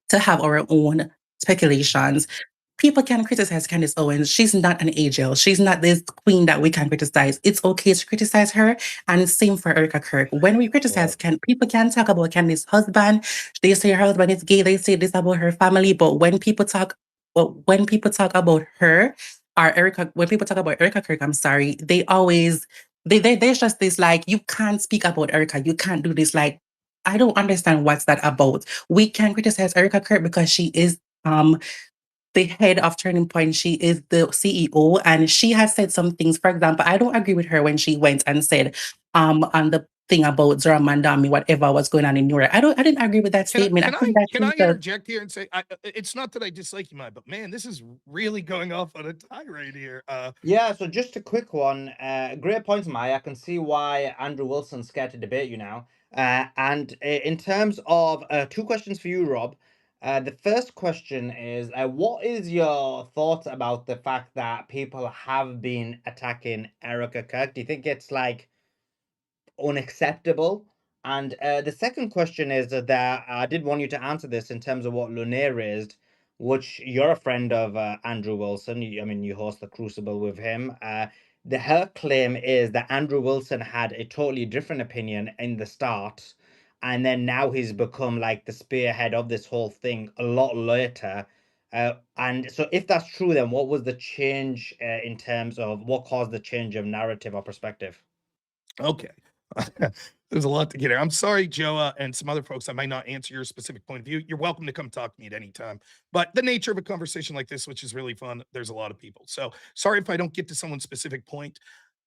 to have our own speculations. People can criticize Candace Owens. She's not an angel. She's not this queen that we can criticize. It's okay to criticize her, and same for Erica Kirk. When we criticize, people can talk about Candace's husband. They say her husband is gay. They say this about her family. But when people talk about her, or Erica, when people talk about Erica Kirk, I'm sorry, they always there's just this like, you can't speak about Erica. You can't do this. Like, I don't understand what's that about. We can criticize Erica Kirk because she is the head of Turning Point. She is the CEO, and she has said some things. For example, I don't agree with her when she went and said on the thing about Zora Mandami, whatever was going on in Europe. I didn't agree with that statement. Can I interject here and say, it's not that I dislike you, Maya, but man, this is really going off on a tirade here. Yeah, so just a quick one. Great points, Maya. I can see why Andrew Wilson's scared to debate you now. And in terms of two questions for you, Rob. The first question is, what is your thoughts about the fact that people have been attacking Erica Kirk? Do you think it's like unacceptable? And the second question is that I did want you to answer this in terms of what Lune raised, which you're a friend of Andrew Wilson. I mean, you host the Crucible with him. Her claim is that Andrew Wilson had a totally different opinion in the start, and then now he's become like the spearhead of this whole thing a lot later. And so if that's true, then what was the change in terms of what caused the change of narrative or perspective? Okay. There's a lot to get here. I'm sorry, Joa, and some other folks, I might not answer your specific point of view. You're welcome to come talk to me at any time. But the nature of a conversation like this, which is really fun, there's a lot of people. So sorry if I don't get to someone's specific point.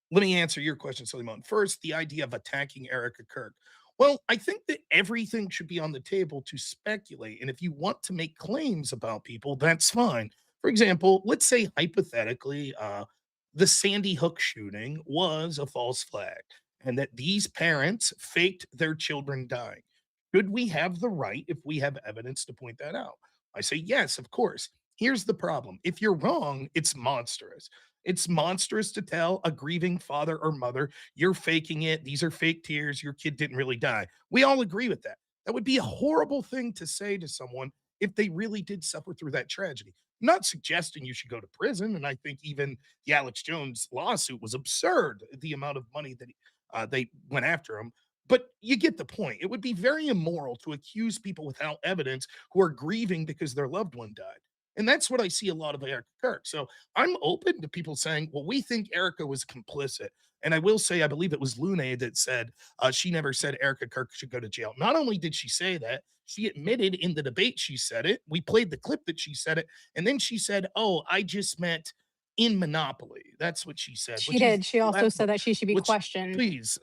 Let me answer your question, Suleiman. First, the idea of attacking Erica Kirk. Well, I think that everything should be on the table to speculate. And if you want to make claims about people, that's fine. For example, let's say hypothetically, the Sandy Hook shooting was a false flag and that these parents faked their children dying. Should we have the right, if we have evidence, to point that out? I say, yes, of course. Here's the problem. If you're wrong, it's monstrous. It's monstrous to tell a grieving father or mother, you're faking it. These are fake tears. Your kid didn't really die. We all agree with that. That would be a horrible thing to say to someone if they really did suffer through that tragedy. I'm not suggesting you should go to prison. And I think even the Alex Jones lawsuit was absurd, the amount of money that they went after him. But you get the point. It would be very immoral to accuse people without evidence who are grieving because their loved one died. And that's what I see a lot of Erica Kirk. So I'm open to people saying, well, we think Erica was complicit. And I will say, I believe it was Lune that said she never said Erica Kirk should go to jail. Not only did she say that, she admitted in the debate she said it. We played the clip that she said it. And then she said, oh, I just meant in Monopoly. That's what she said. She did. She also said that she should be questioned. Please,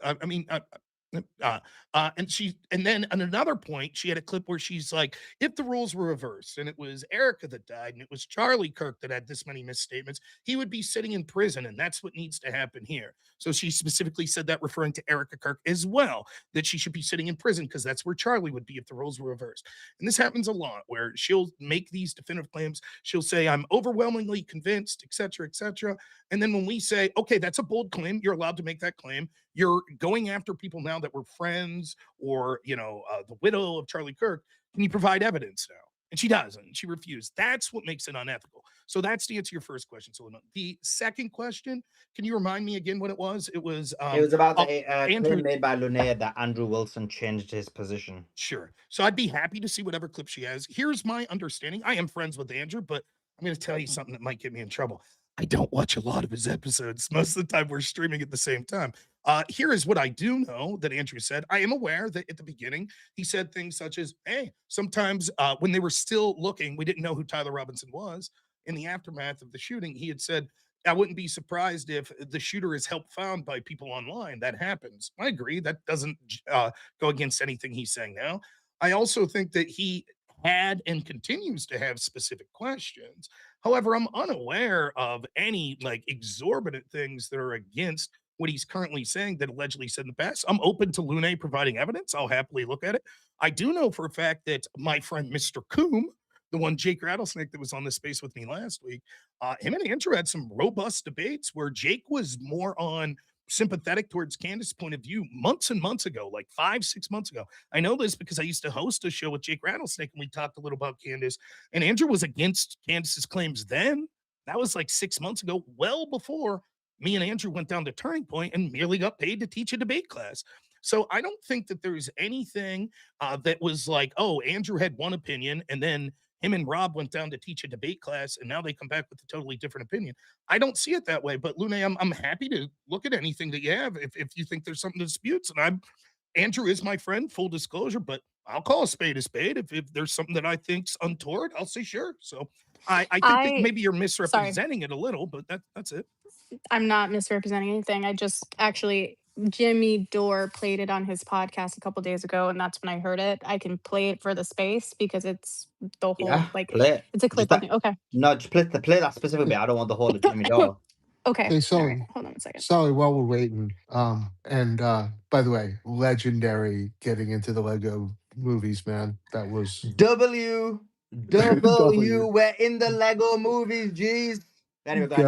and then on another point, she had a clip where she's like, if the rules were reversed and it was Erica that died and it was Charlie Kirk that had this many misstatements, he would be sitting in prison, and that's what needs to happen here. So she specifically said that, referring to Erica Kirk as well, that she should be sitting in prison because that's where Charlie would be if the roles were reversed. And this happens a lot, where she'll make these definitive claims. She'll say, I'm overwhelmingly convinced, et cetera, et cetera. And then when we say, okay, that's a bold claim, you're allowed to make that claim. You're going after people now that were friends, or, the widow of Charlie Kirk. Can you provide evidence now? And she doesn't. She refused. That's what makes it unethical. So that's to answer your first question, Suleiman. The second question, can you remind me again what it was? It was about the Andrew. claim made by Lunae that Andrew Wilson changed his position. Sure. So I'd be happy to see whatever clip she has. Here's my understanding. I am friends with Andrew, but I'm going to tell you something that might get me in trouble. I don't watch a lot of his episodes. Most of the time we're streaming at the same time. Here is what I do know that Andrew said. I am aware that at the beginning he said things such as, hey, sometimes when they were still looking, we didn't know who Tyler Robinson was. In the aftermath of the shooting, he had said, I wouldn't be surprised if the shooter is help found by people online. That happens. I agree. That doesn't go against anything he's saying now. I also think that he had and continues to have specific questions. However, I'm unaware of any like exorbitant things that are against what he's currently saying that allegedly said in the past. I'm open to Lune providing evidence. I'll happily look at it. I do know for a fact that my friend Mr. Coombe, the one Jake Rattlesnake that was on this space with me last week, him and Andrew had some robust debates where Jake was more on sympathetic towards Candace's point of view months and months ago, like 5-6 months ago. I know this because I used to host a show with Jake Rattlesnake and we talked a little about Candace, and Andrew was against Candace's claims then. That was like 6 months ago, well before me and Andrew went down to Turning Point and merely got paid to teach a debate class. So I don't think that there's anything that was like, oh, Andrew had one opinion and then him and Rob went down to teach a debate class and now they come back with a totally different opinion. I don't see it that way. But Lune, I'm happy to look at anything that you have if you think there's something to dispute. And Andrew is my friend, full disclosure, but I'll call a spade a spade. If there's something that I think's untoward, I'll say sure. So I think that maybe you're misrepresenting it a little, but that's it. I'm not misrepresenting anything. I just actually Jimmy Dore played it on his podcast a couple days ago, and that's when I heard it. I can play it for the space because it's the whole Play it. it's a clip Just of me. Okay. No, just play that specific bit. I don't want the whole of Jimmy Dore. Okay. Hey, All Sully. right. Hold on a second. Sully, while we're waiting, and by the way, legendary getting into the Lego movies, man. That was W. We're in the Lego movies, jeez. Anyway, go ahead.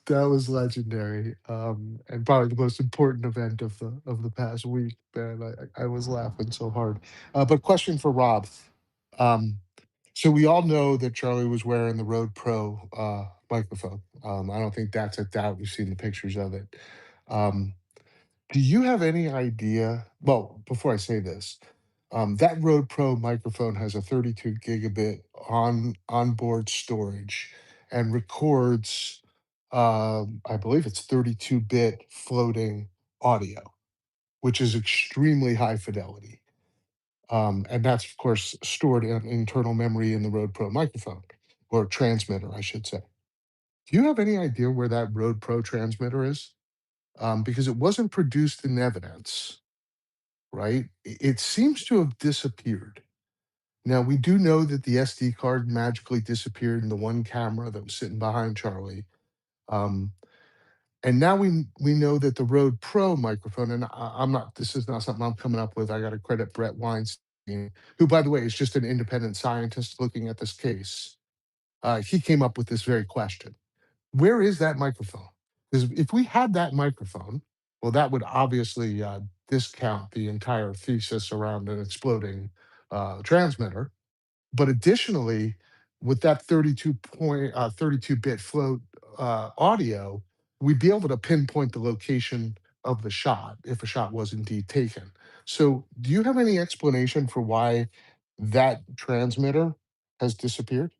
that was legendary, and probably the most important event of the past week, man. I was laughing so hard. But question for Rob. So we all know that Charlie was wearing the Rode Pro microphone. I don't think that's a doubt. We've seen the pictures of it. Do you have any idea? Well, before I say this, that Rode Pro microphone has a 32 gigabit onboard storage and records, I believe it's 32-bit floating audio, which is extremely high fidelity. And that's, of course, stored in internal memory in the Rode Pro microphone, or transmitter, I should say. Do you have any idea where that Rode Pro transmitter is? Because it wasn't produced in evidence, right? It seems to have disappeared. Now, we do know that the SD card magically disappeared in the one camera that was sitting behind Charlie. And now we know that the Rode Pro microphone, and this is not something I'm coming up with. I got to credit Brett Weinstein, who, by the way, is just an independent scientist looking at this case. He came up with this very question. Where is that microphone? Because if we had that microphone, well, that would obviously discount the entire thesis around an exploding transmitter. But additionally, with that 32-bit float audio, we'd be able to pinpoint the location of the shot if a shot was indeed taken. So do you have any explanation for why that transmitter has disappeared?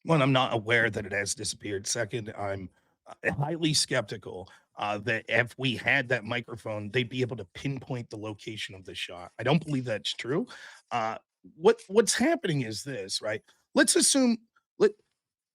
One, I'm not aware that it has disappeared. Second, I'm highly skeptical that if we had that microphone, they'd be able to pinpoint the location of the shot. I don't believe that's true. What's happening is this, right? Let's assume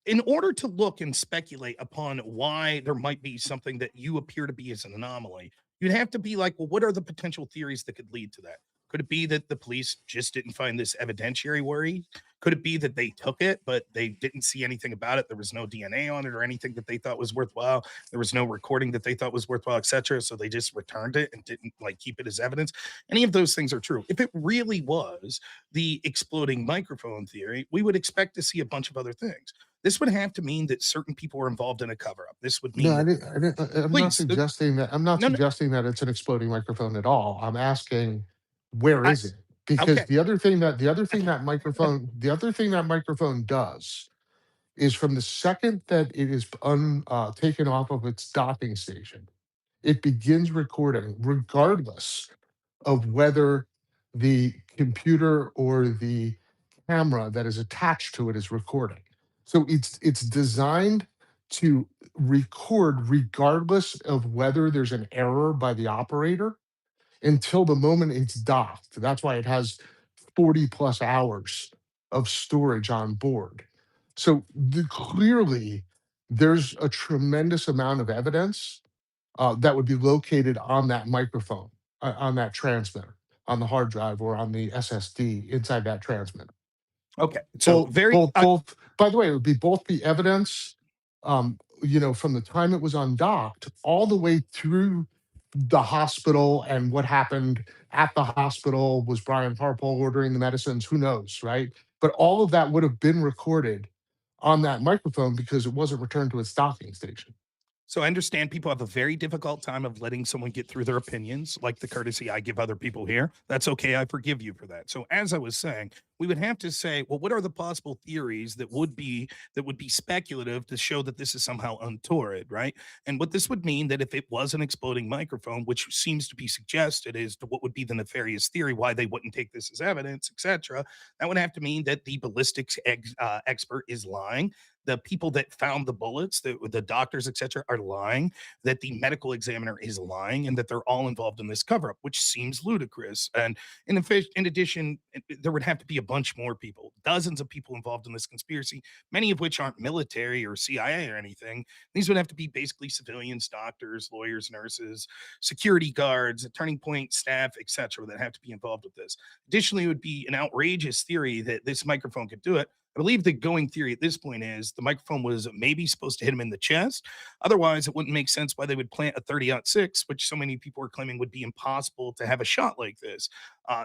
in order to look and speculate upon why there might be something that you appear to be as an anomaly, you'd have to be like, well, what are the potential theories that could lead to that? Could it be that the police just didn't find this evidentiary worry? Could it be that they took it, but they didn't see anything about it? There was no DNA on it or anything that they thought was worthwhile. There was no recording that they thought was worthwhile, etc. So they just returned it and didn't like keep it as evidence. Any of those things are true. If it really was the exploding microphone theory, we would expect to see a bunch of other things. This would have to mean that certain people were involved in a cover-up. This would mean I'm not suggesting that. I'm not suggesting that it's an exploding microphone at all. I'm asking, where is it? because Okay. the other thing that microphone does is from the second that it is taken off of its docking station, it begins recording regardless of whether the computer or the camera that is attached to it is recording. So it's designed to record regardless of whether there's an error by the operator until the moment it's docked. That's why it has 40 plus hours of storage on board. So clearly, there's a tremendous amount of evidence that would be located on that microphone, on that transmitter, on the hard drive or on the SSD inside that transmitter. Okay. So both. By the way, it would be both the evidence, from the time it was undocked all the way through the hospital and what happened at the hospital. Was Brian Harpole ordering the medicines? Who knows, right? But all of that would have been recorded on that microphone because it wasn't returned to its docking station. So I understand people have a very difficult time of letting someone get through their opinions, like the courtesy I give other people here. That's okay. I forgive you for that. So as I was saying, we would have to say, well, what are the possible theories that would be speculative to show that this is somehow untoward, right? And what this would mean that if it was an exploding microphone, which seems to be suggested as to what would be the nefarious theory, why they wouldn't take this as evidence, etc., that would have to mean that the ballistics expert is lying. The people that found the bullets, the doctors, etc., are lying, that the medical examiner is lying, and that they're all involved in this cover-up, which seems ludicrous. And in addition, there would have to be a bunch more people, dozens of people involved in this conspiracy, many of which aren't military or CIA or anything. These would have to be basically civilians, doctors, lawyers, nurses, security guards, Turning Point staff, etc., that have to be involved with this. Additionally, it would be an outrageous theory that this microphone could do it. I believe the going theory at this point is the microphone was maybe supposed to hit him in the chest. Otherwise, it wouldn't make sense why they would plant a 30-06, which so many people are claiming would be impossible to have a shot like this.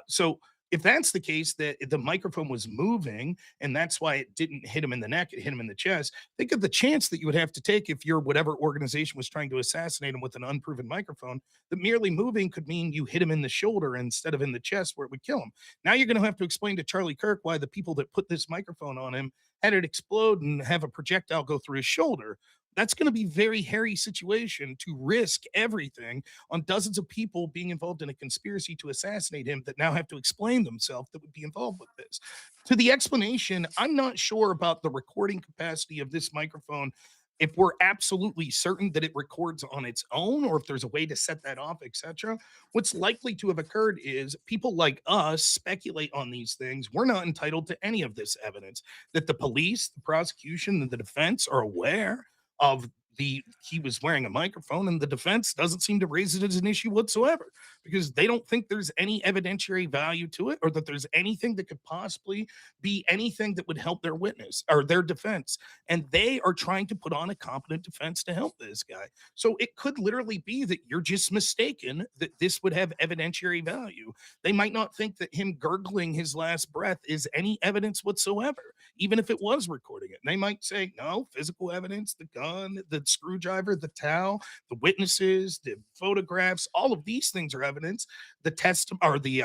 So if that's the case, that the microphone was moving and that's why it didn't hit him in the neck, it hit him in the chest, think of the chance that you would have to take if your whatever organization was trying to assassinate him with an unproven microphone, that merely moving could mean you hit him in the shoulder instead of in the chest where it would kill him. Now you're going to have to explain to Charlie Kirk why the people that put this microphone on him had it explode and have a projectile go through his shoulder. That's going to be a very hairy situation to risk everything on dozens of people being involved in a conspiracy to assassinate him that now have to explain themselves that would be involved with this. To the explanation, I'm not sure about the recording capacity of this microphone. If we're absolutely certain that it records on its own, or if there's a way to set that off, etc., what's likely to have occurred is people like us speculate on these things. We're not entitled to any of this evidence. That the police, the prosecution, and the defense are aware of he was wearing a microphone, and the defense doesn't seem to raise it as an issue whatsoever because they don't think there's any evidentiary value to it, or that there's anything that could possibly be anything that would help their witness or their defense. And they are trying to put on a competent defense to help this guy. So it could literally be that you're just mistaken that this would have evidentiary value. They might not think that him gurgling his last breath is any evidence whatsoever, even if it was recording it. And they might say, no, physical evidence, the gun, the screwdriver, the towel, the witnesses, the photographs, all of these things are evidence, the test or the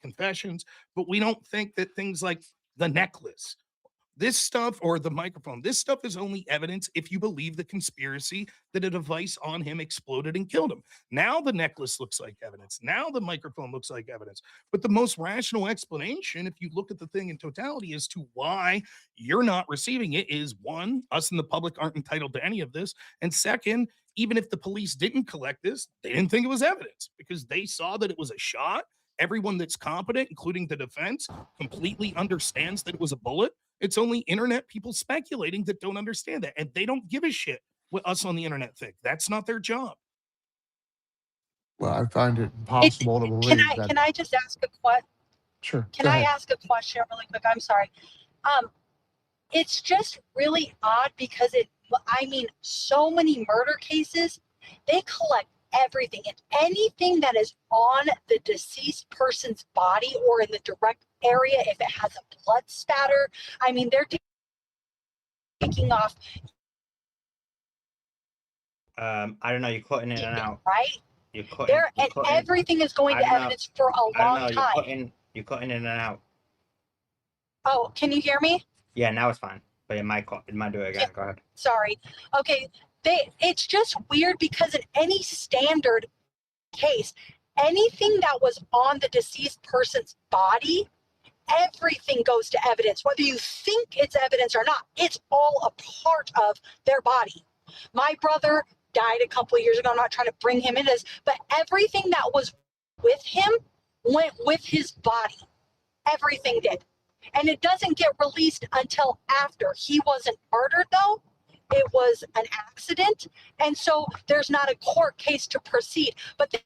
confessions, but we don't think that things like the necklace, this stuff, or the microphone, this stuff is only evidence if you believe the conspiracy that a device on him exploded and killed him. Now the necklace looks like evidence. Now the microphone looks like evidence. But the most rational explanation, if you look at the thing in totality, as to why you're not receiving it is, one, us and the public aren't entitled to any of this. And second, even if the police didn't collect this, they didn't think it was evidence because they saw that it was a shot. Everyone that's competent, including the defense, completely understands that it was a bullet. It's only internet people speculating that don't understand that. And they don't give a shit what us on the internet think. That's not their job. Well, I find it impossible to believe that. Can I just ask a question? Sure. Can I ask a question really quick? I'm sorry. It's just really odd because so many murder cases, they collect everything, and anything that is on the deceased person's body or in the direct area, if it has a blood spatter, they're taking off. I don't know, you're cutting in and out. Right? You're cutting. Everything is going to evidence for a long time. You're cutting in and out. Oh, can you hear me? Yeah, now it's fine. But it might do it again. Go ahead. Sorry. Okay. It's just weird because in any standard case, anything that was on the deceased person's body, everything goes to evidence. Whether you think it's evidence or not, it's all a part of their body. My brother died a couple of years ago. I'm not trying to bring him in this, but everything that was with him went with his body. Everything did. And it doesn't get released until after. He wasn't murdered, though. It was an accident. And so there's not a court case to proceed. But they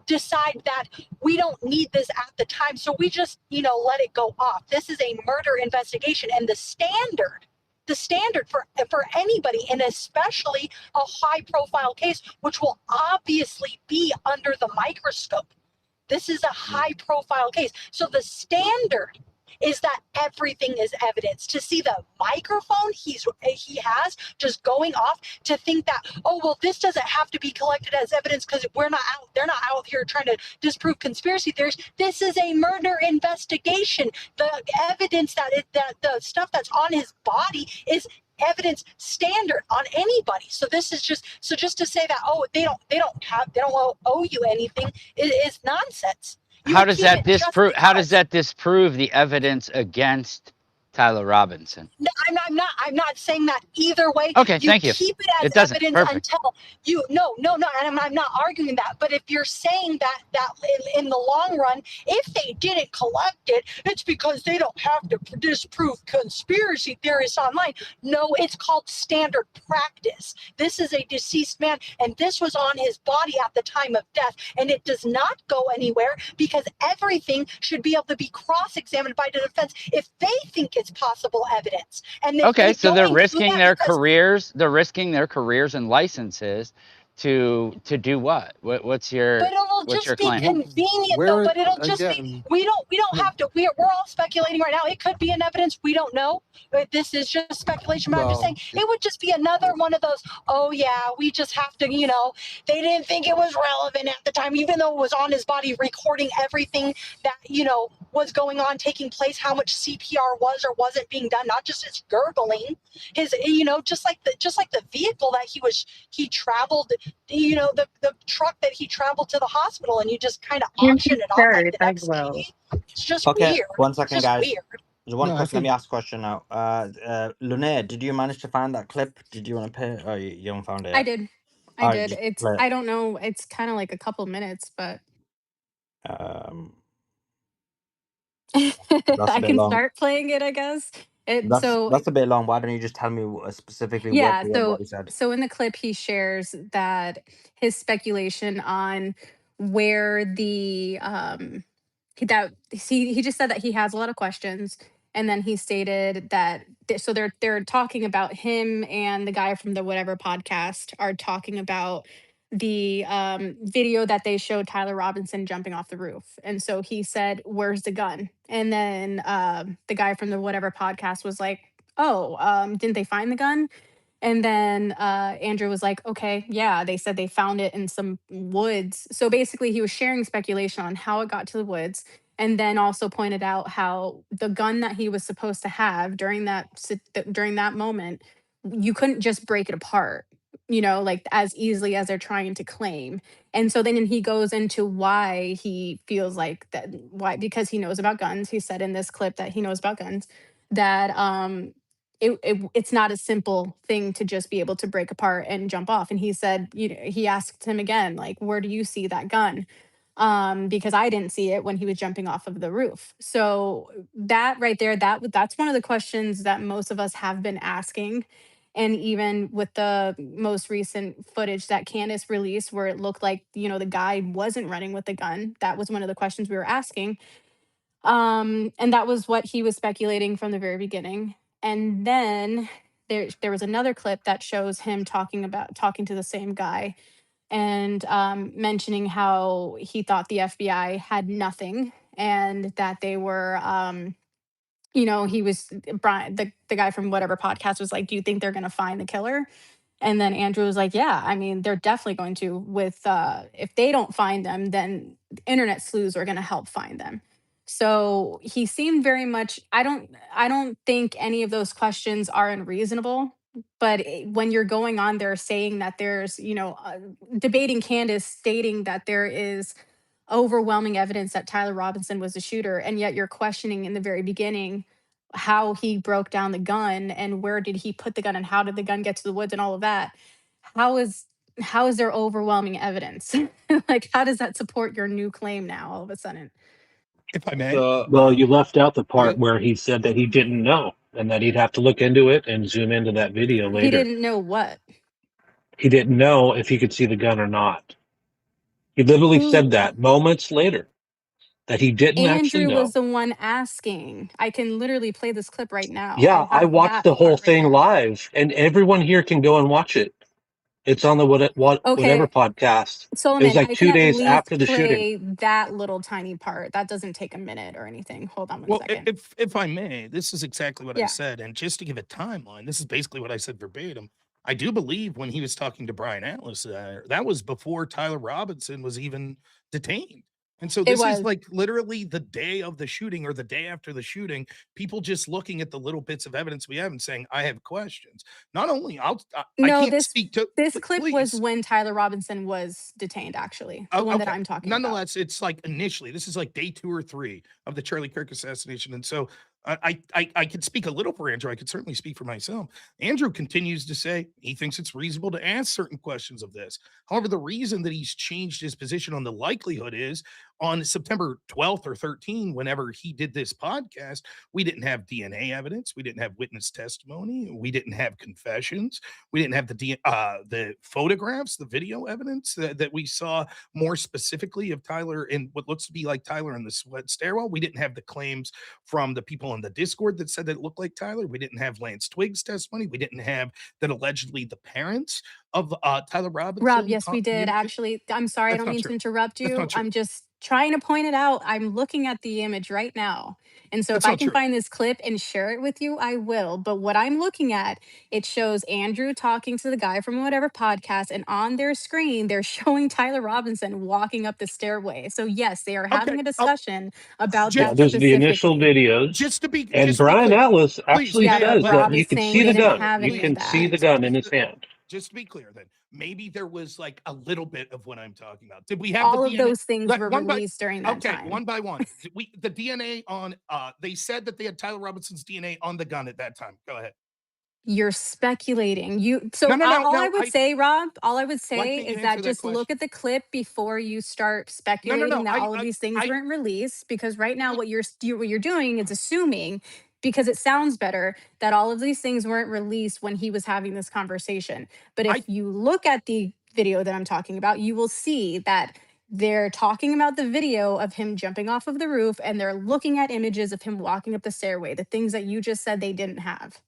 decide that we don't need this at the time. So we just, let it go off. This is a murder investigation. And the standard for anybody, and especially a high profile case, which will obviously be under the microscope. This is a high profile case. So the standard is that everything is evidence. To see the microphone he has just going off, to think that, oh, well, this doesn't have to be collected as evidence because they're not out here trying to disprove conspiracy theories. This is a murder investigation. The evidence that the stuff that's on his body is evidence standard on anybody. So this is just to say that, oh, they don't owe you anything is nonsense. How does that disprove the evidence against Tyler Robinson? No, I'm not saying that either way. Okay, thank you. Keep it as It doesn't. evidence Perfect. until no, and I'm not arguing that. But if you're saying that in the long run, if they didn't collect it, it's because they don't have to disprove conspiracy theories online. No, it's called standard practice. This is a deceased man, and this was on his body at the time of death, and it does not go anywhere because everything should be able to be cross-examined by the defense if they think it's possible evidence. And okay, so they're risking their careers. They're risking their careers and licenses to do what? What's your? But it'll just be convenient, though. But it'll just be. We don't have to. We're all speculating right now. It could be an evidence. We don't know. But this is just speculation. But I'm just saying it would just be another one of those. Oh yeah, we just have to. They didn't think it was relevant at the time, even though it was on his body, recording everything that was going on, taking place, how much CPR was or wasn't being done, not just his gurgling, his just like the vehicle that he traveled. The truck that he traveled to the hospital, and you just kind of auction it off like the next day. It's just weird. 1 second, guys. Weird. One question. Let me ask a question now. Lunae, did you manage to find that clip? Did you want to play? Oh, you haven't found it yet. I did. It's I don't know. It's kind of like a couple minutes, but I can start playing it, I guess. That's a bit long. Why don't you just tell me specifically what he said? So in the clip he shares that his speculation on where the he just said that he has a lot of questions, and then he stated that so they're talking about him, and the guy from the whatever podcast are talking about the video that they showed Tyler Robinson jumping off the roof. And so he said, "Where's the gun?" And then the guy from the whatever podcast was like, "Oh, didn't they find the gun?" And then Andrew was like, "Okay, yeah, they said they found it in some woods." So basically he was sharing speculation on how it got to the woods, and then also pointed out how the gun that he was supposed to have during that moment, you couldn't just break it apart, like as easily as they're trying to claim. And so then he goes into why he feels like that, why, because he knows about guns. He said in this clip that he knows about guns, that it's not a simple thing to just be able to break apart and jump off. And he said, he asked him again, like, where do you see that gun? Because I didn't see it when he was jumping off of the roof. So that right there, that's one of the questions that most of us have been asking. And even with the most recent footage that Candace released, where it looked like, the guy wasn't running with the gun, that was one of the questions we were asking. And that was what he was speculating from the very beginning. And then there was another clip that shows him talking to the same guy, and mentioning how he thought the FBI had nothing, and that they were he was Brian, the guy from whatever podcast was like, "Do you think they're going to find the killer?" And then Andrew was like, yeah, I mean, they're definitely going to with if they don't find them, then internet sleuths are going to help find them. So he seemed very much I don't think any of those questions are unreasonable, but when you're going on there saying that there's, debating Candace stating that there is overwhelming evidence that Tyler Robinson was the shooter, and yet you're questioning in the very beginning how he broke down the gun and where did he put the gun and how did the gun get to the woods and all of that. How is there overwhelming evidence? Like, how does that support your new claim now all of a sudden? If I may. Well, you left out the part Okay. where he said that he didn't know and that he'd have to look into it and zoom into that video He later. didn't know what. He didn't know if he could see the gun or not. He literally said that moments later, that he didn't actually Andrew know. was the one asking. I can literally play this clip right now. Yeah, I have watched that the whole part right thing there. live, and everyone here can go and watch it. It's on the whatever Okay, podcast. It was Solomon, like I 2 can at days least after the shooting. play that little tiny part. That doesn't take a minute or anything. Hold on one Well, second. if I may, this is exactly what I Yeah. said, and just to give a timeline, this is basically what I said verbatim. I do believe when he was talking to Brian Atlas, that was before Tyler Robinson was even detained. And so It this is was. like literally the day of the shooting or the day after the shooting, people just looking at the little bits of evidence we have and saying, I have questions. Not only I No, can't speak to this clip was please. when Tyler Robinson was detained, actually. The one that Okay. I'm talking about. Nonetheless, it's like initially, this is like day 2 or 3 of the Charlie Kirk assassination. And so I could speak a little for Andrew. I could certainly speak for myself. Andrew continues to say he thinks it's reasonable to ask certain questions of this. However, the reason that he's changed his position on the likelihood is on September 12th or 13th, whenever he did this podcast, we didn't have DNA evidence. We didn't have witness testimony. We didn't have confessions. We didn't have the photographs, the video evidence that we saw more specifically of Tyler in what looks to be like Tyler in the sweat stairwell. We didn't have the claims from the people in the Discord that said that it looked like Tyler. We didn't have Lance Twiggs' testimony. We didn't have that allegedly the parents of Tyler Robinson. Rob, yes, we did actually. I'm sorry, I That's don't not mean true. to interrupt That's you. not true. I'm just trying to point it out. I'm looking at the image right now. And so That's if I not can true. find this clip and share it with you, I will. But what I'm looking at, it shows Andrew talking to the guy from whatever podcast, and on their screen, they're showing Tyler Robinson walking up the stairway. So yes, they are having Okay. a discussion about Yeah, that there's the initial specifically. videos. Just to be And just to be Brian clear, Atlas please, actually Yeah, but says that Rob you is can saying see we the didn't gun. have You any of can see the that. gun in his hand. just to be clear, then maybe there was like a little bit of what I'm talking about. Did we have All the of DNA? those things Like, were one by released during that okay, time. one by one. The DNA on they said that they had Tyler Robinson's DNA on the gun at that time. Go ahead. You're speculating. All I No. would say, Rob, all I would Why say can't you is answer that that just look question? at the clip before you start No. speculating that all of I these things I weren't released. Because right now, what you're doing is assuming, because it sounds better, that all of these things weren't released when he was having this conversation. But I if you look at the video that I'm talking about, you will see that they're talking about the video of him jumping off of the roof, and they're looking at images of him walking up the stairway, the things that you just said they didn't have.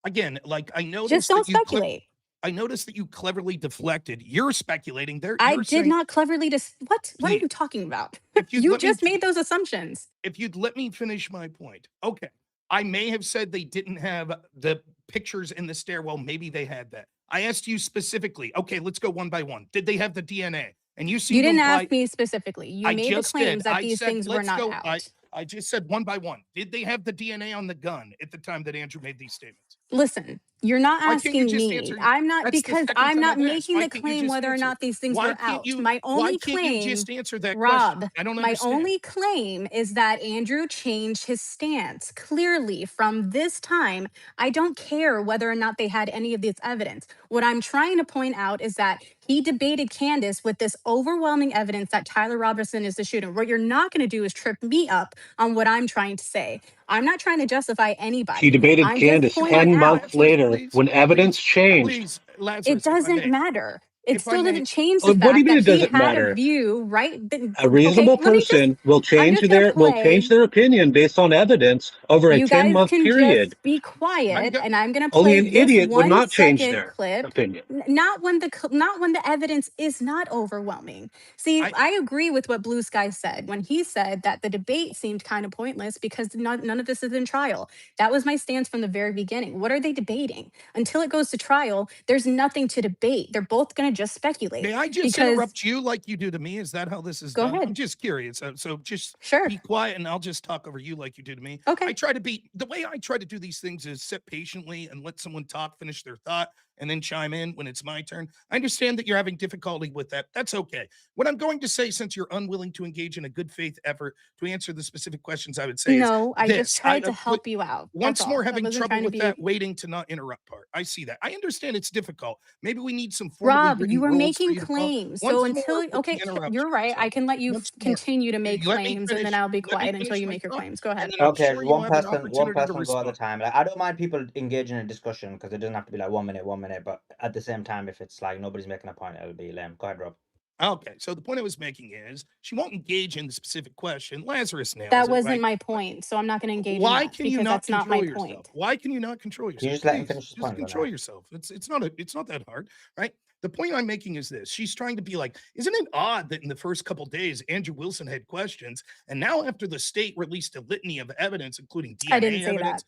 again, like Just don't speculate. I noticed that you cleverly deflected. You're speculating there. I You're did saying, not cleverly what are please, you talking about? if you'd You let me just made those assumptions. if you'd let me finish my point. Okay. I may have said they didn't have the pictures in the stairwell. Maybe they had that. I asked you specifically. Okay, let's go one by one. Did they have the DNA? And you seem You to didn't imply ask me specifically. You I made the just claims did. that I these said, things were let's not go. out. I just said one by one. Did they have the DNA on the gun at the time that Andrew made these statements? Listen, you're not Why can't you asking just me. answer? I'm not, That's the because second I'm time not I've asked. making Why the can't you claim just whether or answer? not these things Why were can't out. you? My Why only can't you claim, just answer that Rob, question? I don't my understand. only claim is that Andrew changed his stance clearly from this time. I don't care whether or not they had any of this evidence. What I'm trying to point out is that he debated Candace with this overwhelming evidence that Tyler Robertson is the shooter. What you're not going to do is trip me up on what I'm trying to say. I'm not trying to justify He anybody. debated I'm just Candace pointing 10 out months later Lazarus, when evidence please, changed. please, it Lazarus, if I doesn't may. matter. It if I still may, doesn't change the What do you fact mean that it he doesn't had a matter? view, right? A Okay, reasonable let me just, person will I'm change just gonna play. their opinion based on evidence over a You guys 10-month can period. just be I'm quiet, go- and I'm gonna Only play an this idiot would not change 1 second their clip. opinion. Not when the evidence is not overwhelming. See, I I agree with what Blue Sky said when he said that the debate seemed kind of pointless because none of this is in trial. That was my stance from the very beginning. What are they debating? Until it goes to trial, there's nothing to debate. They're both gonna just speculate May I just because interrupt you like you do to me? Is that how this is go done? ahead. I'm just curious. So just Sure. be quiet and I'll just talk over you like you do to me. Okay. I try to be the way I try to do these things is sit patiently and let someone talk, finish their thought, and then chime in when it's my turn. I understand that you're having difficulty with that. That's okay. What I'm going to say, since you're unwilling to engage in a good faith effort to answer the specific questions, I would say is No, I just this. tried to help you out. That's Once more all. I having wasn't trouble trying to with be. that waiting to not interrupt part. I see that. I understand it's difficult. Maybe we need some formally Rob, you written were rules for making you to follow. claims. So Once more until with the okay, you're interruptions. right. I can let you Once more, continue to make you let me claims, and then finish. I'll be Let me quiet until finish you my make your thought, claims. Go and ahead. then I'm Okay, sure you'll have an one opportunity to person go at a respond. time. Like, I don't mind people engaging in discussion because it doesn't have to be like 1 minute, 1 minute. But at the same time, if it's like nobody's making a point, it'll be lame. Go ahead, Rob. Okay, so the point I was making is she won't engage in the specific question. Lazarus nails That it, wasn't right? my But point, so I'm not going to engage in why that can you because not that's not my control yourself? point. Why can you not control Can you yourself? just let him Please, finish his just point, control Lynette? yourself. It's not that hard, right? The point I'm making is this: she's trying to be like, isn't it odd that in the first couple days Andrew Wilson had questions, and now after the state released a litany of evidence, including I didn't DNA say that. evidence,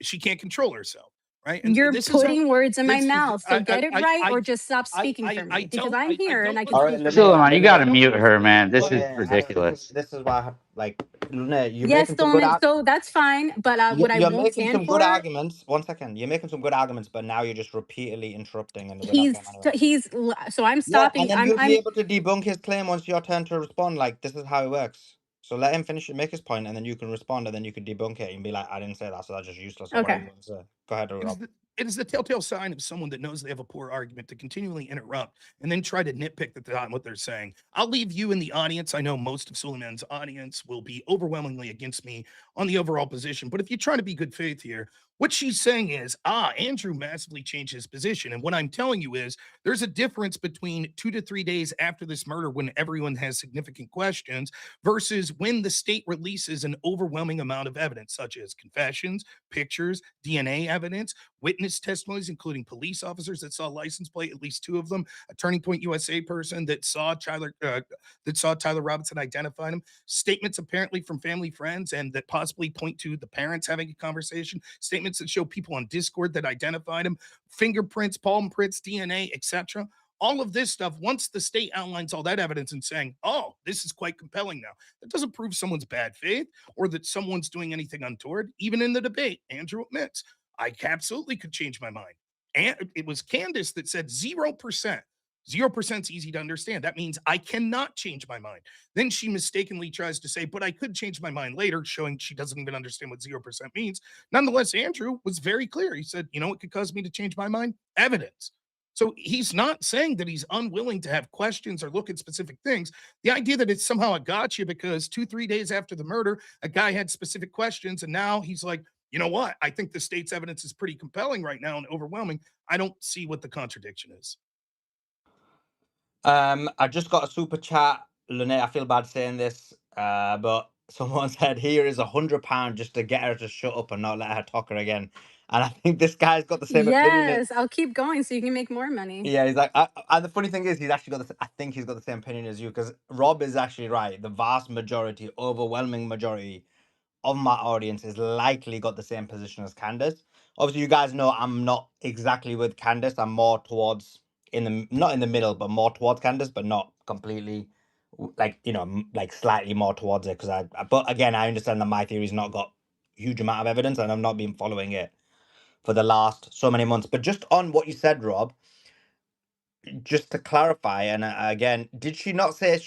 she can't control herself, right? And You're this is how putting words in my this is mouth, so get it right or just stop speaking for I me because don't I'm I here and don't I can All want right, speak for Lynette, Suleiman, you myself. got to Lynette, don't mute her, I man. This don't is Lynette. ridiculous. This is why I have like Lynette. You're Yes, making some good Solomon, so that's fine, but what I You're won't making stand some good for, arguments. 1 second. You're making some good arguments, but now you're just repeatedly interrupting, and we're not getting anywhere. so I'm Yeah, and stopping. then I'm you'll be I'm able to debunk his claim once your turn to respond. Like, this is how it works. So let him finish and make his point, and then you can respond, and then you can debunk it and be like, I didn't say that, so that's just useless, or whatever okay. you want to say. Go ahead, It is Rob. it is the telltale sign of someone that knows they have a poor argument to continually interrupt and then try to nitpick what they're saying. I'll leave you in the audience. I know most of Suleiman's audience will be overwhelmingly against me on the overall position, but if you're trying to be good faith here, what she's saying is, Andrew massively changed his position. And what I'm telling you is there's a difference between 2 to 3 days after this murder when everyone has significant questions versus when the state releases an overwhelming amount of evidence, such as confessions, pictures, DNA evidence, witness testimonies, including police officers that saw license plate, at least 2 of them, a Turning Point USA person that saw Tyler Robinson identified him, statements apparently from family friends and that possibly point to the parents having a conversation, statements that show people on Discord that identified him, fingerprints, palm prints, DNA, etc. All of this stuff, once the state outlines all that evidence and saying, oh, this is quite compelling now, that doesn't prove someone's bad faith or that someone's doing anything untoward. Even in the debate, Andrew admits, I absolutely could change my mind. And it was Candace that said 0%. 0% is easy to understand. That means I cannot change my mind. Then she mistakenly tries to say, but I could change my mind later, showing she doesn't even understand what 0% means. Nonetheless, Andrew was very clear. He said, you know what could cause me to change my mind? Evidence. So he's not saying that he's unwilling to have questions or look at specific things. The idea that it's somehow a gotcha because 2-3 days after the murder, a guy had specific questions, and now he's like, you know what? I think the state's evidence is pretty compelling right now and overwhelming. I don't see what the contradiction is. I just got a super chat, Lynette. I feel bad saying this, but someone said here is £100 just to get her to shut up and not let her talk her again. And I think this guy's got the same opinion. Yes, I'll keep going so you can make more money. Yeah, he's like, and the funny thing is, he's actually got I think he's got the same opinion as you, because Rob is actually right. The vast majority, overwhelming majority of my audience is likely got the same position as Candace. Obviously, you guys know I'm not exactly with Candace. I'm more towards not in the middle, but more towards Candace, but not completely, like, like slightly more towards it. Because but again, I understand that my theory's not got huge amount of evidence, and I've not been following it for the last so many months. But just on what you said, Rob, just to clarify, and again, did she not say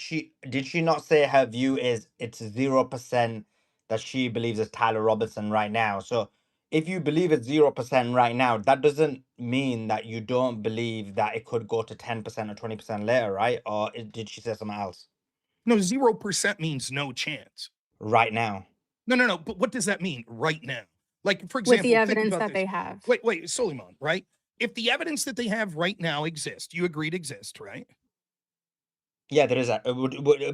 her view is it's 0% that she believes is Tyler Robinson right now? So if you believe it's 0% right now, that doesn't mean that you don't believe that it could go to 10% or 20% later, right? Or did she say something else? No, 0% means no chance. Right now. No. But what does that mean right now? Like, for With the example, think evidence about that this. they have. Wait, Suleiman, right? if the evidence that they have right now exists, you agreed exists, right? Yeah, there is a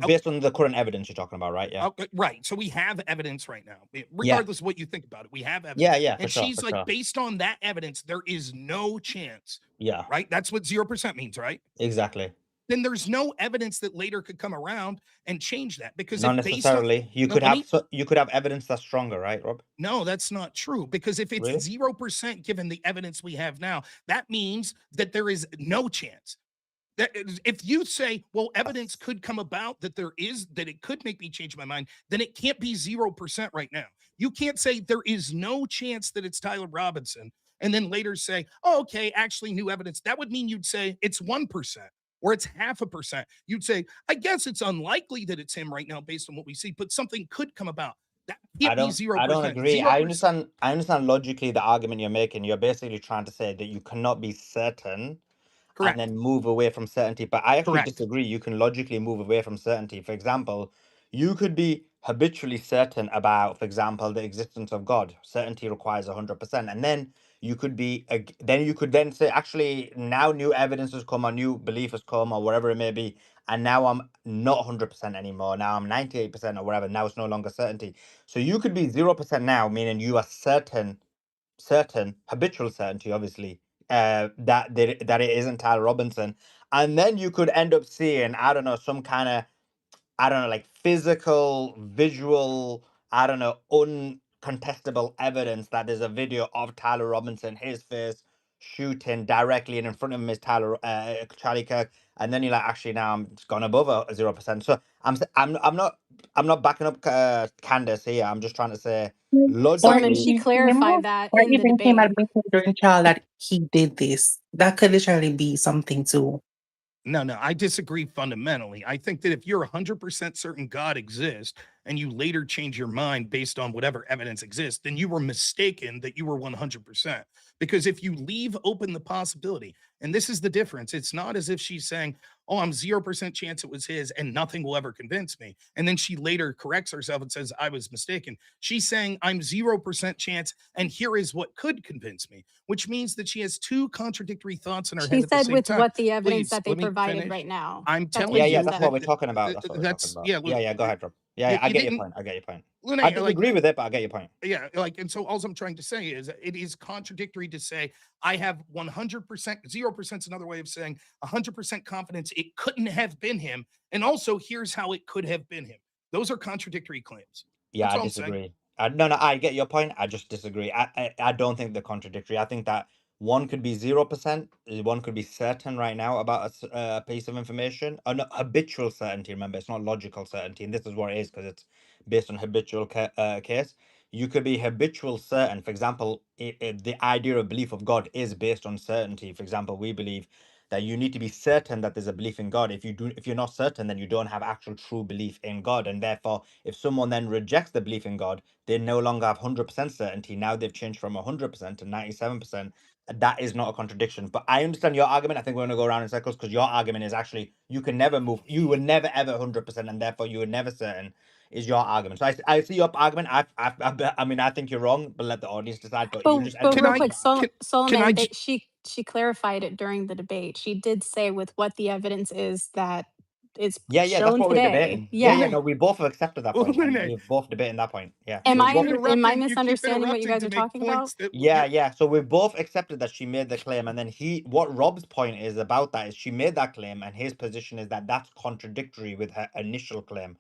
based on the current evidence you're talking about, right? Yeah. Okay, right. So we have evidence right now, Yeah. regardless of what you think about it. We have evidence. Yeah, yeah, for And sure, she's for like, sure. based on that evidence, there is no chance. Yeah, Right? That's what 0% means, right? exactly. Then there's no evidence that later could come around and change that. Because Not if based on necessarily. You no, could let have me you could have evidence that's stronger, right, Rob? no, that's not true. Because if it's Really? 0% given the evidence we have now, that means that there is no chance. That if you say, well, evidence could come about that it could make me change my mind, then it can't be 0% right now. You can't say there is no chance that it's Tyler Robinson and then later say, oh, okay, actually new evidence. That would mean you'd say it's 1% or it's 0.5%. You'd say, I guess it's unlikely that it's him right now based on what we see, but something could come about. That can't be 0%. I don't agree. 0%. I understand logically the argument you're making. You're basically trying to say that you cannot be certain and Correct. then move away from certainty. But I actually Correct. disagree. You can logically move away from certainty. For example, you could be habitually certain about, for example, the existence of God. Certainty requires 100%. And then you could be, then you could then say, actually, now new evidence has come, or new belief has come, or whatever it may be. And now I'm not 100% anymore. Now I'm 98% or whatever. Now it's no longer certainty. So you could be 0% now, meaning you are certain, habitual certainty, obviously, that it isn't Tyler Robinson, and then you could end up seeing, I don't know, some kind of, I don't know, like physical, visual, I don't know, uncontestable evidence that there's a video of Tyler Robinson, his face shooting directly, and in front of him is Charlie Kirk, and then you're like, actually, now I'm it's gone above a 0%. So I'm not backing up Candace here. I'm just trying to say Or Solomon, logically. she even him, clarified that or in the even him debate. admitting during trial that he did this. That could literally be something too. No, I disagree fundamentally. I think that if you're 100% certain God exists and you later change your mind based on whatever evidence exists, then you were mistaken that you were 100%. Because if you leave open the possibility, and this is the difference, it's not as if she's saying, oh, I'm 0% chance it was his and nothing will ever convince me. And then she later corrects herself and says, I was mistaken. She's saying, I'm 0% chance and here is what could convince me, which means that she has two contradictory thoughts in her She head at the said same with time. what the evidence Please that they let me provided finish. right now. I'm That's telling what Yeah, she you that's what said. we're talking about. That's what we're talking about. yeah, Yeah, go ahead, Rob. Yeah, I you get your didn't point. I get your point. I Lune, like disagree with it, but I get your point. yeah, like, and so all I'm trying to say is it is contradictory to say I have 100%, 0% is another way of saying 100% confidence it couldn't have been him. And also, here's how it could have been him. Those are contradictory claims. Yeah, That's I all I'm saying. disagree. No, I get your point. I just disagree. I don't think they're contradictory. I think that one could be 0%, one could be certain right now about a piece of information. No, habitual certainty, remember, it's not logical certainty. And this is what it is because it's based on habitual case. You could be habitual certain. For example, the idea of belief of God is based on certainty. For example, we believe that you need to be certain that there's a belief in God. If you're not certain, then you don't have actual true belief in God. And therefore, if someone then rejects the belief in God, they no longer have 100% certainty. Now they've changed from 100% to 97%. That is not a contradiction. But I understand your argument. I think we're going to go around in circles because your argument is actually you can never move. You were never ever 100%, and therefore you were never certain. Is your argument? So I see your argument. I mean, I think you're wrong, but let the audience decide. But you just But Can real I quick, can Solomon, I she clarified it during the debate. She did say with what the evidence is that is yeah, that's shown what we're today. debating. Yeah, Yeah. no, we both have accepted that point, and Lune, we're both debating that point. Yeah, Am so we you both. you keep misunderstanding what you interrupting guys to are make talking about? points that Yeah. So we've both accepted that she made the claim, and then what Rob's point is about that is she made that claim, and his position is that that's contradictory with her initial claim,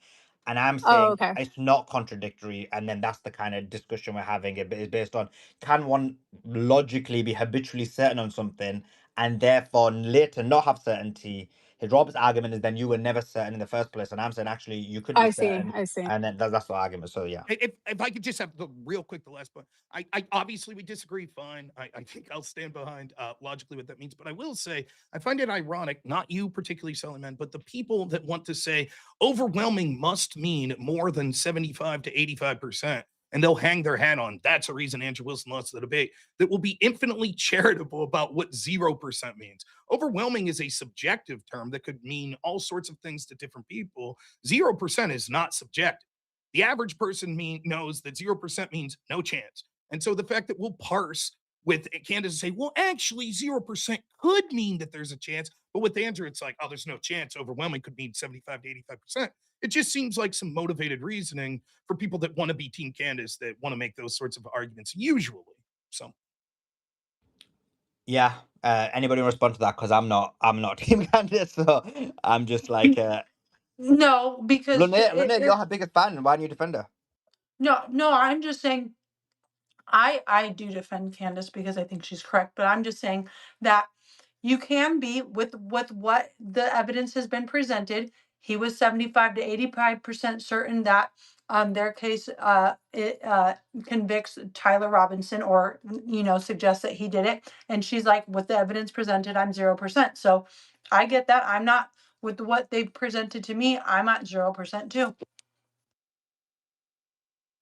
and I'm Oh, saying okay. it's not contradictory, and then that's the kind of discussion we're having. It is based on can one logically be habitually certain on something, and therefore later not have certainty. Rob's argument is then you were never certain in the first place, and I'm saying actually you could be I see. certain, I see. and then that's the argument. So yeah. if I could just have the real quick the last point. I obviously we disagree. Fine. I think I'll stand behind logically what that means. But I will say I find it ironic, not you particularly, Solomon, but the people that want to say overwhelming must mean more than 75 to 85%. And they'll hang their hat on. That's a reason Andrew Wilson lost the debate. That will be infinitely charitable about what 0% means. Overwhelming is a subjective term that could mean all sorts of things to different people. 0% is not subjective. The average person knows that 0% means no chance. And so the fact that we'll parse with Candace say, well, actually 0% could mean that there's a chance. But with Andrew, it's like, oh, there's no chance. Overwhelming could mean 75 to 85%. It just seems like some motivated reasoning for people that want to be Team Candace, that want to make those sorts of arguments usually. So Yeah. Anybody respond to that? Because I'm not Team Candace, so I'm just like No, because Renee, you're her biggest fan. Why don't you defend her? no, I'm just saying I do defend Candace because I think she's correct, but I'm just saying that you can be with what the evidence has been presented. He was 75 to 85% certain that their case it convicts Tyler Robinson, or suggests that he did it. And she's like, with the evidence presented, I'm 0%. So I get that. I'm not with what they've presented to me. I'm at 0% too.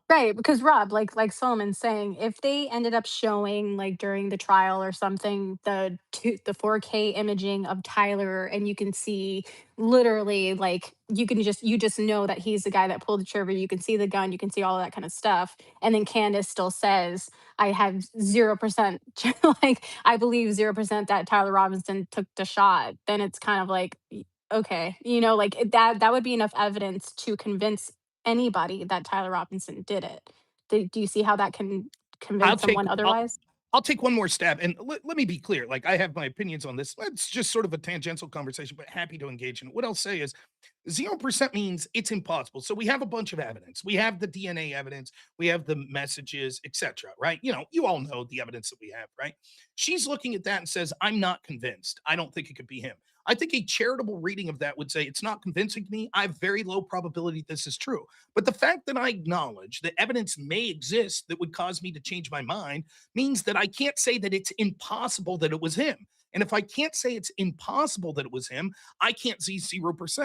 Right, because Rob, like Solomon's saying, if they ended up showing like during the trial or something the 4K imaging of Tyler, and you can see literally like you just know that he's the guy that pulled the trigger, you can see the gun, you can see all of that kind of stuff, and then Candace still says, I have 0% like I believe 0% that Tyler Robinson took the shot, then it's kind of like okay, like that would be enough evidence to convince anybody that Tyler Robinson did it. Do you see how that can I'll convince take someone I'll, otherwise? I'll take one more stab, and let me be clear. Like, I have my opinions on this. It's just sort of a tangential conversation, but happy to engage in it. What I'll say is 0% means it's impossible. So we have a bunch of evidence. We have the DNA evidence, we have the messages, etc. Right? You all know the evidence that we have, right? She's looking at that and says, I'm not convinced. I don't think it could be him. I think a charitable reading of that would say it's not convincing me. I have very low probability this is true. But the fact that I acknowledge that evidence may exist that would cause me to change my mind means that I can't say that it's impossible that it was him. And if I can't say it's impossible that it was him, I can't see 0%.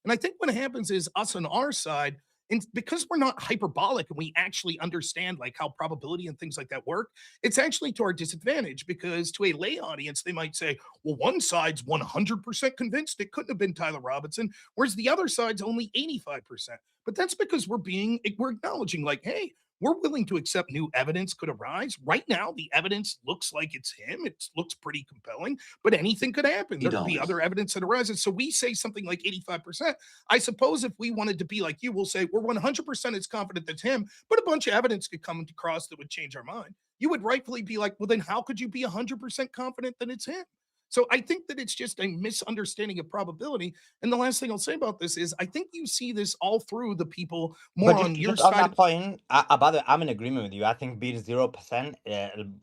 And I think what happens is us on our side, and because we're not hyperbolic and we actually understand like how probability and things like that work, it's actually to our disadvantage, because to a lay audience, they might say, well, one side's 100% convinced it couldn't have been Tyler Robinson, whereas the other side's only 85%. But that's because we're acknowledging like, hey, we're willing to accept new evidence could arise. Right now, the evidence looks like it's him. It looks pretty compelling, but anything could happen. There could be other evidence that arises. So we say something like 85%. I suppose if we wanted to be like you, we'll say we're 100% as confident that's him, but a bunch of evidence could come across that would change our mind. You would rightfully be like, well, then how could you be 100% confident that it's him? So I think that it's just a misunderstanding of probability. And the last thing I'll say about this is I think you see this all through the people more But on your just on side. that point, by the way, I'm in agreement with you. I think being 0%,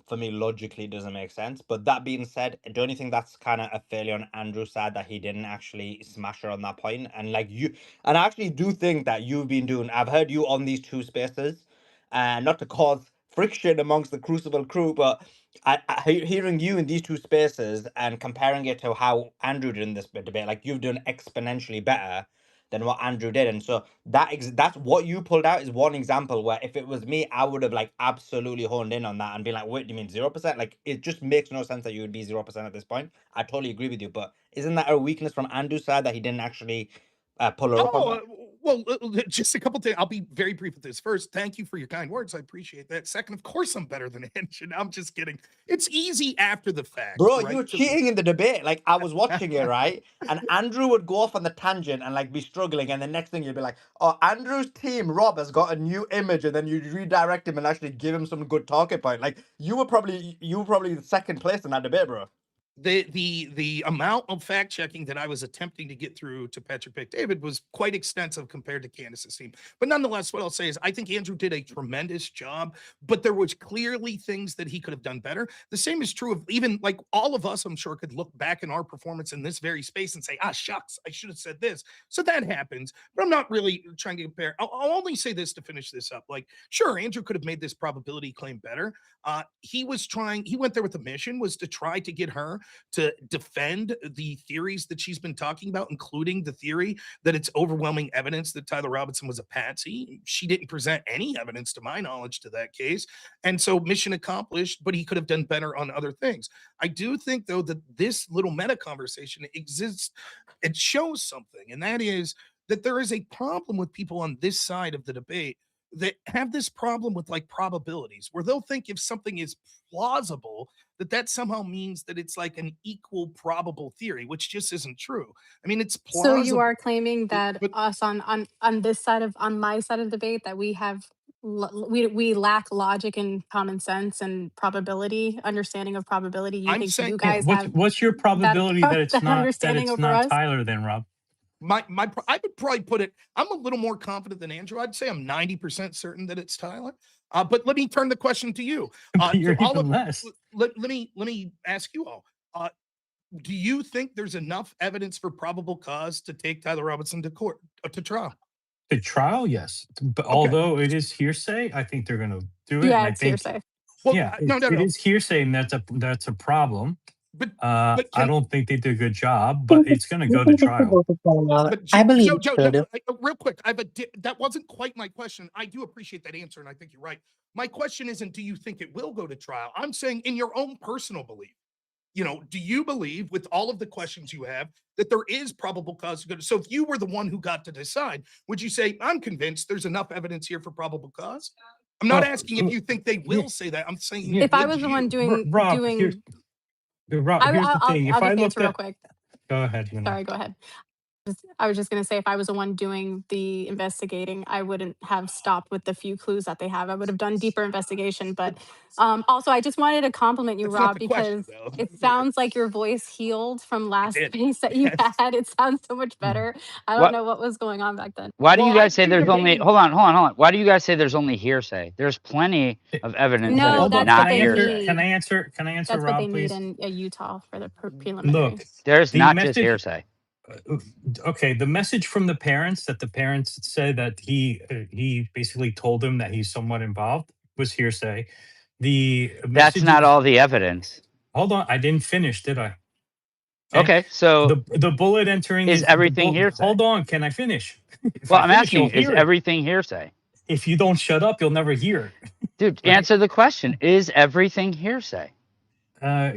for me, logically doesn't make sense. But that being said, don't you think that's kind of a failure on Andrew's side that he didn't actually smash her on that point? And like and I actually do think that you've been doing, I've heard you on these two spaces, and not to cause friction amongst the Crucible crew, but hearing you in these two spaces and comparing it to how Andrew did in this debate, like you've done exponentially better than what Andrew did. And so that's what you pulled out is one example where if it was me, I would have like absolutely honed in on that and been like, wait, do you mean 0%? Like it just makes no sense that you would be 0% at this point. I totally agree with you. But isn't that a weakness from Andrew's side that he didn't actually pull her up on that? Well, just a couple things. I'll be very brief with this. First, thank you for your kind words. I appreciate that. Second, of course, I'm better than Anshin. I'm just kidding. It's easy after the fact, Bro, right? you were cheating in the debate. Like I was watching it, right? And Andrew would go off on the tangent and like be struggling, and the next thing you'd be like, "Oh, Andrew's team, Rob, has got a new image," and then you'd redirect him and actually give him some good talking point. Like you were probably the second place in that debate, bro. The amount of fact checking that I was attempting to get through to Patrick Pick David was quite extensive compared to Candace's team. But nonetheless, what I'll say is I think Andrew did a tremendous job, but there was clearly things that he could have done better. The same is true of even like all of us, I'm sure, could look back in our performance in this very space and say, shucks, I should have said this. So that happens, but I'm not really trying to compare. I'll only say this to finish this up. Like, sure, Andrew could have made this probability claim better. He went there with the mission was to try to get her to defend the theories that she's been talking about, including the theory that it's overwhelming evidence that Tyler Robinson was a patsy. She didn't present any evidence, to my knowledge, to that case. And so mission accomplished, but he could have done better on other things. I do think, though, that this little meta conversation exists. It shows something, and that is that there is a problem with people on this side of the debate that have this problem with like probabilities where they'll think if something is plausible, that somehow means that it's like an equal probable theory, which just isn't true. I mean, it's So you plausible. are claiming that But us on this side of on my side of the debate that we have we lack logic and common sense and probability understanding of probability. You I'm think saying you Yeah, guys have what's your that probability that it's that not understanding over us? Tyler then, Rob? I would probably put it, I'm a little more confident than Andrew. I'd say I'm 90% certain that it's Tyler. But let me turn the question to you. But you're To all even of less. let me ask you all. Do you think there's enough evidence for probable cause to take Tyler Robinson to court to trial? The trial, yes. But Okay. although it is hearsay, I think they're going to do it. Yeah, And I it's think, hearsay. Well, yeah, no. it is hearsay, and that's a problem. But I can don't think they did a good job, think but it's going to I go to think it should trial. go to trial. but I believe Joe, it Joe, should. real quick, that wasn't quite my question. I do appreciate that answer, and I think you're right. My question isn't, do you think it will go to trial? I'm saying, in your own personal belief, do you believe, with all of the questions you have, that there is probable cause to go to? So if you were the one who got to decide, would you say, I'm convinced there's enough evidence here for probable cause? I'm not asking if you think they will say that. I'm saying, Yeah, If I would was the one you? Rob, here's the thing. I'll If I just look answer real at, quick. go ahead, Sorry, go ahead. I was just going to say, if I was the one doing the investigating, I wouldn't have stopped with the few clues that they have. I would have done deeper investigation. But also, I just wanted to compliment you, That's not Rob, the question, because though. it sounds like your voice healed from last Did. space that you Yes. had. It sounds so much better. I don't What? know what was going on back then. Why do Well, you guys I've say been there's only? debating. Hold on. Why do you guys say there's only hearsay? There's plenty of evidence that No, it's hold on. that's Can what not I they answer? hearsay. Can I need. answer? Can I answer, That's what they Rob, need please? in Utah for the preliminary. Look, There's the not just message. hearsay. Okay, the message from the parents that the parents said that he basically told them that he's somewhat involved was hearsay. The That's not messages. all the evidence. Hold on, I didn't finish, did I? Okay, so The bullet entering is is the everything bullet. hearsay? Hold on, can I finish? If Well, I I'm finish, asking you'll you, is hear it. everything hearsay? If you don't shut up, you'll never hear it. Dude, Right? answer the question. Is everything hearsay? Uh,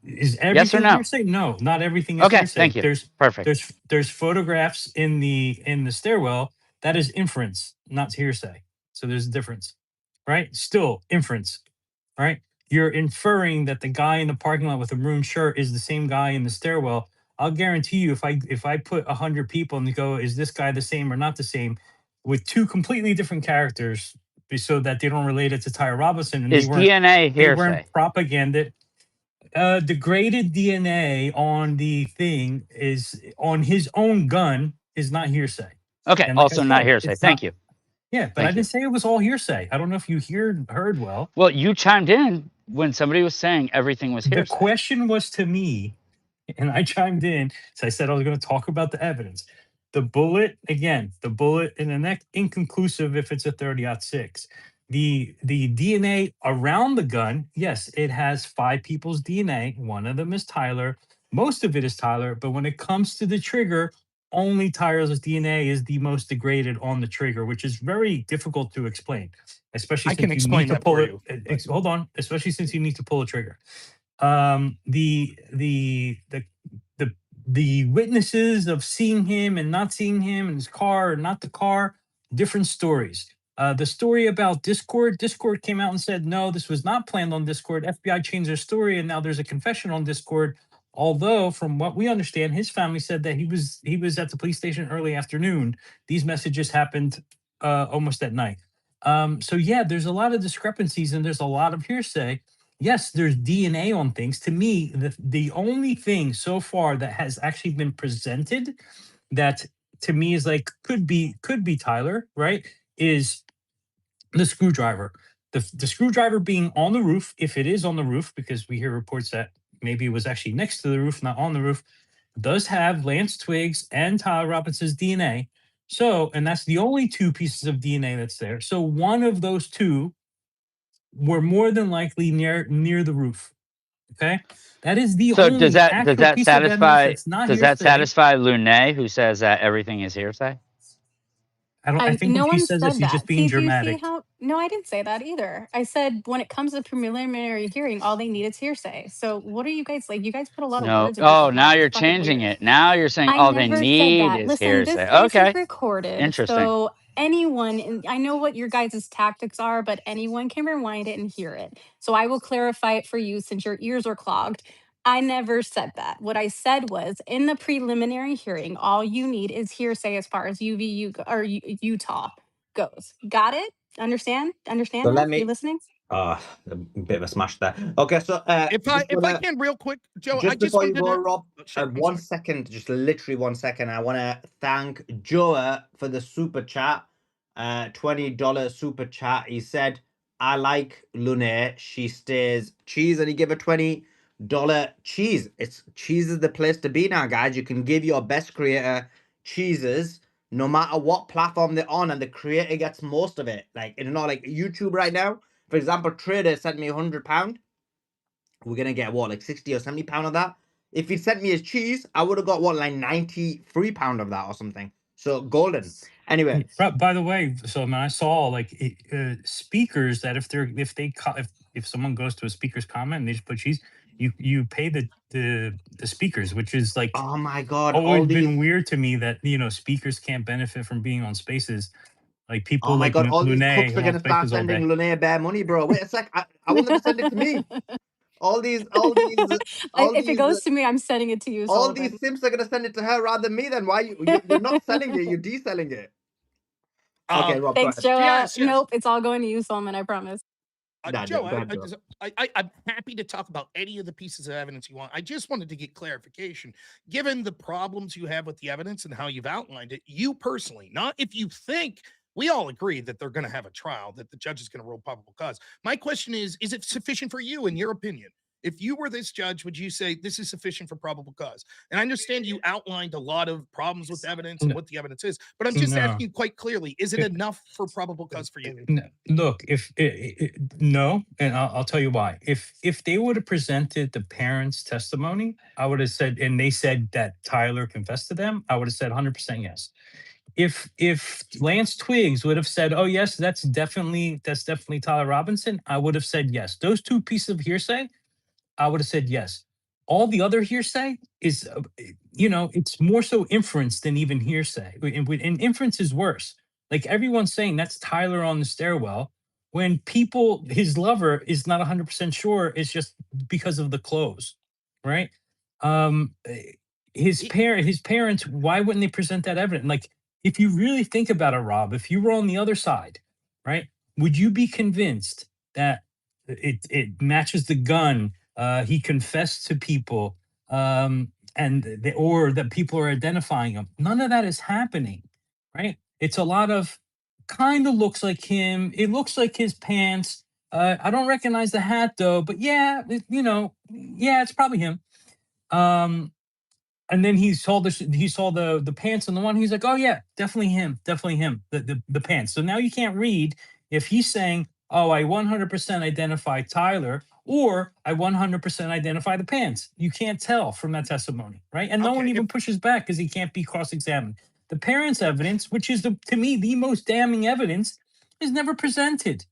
is Yes or everything no? hearsay? No, not everything is Okay, hearsay. thank you. Perfect. There's photographs in the stairwell. That is inference, not hearsay. So there's a difference, right? Still inference, right? You're inferring that the guy in the parking lot with the maroon shirt is the same guy in the stairwell. I'll guarantee you, if I put 100 people and go, is this guy the same or not the same, with two completely different characters, so that they don't relate it to Tyre Robinson, and Is DNA they weren't hearsay? propaganda. Degraded DNA on the thing is on his own gun is not hearsay. Okay, And like I also not said, hearsay. it's Thank not. you. Yeah, but I Thank you. didn't say it was all hearsay. I don't know if you heard well. Well, you chimed in when somebody was saying everything was The hearsay. question was to me, and I chimed in. So I said I was going to talk about the evidence. The bullet, again, the bullet in the neck, inconclusive if it's a 30-06. The DNA around the gun, yes, it has 5 people's DNA. One of them is Tyler. Most of it is Tyler, but when it comes to the trigger, only Tyler's DNA is the most degraded on the trigger, which is very difficult to explain, especially I can since you need explain to that pull for it. you. Hold on, especially since you need to pull a trigger. The the witnesses of seeing him and not seeing him in his car or not the car, different stories. The story about Discord came out and said no, this was not planned on Discord. FBI changed their story, and now there's a confession on Discord. Although, from what we understand, his family said that he was at the police station early afternoon. These messages happened almost at night. So yeah, there's a lot of discrepancies and there's a lot of hearsay. Yes, there's DNA on things. To me, the only thing so far that has actually been presented that to me is like could be Tyler, right? Is the screwdriver. The screwdriver being on the roof, if it is on the roof, because we hear reports that maybe it was actually next to the roof, not on the roof, does have Lance Twiggs and Tyler Robinson's DNA. So, and that's the only 2 pieces of DNA that's there. So one of those 2 were more than likely near the roof. Okay, that is the So does only that actual piece of evidence satisfy that's not does that hearsay. satisfy Lunet, who says that everything is hearsay? I think when No he one says this, said he's just that. being See, do you see dramatic. how? No, I didn't say that either. I said when it comes to preliminary hearing, all they need is hearsay. So what are you guys like? You guys put a lot of No. words in Oh, people's now mouths. you're It's fucking changing weird. it. Now you're saying I all they never said need that. is Listen, this hearsay. space is Okay. recorded. Interesting. So anyone, and I know what your guys' tactics are, but anyone can rewind it and hear it. So I will clarify it for you since your ears are clogged. I never said that. What I said was in the preliminary hearing, all you need is hearsay as far as Utah goes. Got it? Understand? So Understand now? let You me. listening? A bit of a smash there. Okay, so If I can real quick, Joe, I just just before you wanted go, to Rob, sure, I'm 1 sorry. second, just literally 1 second. I want to thank Joe for the super chat, $20 super chat. He said, "I like Lune. She stays cheese," and he gave a $20 cheese. It's cheese is the place to be now, guys. You can give your best creator cheeses no matter what platform they're on, and the creator gets most of it. Like, you know, like YouTube right now, for example, Trader sent me £100. We're gonna get what, like 60 or 70 pound of that. If he sent me his cheese, I would have got what, like 93 pound of that or something. So golden. Anyway, By the way, so I, mean, I saw like speakers that if someone goes to a speaker's comment and they just put cheese, you pay the speakers, which is like oh my god, all always these, been weird to me that speakers can't benefit from being on spaces. Like oh people my like god, all these Lune cooks who are are on gonna start spaces all sending day. Lune bare money, bro. Wait a sec, I want them to send it to me. All these, all these, all If it these, goes to me, I'm sending it to you, all Sullivan. these simps are gonna send it to her rather than me. Then why you're not selling it? You're deselling it. Okay, Rob, go Thanks, ahead. Joe. Yes, yes. Nope, it's all going to you, Solomon. I promise. Nah, Joe, go ahead, Joe. I'm happy to talk about any of the pieces of evidence you want. I just wanted to get clarification. Given the problems you have with the evidence and how you've outlined it, you personally, not if you think we all agree that they're going to have a trial, that the judge is going to rule probable cause. My question is it sufficient for you, in your opinion? If you were this judge, would you say this is sufficient for probable cause? And I understand you outlined a lot of problems with evidence and No, what the evidence is, but I'm just no. asking you quite clearly, is it enough for probable cause for you? Look, if no, and I'll tell you why. If they would have presented the parents' testimony, I would have said, and they said that Tyler confessed to them, I would have said 100% yes. If Lance Twiggs would have said, "Oh yes, that's definitely Tyler Robinson," I would have said yes. Those two pieces of hearsay, I would have said yes. All the other hearsay is, it's more so inference than even hearsay. And inference is worse. Like everyone's saying that's Tyler on the stairwell when his lover is not 100% sure it's just because of the clothes, right? Um, his parents, why wouldn't they present that evidence? Like, if you really think about it, Rob, if you were on the other side, right, would you be convinced that it matches the gun? He confessed to people, or that people are identifying him. None of that is happening, right? It's a lot of kind of looks like him. It looks like his pants. I don't recognize the hat though, but yeah, yeah, it's probably him. Um, and then he saw the pants on the one. He's like, oh yeah, definitely him, the pants. So now you can't read if he's saying, oh, I 100% identify Tyler, or I 100% identify the pants. You can't tell from that testimony, right? And no one Okay, even pushes back because he can't be cross-examined. The parents' evidence, which is to me the most damning evidence, is never presented.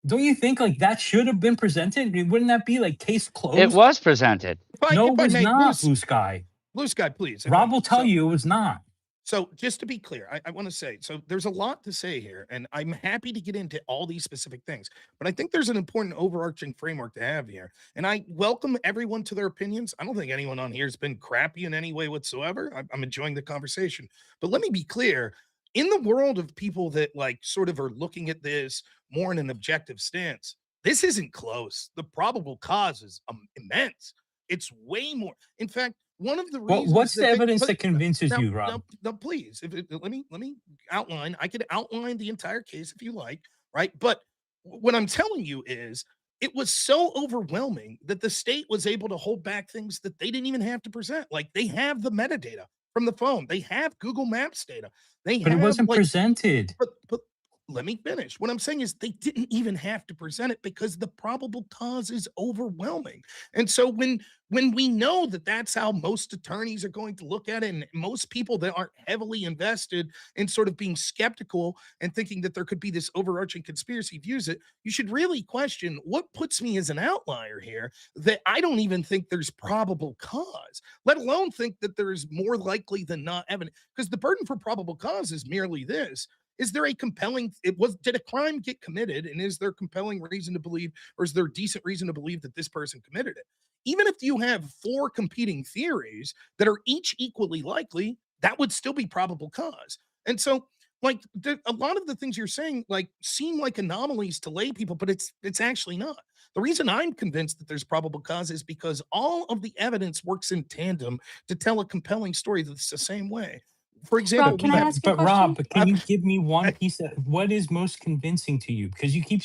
Don't you think like that should have been presented? Wouldn't that be like case It closed? was presented. No, it if I was may, not, Blue Sky. Blue Sky, please. Rob will tell you it was not. So just to be clear, I want to say, so there's a lot to say here, and I'm happy to get into all these specific things, but I think there's an important overarching framework to have here. And I welcome everyone to their opinions. I don't think anyone on here has been crappy in any way whatsoever. I'm enjoying the conversation. But let me be clear, in the world of people that like sort of are looking at this more in an objective stance, this isn't close. The probable cause is immense. It's way more. In fact, one of the reasons What's the that evidence that convinces you, Rob? now, please, let me outline. I could outline the entire case if you like, right? But what I'm telling you is, it was so overwhelming that the state was able to hold back things that they didn't even have to present. Like they have the metadata from the phone, they have Google Maps data, they But it have wasn't like, presented. but let me finish. What I'm saying is they didn't even have to present it because the probable cause is overwhelming. And so when we know that that's how most attorneys are going to look at it, and most people that aren't heavily invested in sort of being skeptical and thinking that there could be this overarching conspiracy views it, you should really question what puts me as an outlier here, that I don't even think there's probable cause, let alone think that there's more likely than not evidence. Because the burden for probable cause is merely this: Is there a compelling, did a crime get committed? And is there compelling reason to believe, or is there decent reason to believe that this person committed it? Even if you have 4 competing theories that are each equally likely, that would still be probable cause. And so, like, a lot of the things you're saying, like, seem like anomalies to lay people, but it's actually not. The reason I'm convinced that there's probable cause is because all of the evidence works in tandem to tell a compelling story that's the same way. For example, Rob, But can we I have ask you a but Rob, question? but can you give me one piece of what is most convincing to you? Because you keep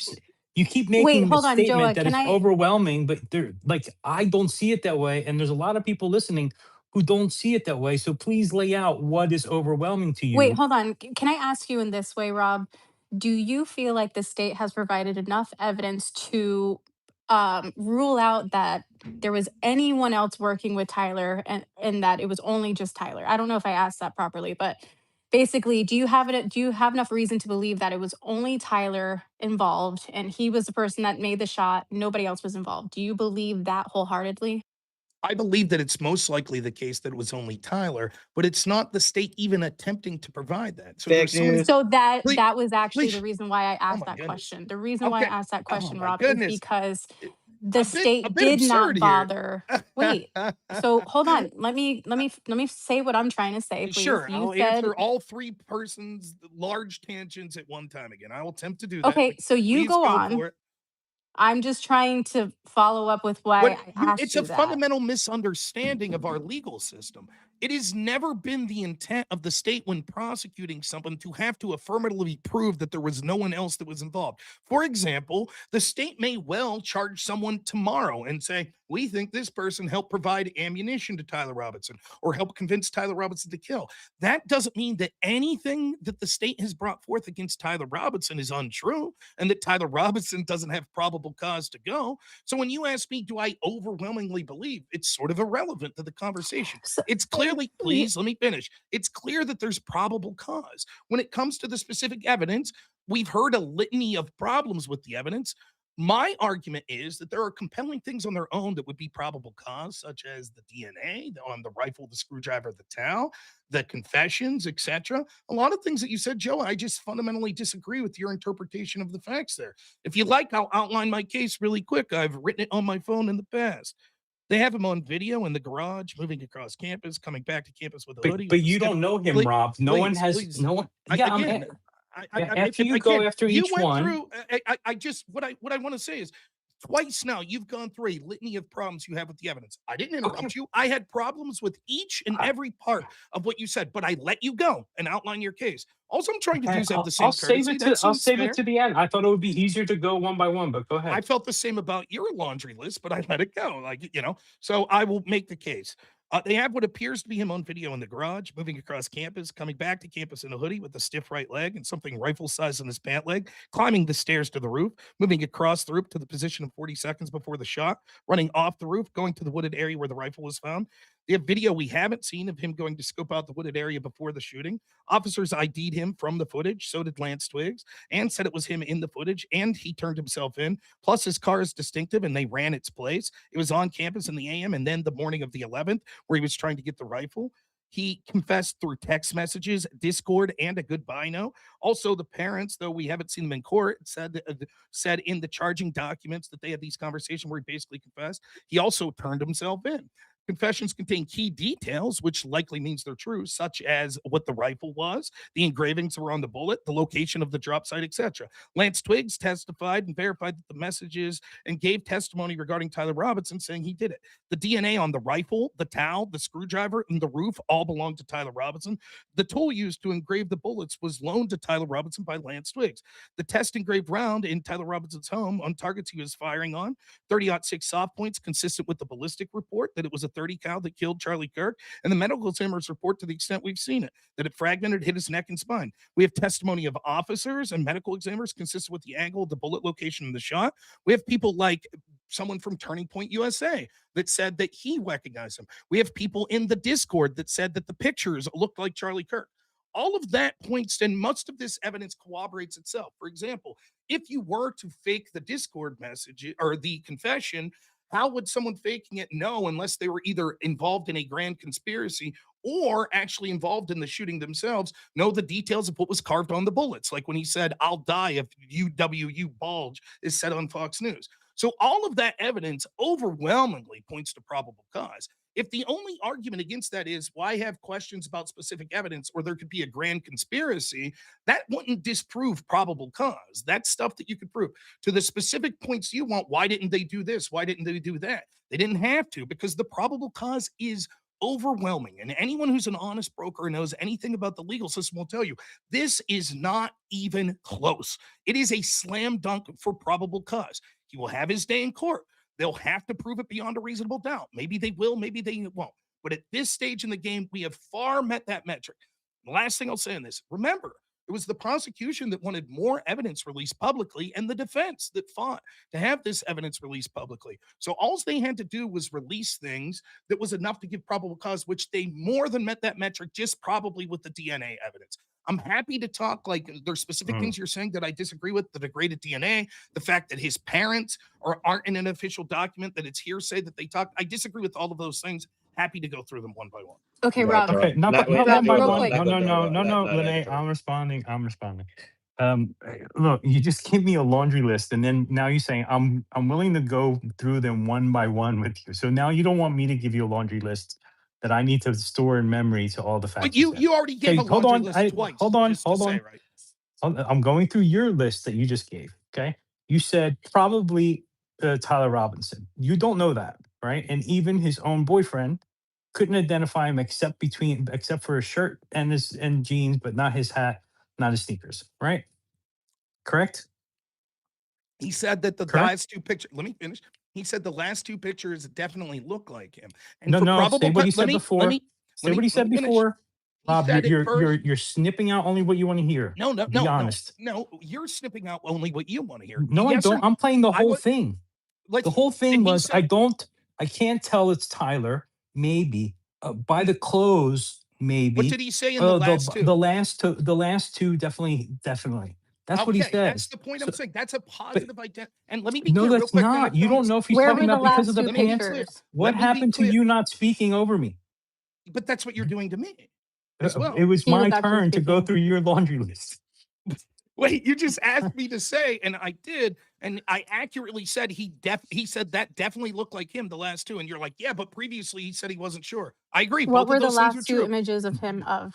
Wait, making the hold on, statement Joa. that Can it's I overwhelming, but there, like, I don't see it that way, and there's a lot of people listening who don't see it that way. So please lay out what is overwhelming to wait, you. hold on. Can I ask you in this way, Rob? Do you feel like the state has provided enough evidence to rule out that there was anyone else working with Tyler and that it was only just Tyler? I don't know if I asked that properly, but basically, do you have enough reason to believe that it was only Tyler involved and he was the person that made the shot, nobody else was involved? Do you believe that wholeheartedly? I believe that it's most likely the case that it was only Tyler, but it's not the state even attempting to provide that. So Fake there's so many. news. So that Please, that was actually the please. reason why I Oh asked my that goodness. question. The reason why I Okay. asked that Oh question, my Rob, is goodness. because It- the a state bit did absurd not here. bother. Wait. So hold on. Let me say what I'm trying to say, please. Sure, You I'll said, answer all 3 persons' large tangents at one time again. I will attempt to do that, but okay, so you please go go on. for it. I'm just trying to follow up with why What I you asked it's a you that. fundamental misunderstanding of our legal system. It has never been the intent of the state when prosecuting someone to have to affirmatively prove that there was no one else that was involved. For example, the state may well charge someone tomorrow and say, "We think this person helped provide ammunition to Tyler Robinson or helped convince Tyler Robinson to kill." That doesn't mean that anything that the state has brought forth against Tyler Robinson is untrue and that Tyler Robinson doesn't have probable cause to go. So when you ask me, do I overwhelmingly believe, it's sort of irrelevant to the conversation. So, It's clearly, you, please let me finish. It's clear that there's probable cause. When it comes to the specific evidence, we've heard a litany of problems with the evidence. My argument is that there are compelling things on their own that would be probable cause, such as the DNA on the rifle, the screwdriver, the towel, the confessions, etc. A lot of things that you said, Joe, I just fundamentally disagree with your interpretation of the facts there. If you like, I'll outline my case really quick. I've written it on my phone in the past. They have him on video in the garage, moving across campus, coming back to campus with a hoodie, But with a you stiff. don't know him, Please, Rob. No one please, has please. no one. I, Yeah, again, after if you I go can, after you each went one. through. I just what I want to say is twice now you've gone through a litany of problems you have with the evidence. I didn't Okay. interrupt you. I had problems with each and every part of what you said, but I let you go and outline your case. Also, I'm trying to do Okay, is have the I'll same save courtesy. it to That seems fair. the end. I thought it would be easier to go one by one, but go I ahead. felt the same about your laundry list, but I let it go. So I will make the case. They have what appears to be him on video in the garage, moving across campus, coming back to campus in a hoodie with a stiff right leg and something rifle sized in his pant leg, climbing the stairs to the roof, moving across the roof to the position of 40 seconds before the shot, running off the roof, going to the wooded area where the rifle was found. The video we haven't seen of him going to scope out the wooded area before the shooting. Officers ID'd him from the footage. So did Lance Twiggs, and said it was him in the footage, and he turned himself in. Plus, his car is distinctive and they ran its place. It was on campus in the AM and then the morning of the 11th, where he was trying to get the rifle. He confessed through text messages, Discord, and a goodbye note. Also, the parents, though we haven't seen them in court, said in the charging documents that they had these conversations where he basically confessed. He also turned himself in. Confessions contain key details, which likely means they're true, such as what the rifle was, the engravings were on the bullet, the location of the drop site, etc. Lance Twiggs testified and verified that the messages and gave testimony regarding Tyler Robinson, saying he did it. The DNA on the rifle, the towel, the screwdriver, and the roof all belonged to Tyler Robinson. The tool used to engrave the bullets was loaned to Tyler Robinson by Lance Twiggs. The test engraved round in Tyler Robinson's home on targets he was firing on, 30-06 soft points, consistent with the ballistic report that it was a 30 cal that killed Charlie Kirk, and the medical examiner's report to the extent we've seen it, that it fragmented, hit his neck and spine. We have testimony of officers and medical examiners consistent with the angle of the bullet location in the shot. We have people like someone from Turning Point USA that said that he recognized him. We have people in the Discord that said that the pictures looked like Charlie Kirk. All of that points, and most of this evidence corroborates itself. For example, if you were to fake the Discord message or the confession, how would someone faking it know unless they were either involved in a grand conspiracy or actually involved in the shooting themselves know the details of what was carved on the bullets. Like when he said, "I'll die if UWU bulge" is said on Fox News. So all of that evidence overwhelmingly points to probable cause. If the only argument against that is why have questions about specific evidence or there could be a grand conspiracy, that wouldn't disprove probable cause. That's stuff that you could prove. To the specific points you want, why didn't they do this? Why didn't they do that? They didn't have to because the probable cause is overwhelming. And anyone who's an honest broker and knows anything about the legal system will tell you this is not even close. It is a slam dunk for probable cause. He will have his day in court. They'll have to prove it beyond a reasonable doubt. Maybe they will, maybe they won't. But at this stage in the game, we have far met that metric. The last thing I'll say on this, remember, it was the prosecution that wanted more evidence released publicly and the defense that fought to have this evidence released publicly. So all they had to do was release things that was enough to give probable cause, which they more than met that metric just probably with the DNA evidence. I'm happy to talk, like there's specific things you're saying that I disagree with, the degraded DNA, the fact that his parents aren't in an official document, that it's hearsay that they talked. I disagree with all of those things. Happy to go through them one by one. Okay, Right, Rob. Okay, not let, not wait, one by real Rob, one. quick. let No, go, no, no, Rob, no, no, let Lene, go. I'm responding. Um, Look, you just give me a laundry list, and then now you're saying I'm willing to go through them one by one with you. So now you don't want me to give you a laundry list that I need to store in memory to all the But facts you said. you already gave Okay, a hold laundry on. list twice. Hold on, Just to hold say, on. right? I'm going through your list that you just gave. Okay, you said probably Tyler Robinson. You don't know that, right? And even his own boyfriend couldn't identify him except for his shirt and his and jeans, but not his hat, not his sneakers, right? Correct? He said that the Correct? last two pictures, let me finish. He said the last two pictures definitely look like him. And No, for no. Say probable what he let said me let before. me Say what he let said me finish. before. He Rob, said it first. you're snipping out only what you want to hear. No, no, Be no, no, honest. no. You're snipping out only what you want to hear. No, I Yes or don't. I'm playing the I whole would thing. let's The whole and thing he was said I can't tell it's Tyler. Maybe by the clothes. what Maybe did he say in the last two? the last two definitely. That's what he Okay, said. that's the point I'm So, saying. That's a but positive identity. And let me be no, clear real that's quick, then I not. You don't promise. know if he's Where Let were talking me the about because of last the two let me be pants. clear. pictures? What Let me be happened to clear. you not speaking over me? But that's what you're doing to me as It well. was He was my actually turn to go speaking. through your laundry list. Wait, you just asked me to say, and I did, and I accurately said he said that definitely looked like him the last two, and you're like, yeah, but previously he said he wasn't sure. I agree, What both of were the those things are last two true. images of him of?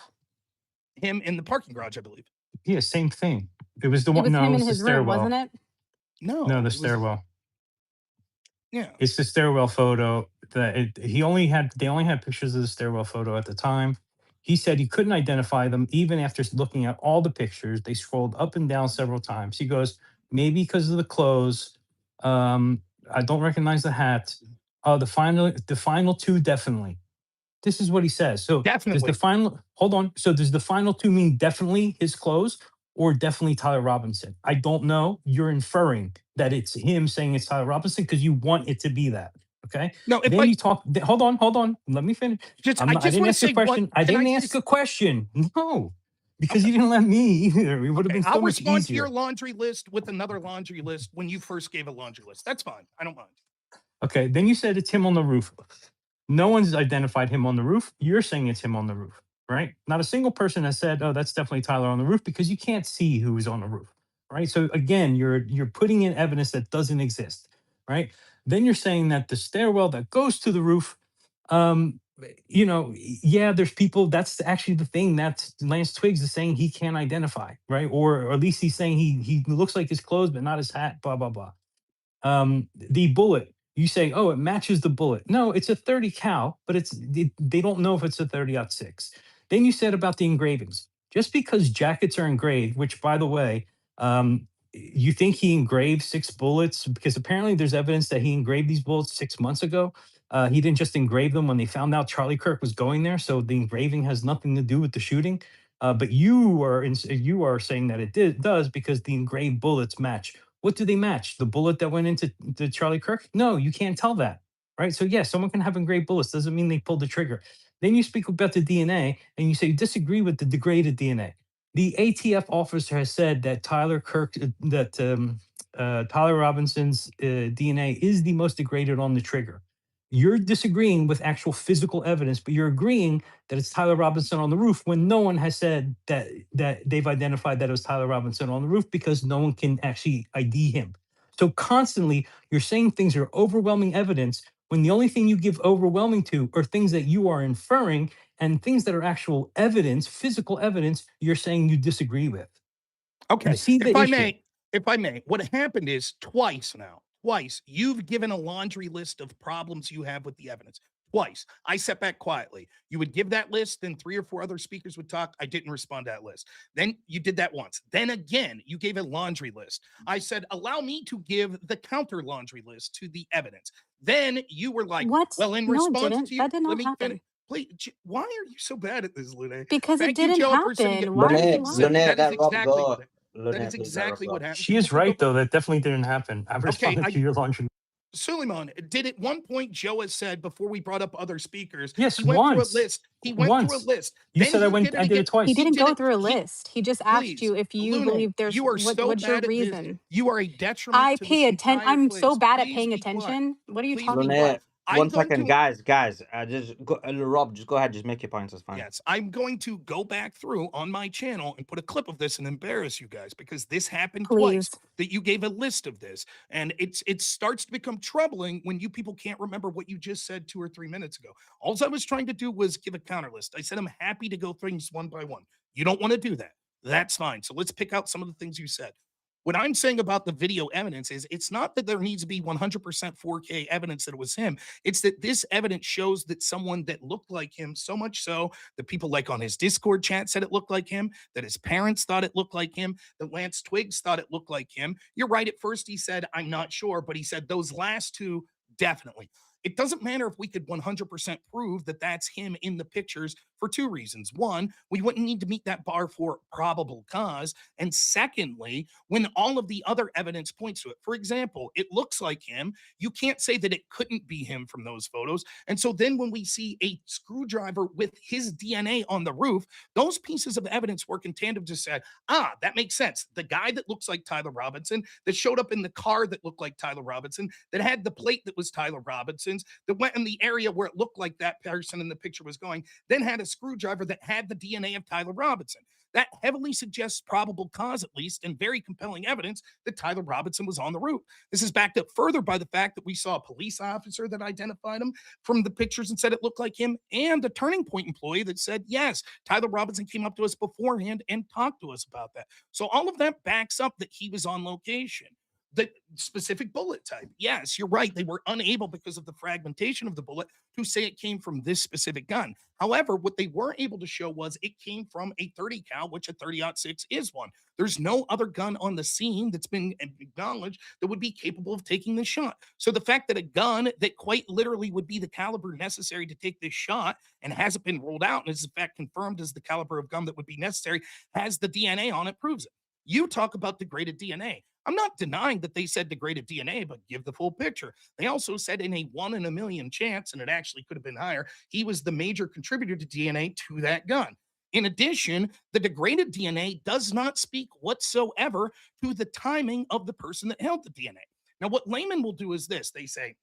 Him in the parking garage, I believe. Yeah, same thing. It was the It one. was No, him it in was the his room, stairwell. wasn't it? No, No, the it was stairwell. yeah. It's the stairwell photo. He only had they only had pictures of the stairwell photo at the time. He said he couldn't identify them even after looking at all the pictures. They scrolled up and down several times. He goes, maybe because of the clothes. I don't recognize the hat. The final two definitely. This is what he says. So does the Definitely. final hold on? So does the final two mean definitely his clothes or definitely Tyler Robinson? I don't know. You're inferring that it's him saying it's Tyler Robinson because you want it to be that. Okay. No, if Then I you talk. Hold on. Let me finish. just I'm I not, I just didn't want to ask a say one, question. I can I didn't ask just a question. No, because okay. you didn't let me either. It would have Okay, been I'll so much respond to your easier. laundry list with another laundry list when you first gave a laundry list. That's fine. I don't mind. Okay. Then you said it's him on the roof. No one's identified him on the roof. You're saying it's him on the roof, right? Not a single person has said, "Oh, that's definitely Tyler on the roof," because you can't see who is on the roof, right? So again, you're putting in evidence that doesn't exist, right? Then you're saying that the stairwell that goes to the roof, um, yeah, there's people. That's actually the thing that Lance Twiggs is saying he can't identify, right? Or at least he's saying he looks like his clothes, but not his hat. Blah blah blah. The bullet, you say, oh, it matches the bullet. No, it's a 30 cal, but they don't know if it's a 30-06. Then you said about the engravings. Just because jackets are engraved, which by the way, you think he engraved 6 bullets because apparently there's evidence that he engraved these bullets 6 months ago. He didn't just engrave them when they found out Charlie Kirk was going there. So the engraving has nothing to do with the shooting. But you are saying that does because the engraved bullets match. What do they match? The bullet that went into the Charlie Kirk? No, you can't tell that, right? So yes, someone can have engraved bullets. Doesn't mean they pulled the trigger. Then you speak about the DNA and you say you disagree with the degraded DNA. The ATF officer has said that Tyler Robinson's DNA is the most degraded on the trigger. You're disagreeing with actual physical evidence, but you're agreeing that it's Tyler Robinson on the roof when no one has said that they've identified that it was Tyler Robinson on the roof because no one can actually ID him. So constantly you're saying things are overwhelming evidence when the only thing you give overwhelming to are things that you are inferring, and things that are actual evidence, physical evidence, you're saying you disagree with. You Okay, see the issue. if I may, what happened is twice you've given a laundry list of problems you have with the evidence. Twice. I sat back quietly. You would give that list, then 3 or 4 other speakers would talk. I didn't respond to that list. Then you did that once. Then again, you gave a laundry list. I said, allow me to give the counter laundry list to the evidence. Then you were like, What? well, in No, it response didn't. to you, That did let not me finish. happen. Please, why are you so bad at this, Lune? Because it Thank you, didn't Joe, for sitting. happen. Why would you lie? Lune, That is let Rob exactly go. what it. That is Lune, please let Rob exactly go. what happened. She is right, though. That definitely didn't happen. I responded to your laundry. Suleiman, did at one point Joe has said before we brought up other speakers, Yes, he went once. through a list. He went through a Once. list. You Then said he did it I did again. it twice. He didn't did go it. through a list. He just asked Please, you if you Lune, believe there's you are so what's your bad at this. reason. You are a detriment I to this pay attention. entire I'm place. so bad at Please paying be quiet. attention. What are you Please be talking quiet. about? Lune, I'm one going second, to. guys. Just go, Rob, just go ahead. Just make your points. It's fine. Yes, I'm going to go back through on my channel and put a clip of this and embarrass you guys because this happened twice. Please. That you gave a list of this, and it starts to become troubling when you people can't remember what you just said 2 or 3 minutes ago. All I was trying to do was give a counter list. I said I'm happy to go things one by one. You don't want to do that. That's fine. So let's pick out some of the things you said. What I'm saying about the video evidence is it's not that there needs to be 100% 4K evidence that it was him. It's that this evidence shows that someone that looked like him, so much so that people like on his Discord chat said it looked like him, that his parents thought it looked like him, that Lance Twiggs thought it looked like him. You're right. At first, he said, I'm not sure, but he said those last two definitely. It doesn't matter if we could 100% prove that that's him in the pictures for 2 reasons. One, we wouldn't need to meet that bar for probable cause. And secondly, when all of the other evidence points to it, for example, it looks like him, you can't say that it couldn't be him from those photos. And so then when we see a screwdriver with his DNA on the roof, those pieces of evidence work in tandem to say, that makes sense. The guy that looks like Tyler Robinson, that showed up in the car that looked like Tyler Robinson, that had the plate that was Tyler Robinson's, that went in the area where it looked like that person in the picture was going, then had a screwdriver that had the DNA of Tyler Robinson. That heavily suggests probable cause, at least, and very compelling evidence that Tyler Robinson was on the roof. This is backed up further by the fact that we saw a police officer that identified him from the pictures and said it looked like him, and a Turning Point employee that said, yes, Tyler Robinson came up to us beforehand and talked to us about that. So all of that backs up that he was on location. The specific bullet type. Yes, you're right. They were unable, because of the fragmentation of the bullet, to say it came from this specific gun. However, what they were able to show was it came from a 30 cal, which a 30-06 is one. There's no other gun on the scene that's been acknowledged that would be capable of taking this shot. So the fact that a gun that quite literally would be the caliber necessary to take this shot and hasn't been ruled out and is in fact confirmed as the caliber of gun that would be necessary has the DNA on it proves it. You talk about degraded DNA. I'm not denying that they said degraded DNA, but give the full picture. They also said in a 1 in a million chance, and it actually could have been higher, he was the major contributor to DNA to that gun. In addition, the degraded DNA does not speak whatsoever to the timing of the person that held the DNA. Now, what laymen will do is this. They say,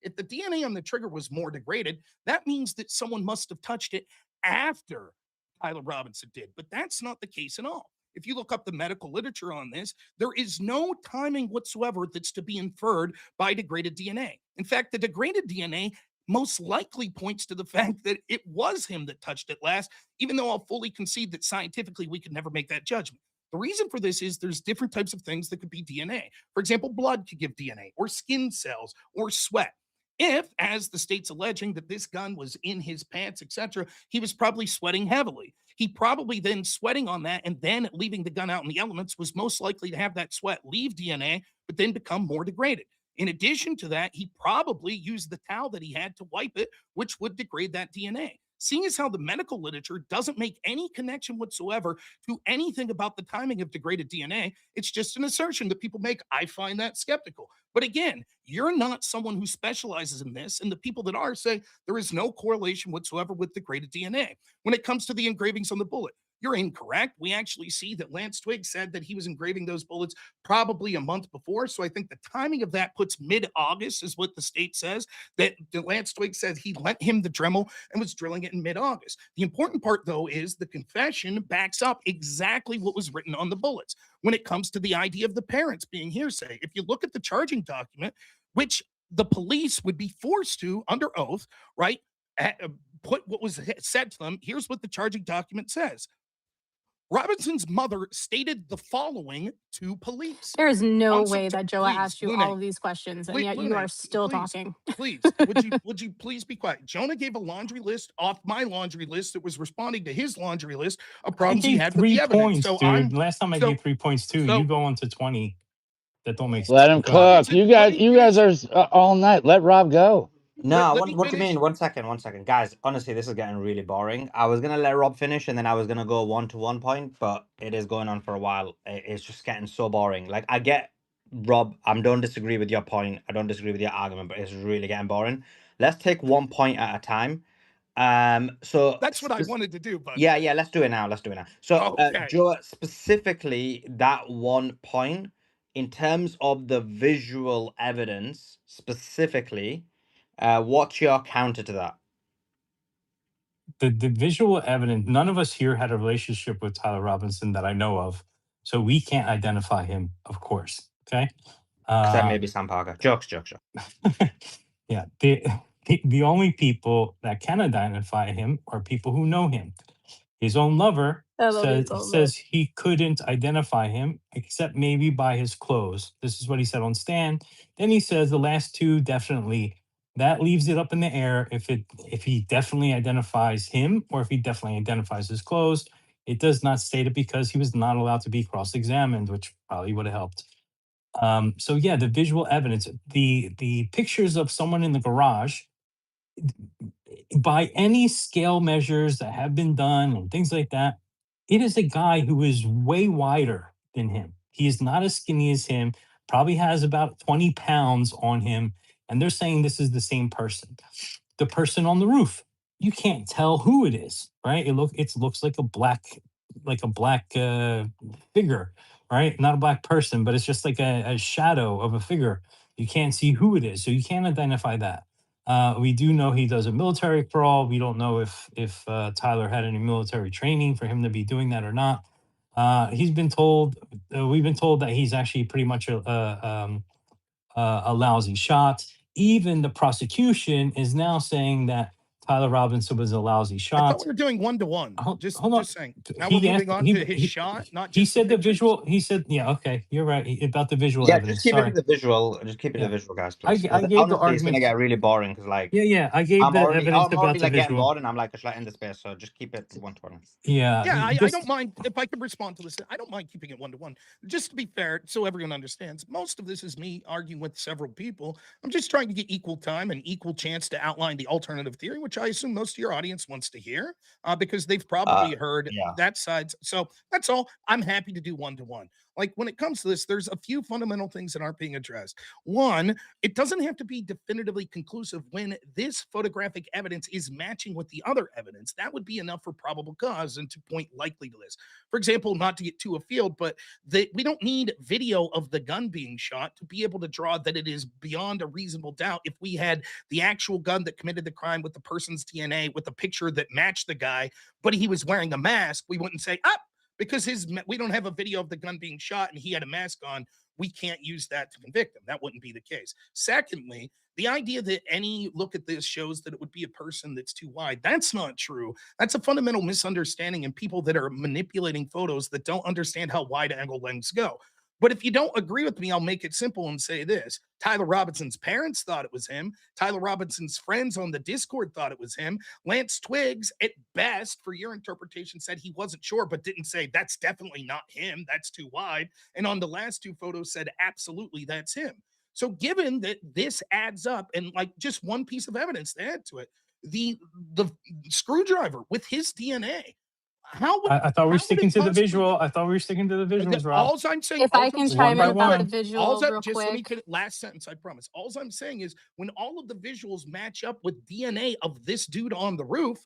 if the DNA on the trigger was more degraded, that means that someone must have touched it after Tyler Robinson did. But that's not the case at all. If you look up the medical literature on this, there is no timing whatsoever that's to be inferred by degraded DNA. In fact, the degraded DNA most likely points to the fact that it was him that touched it last, even though I'll fully concede that scientifically we could never make that judgment. The reason for this is there's different types of things that could be DNA. For example, blood could give DNA, or skin cells, or sweat. If, as the state's alleging, that this gun was in his pants, etc., he was probably sweating heavily. He probably then sweating on that and then leaving the gun out in the elements was most likely to have that sweat leave DNA, but then become more degraded. In addition to that, he probably used the towel that he had to wipe it, which would degrade that DNA. Seeing as how the medical literature doesn't make any connection whatsoever to anything about the timing of degraded DNA, it's just an assertion that people make. I find that skeptical. But again, you're not someone who specializes in this, and the people that are say there is no correlation whatsoever with degraded DNA. When it comes to the engravings on the bullet, You're incorrect. We actually see that Lance Twiggs said that he was engraving those bullets probably a month before. So I think the timing of that puts mid-August is what the state says, that Lance Twiggs says he lent him the Dremel and was drilling it in mid-August. The important part, though, is the confession backs up exactly what was written on the bullets when it comes to the idea of the parents being hearsay. If you look at the charging document, which the police would be forced to, under oath, right, put what was said to them. Here's what the charging document says. Robinson's mother stated the following to police. There is no way that Joa Please, asked you Lune, all of these questions, and yet you are still talking. Please, would you please be quiet? Jonah gave a laundry list off my laundry list that was responding to his laundry list of I problems he gave had with the 3 evidence. points, So dude. Last time I gave 3 points too. You go on to 20. That don't make sense. Let him Go ahead. cook. You guys are all night. Let Rob go. No, what do you mean? 1 second. Guys, honestly, this is getting really boring. I was going to let Rob finish and then I was going to go 1-to-1 point, but it is going on for a while. It's just getting so boring. Like, I get, Rob, I don't disagree with your point. I don't disagree with your argument, but it's really getting boring. Let's take 1 point at a time. So that's what I wanted to do, but yeah, let's do it now. So, okay. Joe, specifically that 1 point in terms of the visual evidence, specifically, what's your counter to that? The visual evidence, none of us here had a relationship with Tyler Robinson that I know of, so we can't identify him, of course. Okay. Except maybe Sam Parker. Jokes. Yeah. The only people that can identify him are people who know him. His own lover says he couldn't identify him except maybe by his clothes. This is what he said on stand. Then he says the last two definitely. That leaves it up in the air if he definitely identifies him or if he definitely identifies his clothes. It does not state it because he was not allowed to be cross-examined, which probably would have helped. So yeah, the visual evidence, the pictures of someone in the garage, by any scale measures that have been done and things like that, it is a guy who is way wider than him. He is not as skinny as him, probably has about 20 pounds on him. And they're saying this is the same person. The person on the roof, you can't tell who it is, right? It looks like a black figure, right? Not a black person, but it's just like a shadow of a figure. You can't see who it is, so you can't identify that. We do know he does a military crawl. We don't know if Tyler had any military training for him to be doing that or not. We've been told that he's actually pretty much a lousy shot. Even the prosecution is now saying that Tyler Robinson was a lousy I shot. thought we were doing 1-to-1. Just saying. Now He we're moving asked- on he- to his he- shot, not just He said the pictures. visual. He said, yeah, okay, you're right about the visual Yeah, evidence. just keep Sorry. it to the visual. Just keep it to Yeah. the visual, guys, I please. gave the Honestly, it's argument. gonna get really boring because, like, Yeah, I gave I'm the already evidence about the like getting visual. bored, and I'm like, just let in the space. So just keep it 1-to-1. Yeah, Yeah, I this- don't mind if I could respond to this. I don't mind keeping it 1-to-1. Just to be fair, so everyone understands, most of this is me arguing with several people. I'm just trying to get equal time and equal chance to outline the alternative theory, which I assume most of your audience wants to hear, because they've probably heard that side. So that's all. I'm happy to do 1-to-1. Like, when it comes to this, there's a few fundamental things that aren't being addressed. One, it doesn't have to be definitively conclusive when this photographic evidence is matching with the other evidence. That would be enough for probable cause and to point likely to this. For example, not to get too afield, but we don't need video of the gun being shot to be able to draw that it is beyond a reasonable doubt. If we had the actual gun that committed the crime with the person's DNA with a picture that matched the guy, but he was wearing a mask, we wouldn't say, because we don't have a video of the gun being shot and he had a mask on, we can't use that to convict him. That wouldn't be the case. Secondly, the idea that any look at this shows that it would be a person that's too wide, that's not true. That's a fundamental misunderstanding in people that are manipulating photos that don't understand how wide angle lenses go. But if you don't agree with me, I'll make it simple and say this. Tyler Robinson's parents thought it was him. Tyler Robinson's friends on the Discord thought it was him. Lance Twiggs, at best, for your interpretation, said he wasn't sure, but didn't say that's definitely not him. That's too wide. And on the last two photos said, absolutely, that's him. So given that this adds up, and like just one piece of evidence to add to it, the screwdriver with his DNA, I thought we were sticking to the visual. I thought we were sticking to the visuals, Rob. All I'm saying, If I can chime in about the visual real just let me quick. last sentence, I promise. All I'm saying is when all of the visuals match up with DNA of this dude on the roof,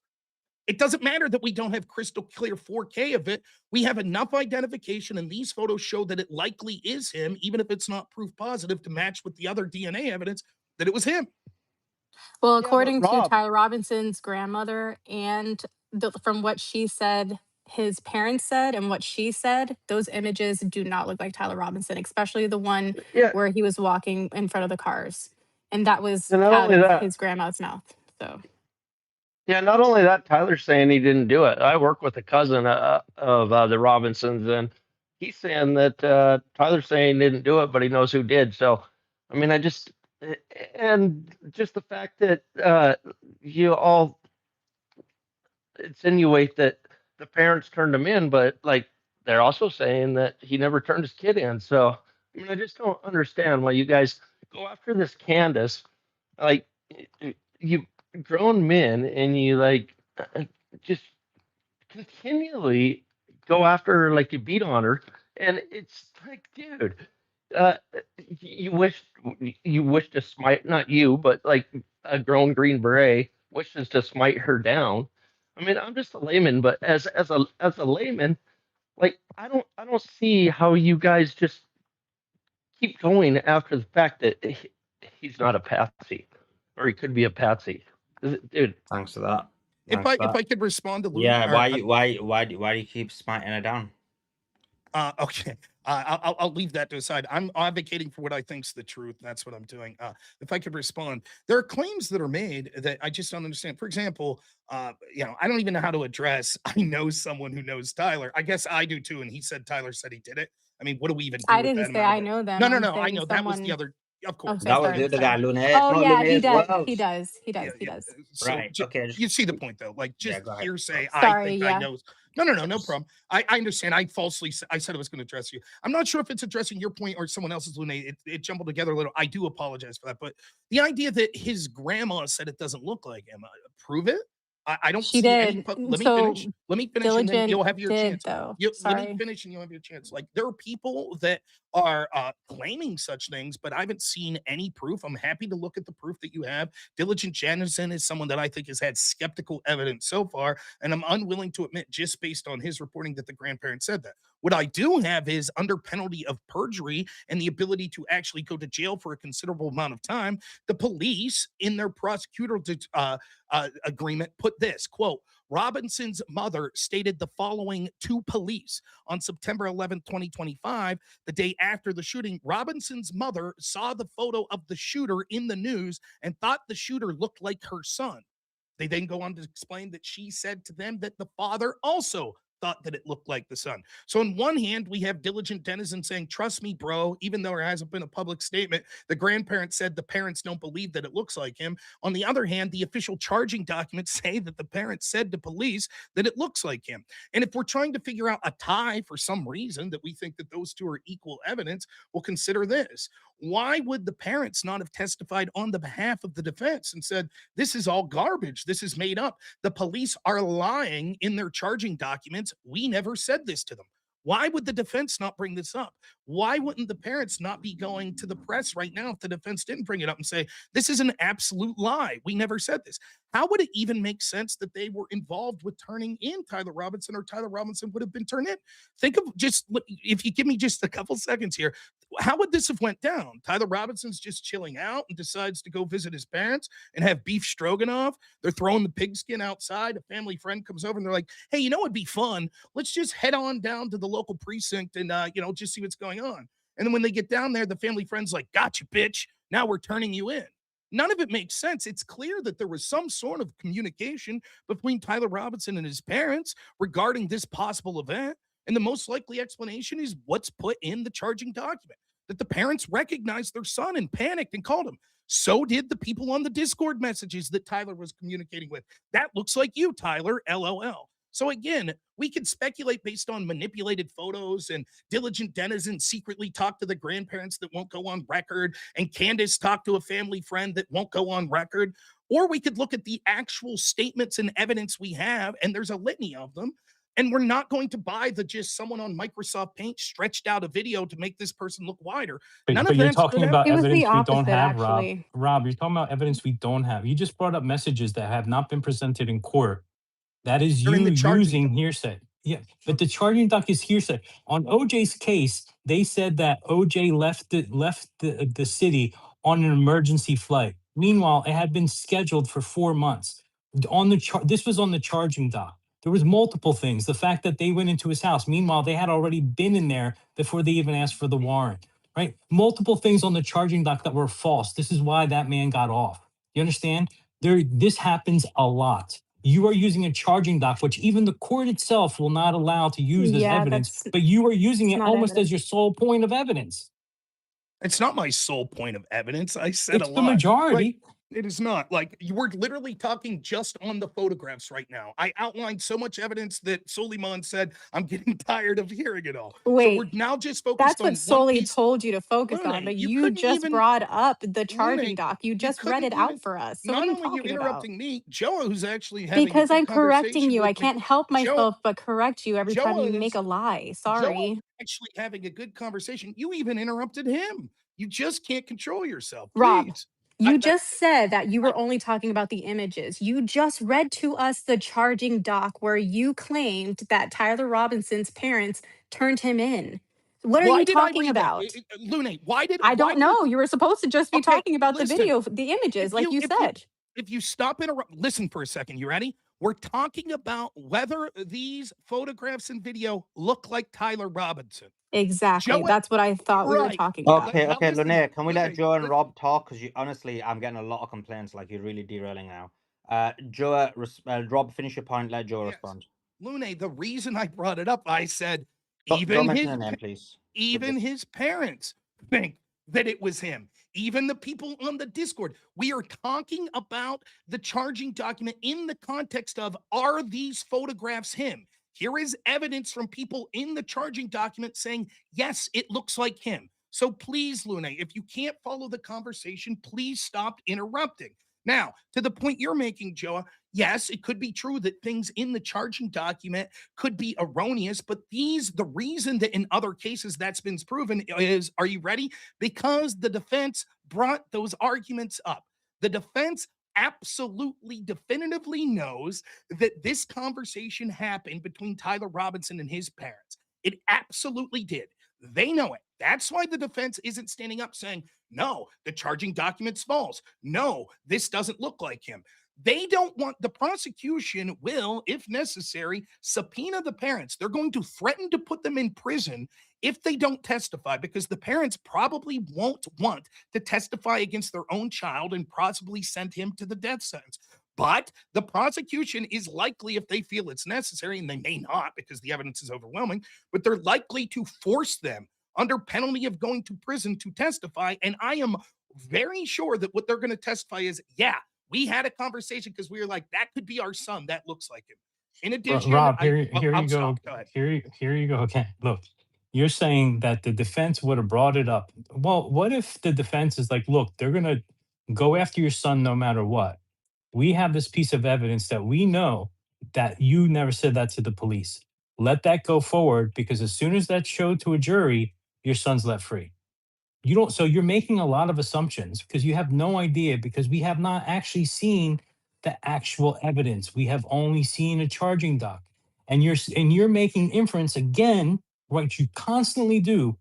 It doesn't matter that we don't have crystal clear 4K of it. We have enough identification, and these photos show that it likely is him, even if it's not proof positive, to match with the other DNA evidence that it was him. Well, Yeah, but according to Rob, Tyler Robinson's grandmother and from what she said, his parents said, and what she said, those images do not look like Tyler Robinson, especially the one Yeah, where he was walking in front of the cars. And that was and not out only of that, his grandma's mouth. So yeah, not only that, Tyler's saying he didn't do it. I work with a cousin of the Robinsons, and he's saying that Tyler's saying he didn't do it, but he knows who did. So, I mean, and just the fact that you all insinuate that the parents turned him in, but like they're also saying that he never turned his kid in. So, I mean, I just don't understand why you guys go after this Candace. Like, you grown men and you like just continually go after her like you beat on her, and it's like, dude, uh you wish to smite, not you, but like a grown Green Beret wishes to smite her down. I mean, I'm just a layman, but as a layman, like I don't see how you guys just keep going after the fact that he's not a patsy, or he could be a patsy. Dude, Thanks for that. If I could respond to Louis, Yeah, why do you keep smiting her down? Okay, I'll leave that to the side. I'm advocating for what I think's the truth. That's what I'm doing. If I could respond, there are claims that are made that I just don't understand. For example, I don't even know how to address. I know someone who knows Tyler. I guess I do too, and he said Tyler said he did it. I mean, what do we even do I with didn't that say amount I of know them. No, I'm I saying know that was the someone. other. Of Oh, course, sorry, That was sorry, the other sorry. guy, Luna. Oh No, yeah, Luna he as does. well. He does. He does. Yeah, He yeah. does. So Right. Okay. you see the point though. Like Yeah, just go ahead. hearsay. I Sorry, think I yeah. know. No problem. I understand. I said I was going to address you. I'm not sure if it's addressing your point or someone else's, Luna. It jumbled together a little. I do apologize for that. But the idea that his grandma said it doesn't look like him, prove it. I don't She see any. did. Let me So finish. Let me finish, and then Diligent you'll have your did chance. though. Let me Sorry. finish, and you'll have your chance. Like there are people that are claiming such things, but I haven't seen any proof. I'm happy to look at the proof that you have. Diligent Jennison is someone that I think has had skeptical evidence so far, and I'm unwilling to admit, just based on his reporting, that the grandparent said that. What I do have is, under penalty of perjury and the ability to actually go to jail for a considerable amount of time, the police, in their prosecutor agreement, put this quote: Robinson's mother stated the following to police on September 11th, 2025, the day after the shooting. Robinson's mother saw the photo of the shooter in the news and thought the shooter looked like her son. They then go on to explain that she said to them that the father also thought that it looked like the son. So on one hand, we have Diligent Denizen saying, trust me, bro, even though there hasn't been a public statement. The grandparents said the parents don't believe that it looks like him. On the other hand, the official charging documents say that the parents said to police that it looks like him. And if we're trying to figure out a tie for some reason that we think that those two are equal evidence, we'll consider this. Why would the parents not have testified on the behalf of the defense and said, this is all garbage, this is made up, the police are lying in their charging documents, we never said this to them? Why would the defense not bring this up? Why wouldn't the parents not be going to the press right now if the defense didn't bring it up and say, this is an absolute lie, we never said this? How would it even make sense that they were involved with turning in Tyler Robinson, or Tyler Robinson would have been turned in? Think of, just if you give me just a couple seconds here, how would this have went down? Tyler Robinson's just chilling out and decides to go visit his parents and have beef stroganoff. They're throwing the pigskin outside. A family friend comes over and they're like, hey, it'd be fun. Let's just head on down to the local precinct and, just see what's going on. And then when they get down there, the family friend's like, gotcha, bitch. Now we're turning you in. None of it makes sense. It's clear that there was some sort of communication between Tyler Robinson and his parents regarding this possible event. And the most likely explanation is what's put in the charging document, that the parents recognized their son and panicked and called him. So did the people on the Discord messages that Tyler was communicating with. That looks like you, Tyler, LOL. So again, we can speculate based on manipulated photos, and Diligent Denizen secretly talked to the grandparents that won't go on record, and Candace talked to a family friend that won't go on record. Or we could look at the actual statements and evidence we have, and there's a litany of them. And we're not going to buy the just someone on Microsoft Paint stretched out a video to make this person look wider. None But of you're that's good talking about It evidence. was the evidence we don't opposite, have, Rob. actually. Rob, you're talking about evidence we don't have. You just brought up messages that have not been presented in court That is They're in you the charging using doc. hearsay. Yeah, but the charging doc is hearsay. On OJ's case, they said that OJ left the city on an emergency flight. Meanwhile, it had been scheduled for 4 months. This was on the charging dock. There was multiple things. The fact that they went into his house. Meanwhile, they had already been in there before they even asked for the warrant. Right? Multiple things on the charging dock that were false. This is why that man got off. You understand? This happens a lot. You are using a charging dock, which even the court itself will not allow to use as Yeah, evidence, that's but you are using it's it not almost as evidence. your sole point of evidence. It's not my sole point of evidence. I said a It's the lot. Like, majority. it is not. Like, we're literally talking just on the photographs right now. I outlined so much evidence that Suleiman said, I'm getting tired of hearing it all. So we're Wait, now just focused that's what on one Solly piece. told you to focus on, Lune, but you you couldn't just even, brought up the charging Lune, dock. You you just read couldn't it out even, for us. So what not are you only you talking about? interrupting me, Joa, who's actually having a Because good I'm correcting conversation you. I with me. can't help Joa, myself but correct you every time Joa you make is a lie. Joa Sorry. actually having a good conversation. You even interrupted him. You just can't control yourself. Rob, Please. you just said that you I were only talking about the images. You just read to us the charging doc where you claimed that Tyler Robinson's parents turned him in. What are why you did I talking read that? about? Lune, I why don't did it know. You were supposed to just be okay, talking about the listen. video, the images, If like you you if you said. if you stop interrupt listen for a second, you ready? We're talking about whether these photographs and video look like Tyler Robinson. Exactly. Joa, That's what I thought we were right. talking about. Now Okay, listen, Lune, can we let Lune, Joe and Rob talk? Because you honestly, I'm getting a lot of complaints. Like you're really derailing now. Joe, Rob, finish your point. Let Joe yes. respond. Lune, the reason I brought it up, I said Don't mention the name, please. We're even just his parents think that it was him. Even the people on the Discord. We are talking about the charging document in the context of, are these photographs him? Here is evidence from people in the charging document saying, yes, it looks like him. So please, Lune, if you can't follow the conversation, please stop interrupting. Now, to the point you're making, Joa, yes, it could be true that things in the charging document could be erroneous, but the reason that in other cases that's been proven is, are you ready? Because the defense brought those arguments up. The defense absolutely definitively knows that this conversation happened between Tyler Robinson and his parents. It absolutely did. They know it. That's why the defense isn't standing up saying, no, the charging document's false. No, this doesn't look like him. They don't want the prosecution will, if necessary, subpoena the parents. They're going to threaten to put them in prison if they don't testify because the parents probably won't want to testify against their own child and possibly send him to the death sentence. But the prosecution is likely, if they feel it's necessary, and they may not because the evidence is overwhelming, but they're likely to force them under penalty of going to prison to testify. And I am very sure that what they're going to testify is, yeah, we had a conversation because we were like, that could be our son. That looks like him. In addition, Rob, here I'll you go. stop. Go ahead. Here you go. Okay, look, you're saying that the defense would have brought it up. Well, what if the defense is like, look, they're gonna go after your son no matter what. We have this piece of evidence that we know that you never said that to the police. Let that go forward because as soon as that's showed to a jury, your son's let free. You don't, so you're making a lot of assumptions because you have no idea because we have not actually seen the actual evidence. We have only seen a charging doc. And you're making inference again, what you constantly do.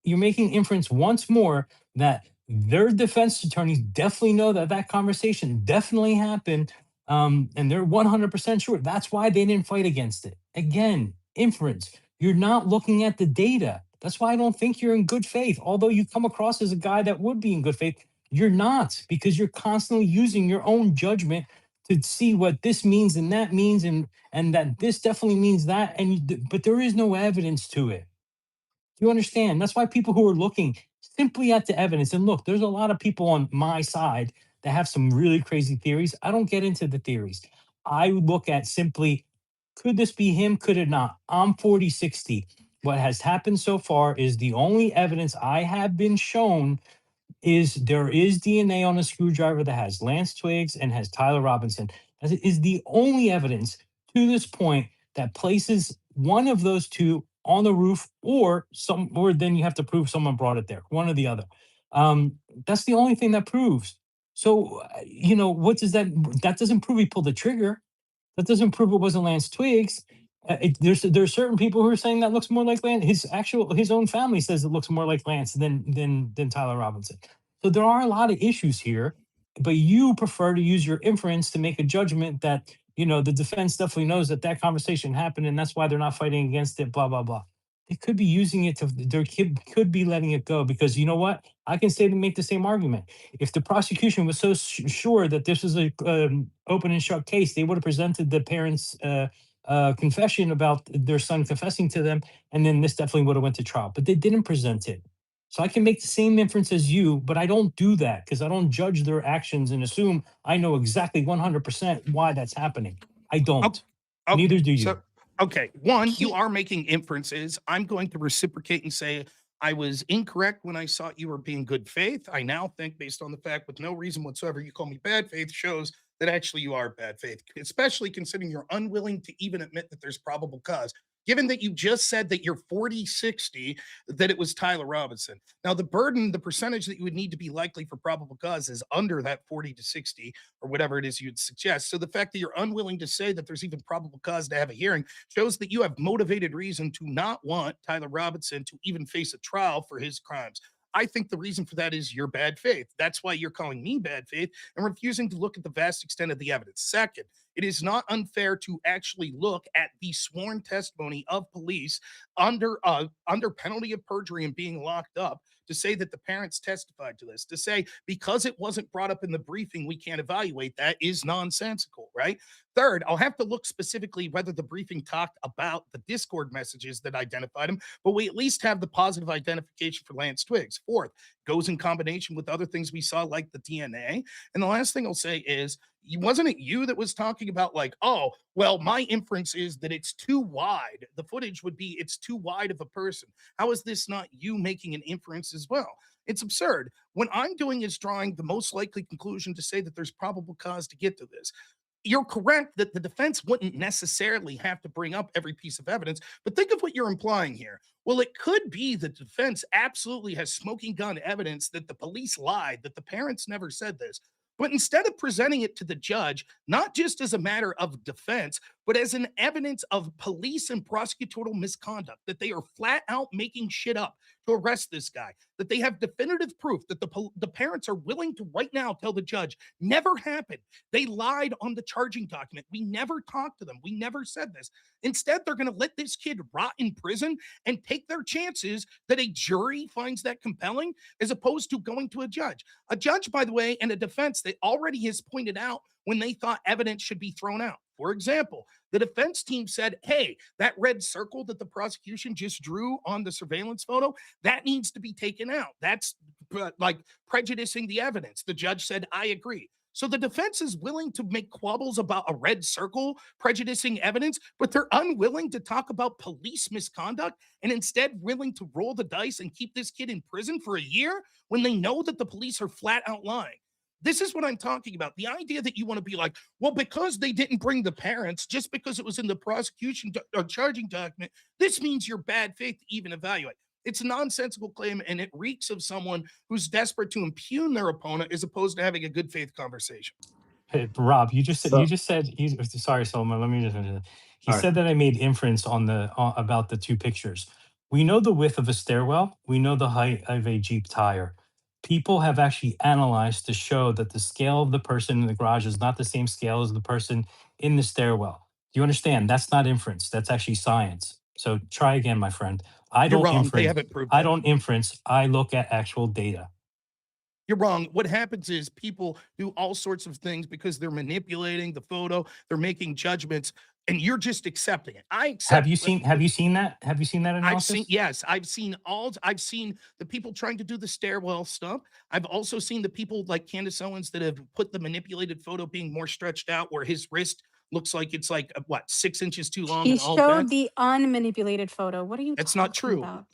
You're making inference once more that their defense attorneys definitely know that that conversation definitely happened, and they're 100% sure. That's why they didn't fight against it. Again, inference. You're not looking at the data. That's why I don't think you're in good faith. Although you come across as a guy that would be in good faith, you're not because you're constantly using your own judgment to see what this means and that means and that this definitely means that but there is no evidence to it. You understand? That's why people who are looking simply at the evidence, and look, there's a lot of people on my side that have some really crazy theories. I don't get into the theories. I look at simply, could this be him? Could it not? I'm 40/60. What has happened so far is the only evidence I have been shown is there is DNA on a screwdriver that has Lance Twiggs and has Tyler Robinson. That is the only evidence to this point that places one of those two on the roof, or then you have to prove someone brought it there, one or the other. That's the only thing that proves. So, what does that? That doesn't prove he pulled the trigger. That doesn't prove it wasn't Lance Twiggs. There's certain people who are saying that looks more like Lance. His own family says it looks more like Lance than Tyler Robinson. So there are a lot of issues here, but you prefer to use your inference to make a judgment that the defense definitely knows that that conversation happened and that's why they're not fighting against it. Blah blah blah. They could be using it to. They could be letting it go because you know what? I can say to make the same argument. If the prosecution was so sure that this was a open and shut case, they would have presented the parents' confession about their son confessing to them, and then this definitely would have went to trial. But they didn't present it. So I can make the same inference as you, but I don't do that because I don't judge their actions and assume I know exactly 100% why that's happening. I don't. Neither do you. So, okay, one, you are making inferences. I'm going to reciprocate and say I was incorrect when I thought you were being good faith. I now think, based on the fact, with no reason whatsoever, you call me bad faith, shows that actually you are bad faith, especially considering you're unwilling to even admit that there's probable cause. Given that you just said that you're 40-60, that it was Tyler Robinson. Now, the percentage that you would need to be likely for probable cause is under that 40-60 or whatever it is you'd suggest. So the fact that you're unwilling to say that there's even probable cause to have a hearing shows that you have motivated reason to not want Tyler Robinson to even face a trial for his crimes. I think the reason for that is your bad faith. That's why you're calling me bad faith and refusing to look at the vast extent of the evidence. Second, it is not unfair to actually look at the sworn testimony of police under penalty of perjury and being locked up to say that the parents testified to this. To say because it wasn't brought up in the briefing, we can't evaluate that is nonsensical, right? Third, I'll have to look specifically whether the briefing talked about the Discord messages that identified him, but we at least have the positive identification for Lance Twiggs. Fourth, goes in combination with other things we saw like the DNA. And the last thing I'll say is, wasn't it you that was talking about like, oh, well, my inference is that it's too wide. The footage would be it's too wide of a person. How is this not you making an inference as well? It's absurd. What I'm doing is drawing the most likely conclusion to say that there's probable cause to get to this. You're correct that the defense wouldn't necessarily have to bring up every piece of evidence, but think of what you're implying here. Well, it could be the defense absolutely has smoking gun evidence that the police lied, that the parents never said this. But instead of presenting it to the judge, not just as a matter of defense, but as an evidence of police and prosecutorial misconduct, that they are flat out making shit up to arrest this guy, that they have definitive proof that the parents are willing to right now tell the judge never happened. They lied on the charging document. We never talked to them. We never said this. Instead, they're going to let this kid rot in prison and take their chances that a jury finds that compelling as opposed to going to a judge. A judge, by the way, and a defense that already has pointed out when they thought evidence should be thrown out. For example, the defense team said, hey, that red circle that the prosecution just drew on the surveillance photo, that needs to be taken out. That's like prejudicing the evidence. The judge said, I agree. So the defense is willing to make quabbles about a red circle prejudicing evidence, but they're unwilling to talk about police misconduct and instead willing to roll the dice and keep this kid in prison for a year when they know that the police are flat out lying. This is what I'm talking about. The idea that you want to be like, well, because they didn't bring the parents, just because it was in the prosecution or charging document, this means you're bad faith to even evaluate. It's a nonsensical claim, and it reeks of someone who's desperate to impugn their opponent as opposed to having a good faith conversation. Hey, Rob, you just So, said sorry, Solomon. Let me just finish it. He all right. said that I made inference on the about the two pictures. We know the width of a stairwell. We know the height of a Jeep tire. People have actually analyzed to show that the scale of the person in the garage is not the same scale as the person in the stairwell. Do you understand? That's not inference. That's actually science. So try again, my friend. I You're don't wrong. They inference. haven't proved I that. don't inference. I look at actual data. You're wrong. What happens is people do all sorts of things because they're manipulating the photo, they're making judgments, and you're just accepting it. I accept. Have you seen that? Have you seen that analysis? I've seen the people trying to do the stairwell stuff. I've also seen the people like Candace Owens that have put the manipulated photo being more stretched out where his wrist looks like it's like what 6 inches too long He and all that. showed the unmanipulated photo. What are you That's not talking true. about?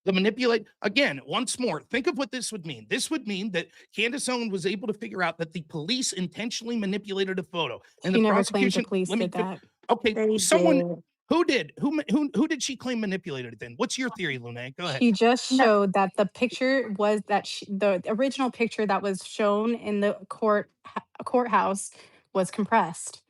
The manipulate again, once more, think of what this would mean. This would mean that Candace Owens was able to figure out that the police intentionally manipulated a photo. And He the never claimed the prosecution, police did that. okay, They someone did. who did? Who did she claim manipulated it then? What's your theory, Lune? Go ahead. He just No, showed that the picture was that the original picture that was shown in the courthouse was compressed.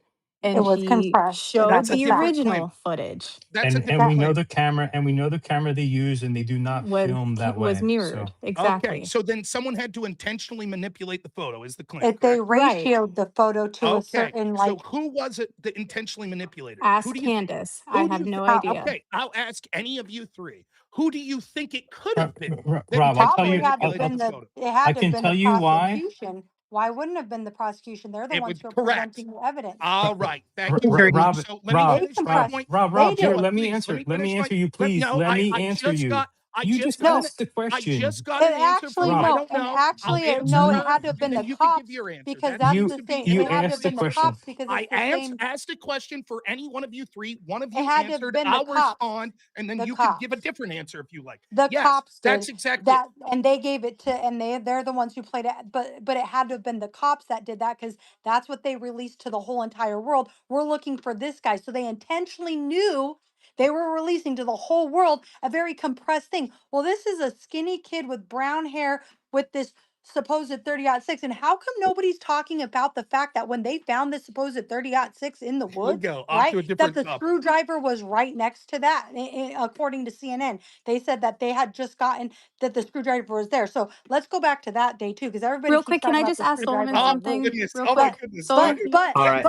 and It was he compressed. showed That's That's a a the different fact. claim. original footage That's a And different we know claim. the camera, and we know the camera they use, and they do not was film that was way. mirrored. So Okay, Exactly. so then someone had to intentionally manipulate the photo, is the claim, If they correct? Right. ratioed the photo to a Okay, certain, so like, who was it that intentionally manipulated it? Who Ask do you think? Candace. I Who do have you no think? idea. Okay, I'll ask any of you three. Who do you think it could have been that Rob, I'll tell intentionally probably you. had to have manipulated been the the, photo? it had I to have can been the tell you why. prosecution. Why wouldn't it have been the prosecution? They're the It ones would who are correct. presenting the evidence. All right, thank you Well, very well, much. Rob, So let me They finish my compressed. point. They Here, did. let me Please, answer. let me Let me finish my. answer you, please. No, Let me I answer just you. got. I You just just got No, an. asked the I question, just got it an answer actually, from Rob. I no, don't and know. I'll actually, answer no, it You, her, had to have and been then the you can give cops your answer. because That that's seems you, the to be thing. in you It had to have asked the been the alignment. question. cops because I it's the same. asked a question for any one of you three. One of It you had to have answered. been the I'll cops. respond, and then The you can give a cops. different answer if you like. The Yes, cops that's did exactly it. that, and they gave it to, and they're the ones who played it. But it had to have been the cops that did that because that's what they released to the whole entire world. We're looking for this guy, so they intentionally knew they were releasing to the whole world a very compressed thing. Well, this is a skinny kid with brown hair with this supposed 30-06, and how come nobody's talking about the fact that when they found this supposed 30-06 in the Here we woods, go off right, to a that different the topic. screwdriver was right next to that, according to CNN. They said that they had just gotten that the screwdriver was there. So let's go back to that day too, because everybody Real keeps quick, can talking I about just the ask screwdriver Solomon in Oh the my room. something? goodness! Real Oh my quick. goodness! Go Solomon, But ahead. but Go All ahead. right.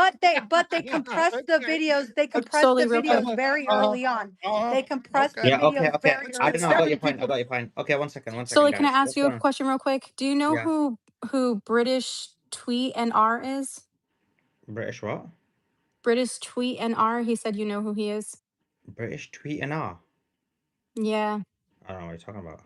they compressed the Okay. videos. They compressed Soli, the real quick. videos very Uh, early on. uh, They compressed the okay. Yeah, okay, videos okay. very Let's I get don't early know. I got your on. point. I seven got people. your point. Okay, one second, Soli, can I guys. ask Let's you go a on. question real quick? Do you know Yeah. who British Tweet and R is? British what? British Tweet and R. He said you know who he is. British tweet and R. Yeah. I don't know what you're talking about.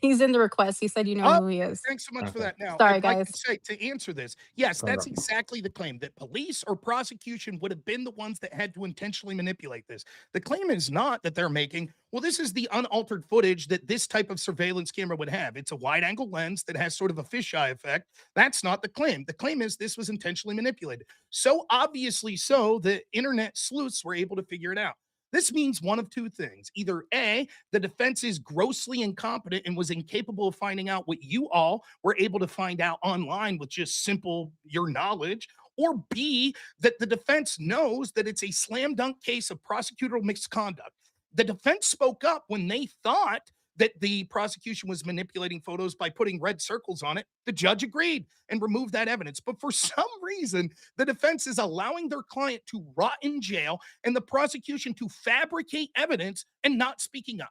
He's in the request. He said you know Oh, who he is. thanks so much for Okay, that. Now, if Sorry, I could guys. say to answer this, yes, go that's on. exactly the claim that police or prosecution would have been the ones that had to intentionally manipulate this. The claim is not that they're making, well, this is the unaltered footage that this type of surveillance camera would have. It's a wide angle lens that has sort of a fisheye effect. That's not the claim. The claim is this was intentionally manipulated. So obviously, so the internet sleuths were able to figure it out. This means one of two things. Either A, the defense is grossly incompetent and was incapable of finding out what you all were able to find out online with just simple your knowledge, or B, that the defense knows that it's a slam dunk case of prosecutorial misconduct. The defense spoke up when they thought that the prosecution was manipulating photos by putting red circles on it. The judge agreed and removed that evidence. But for some reason, the defense is allowing their client to rot in jail and the prosecution to fabricate evidence and not speaking up.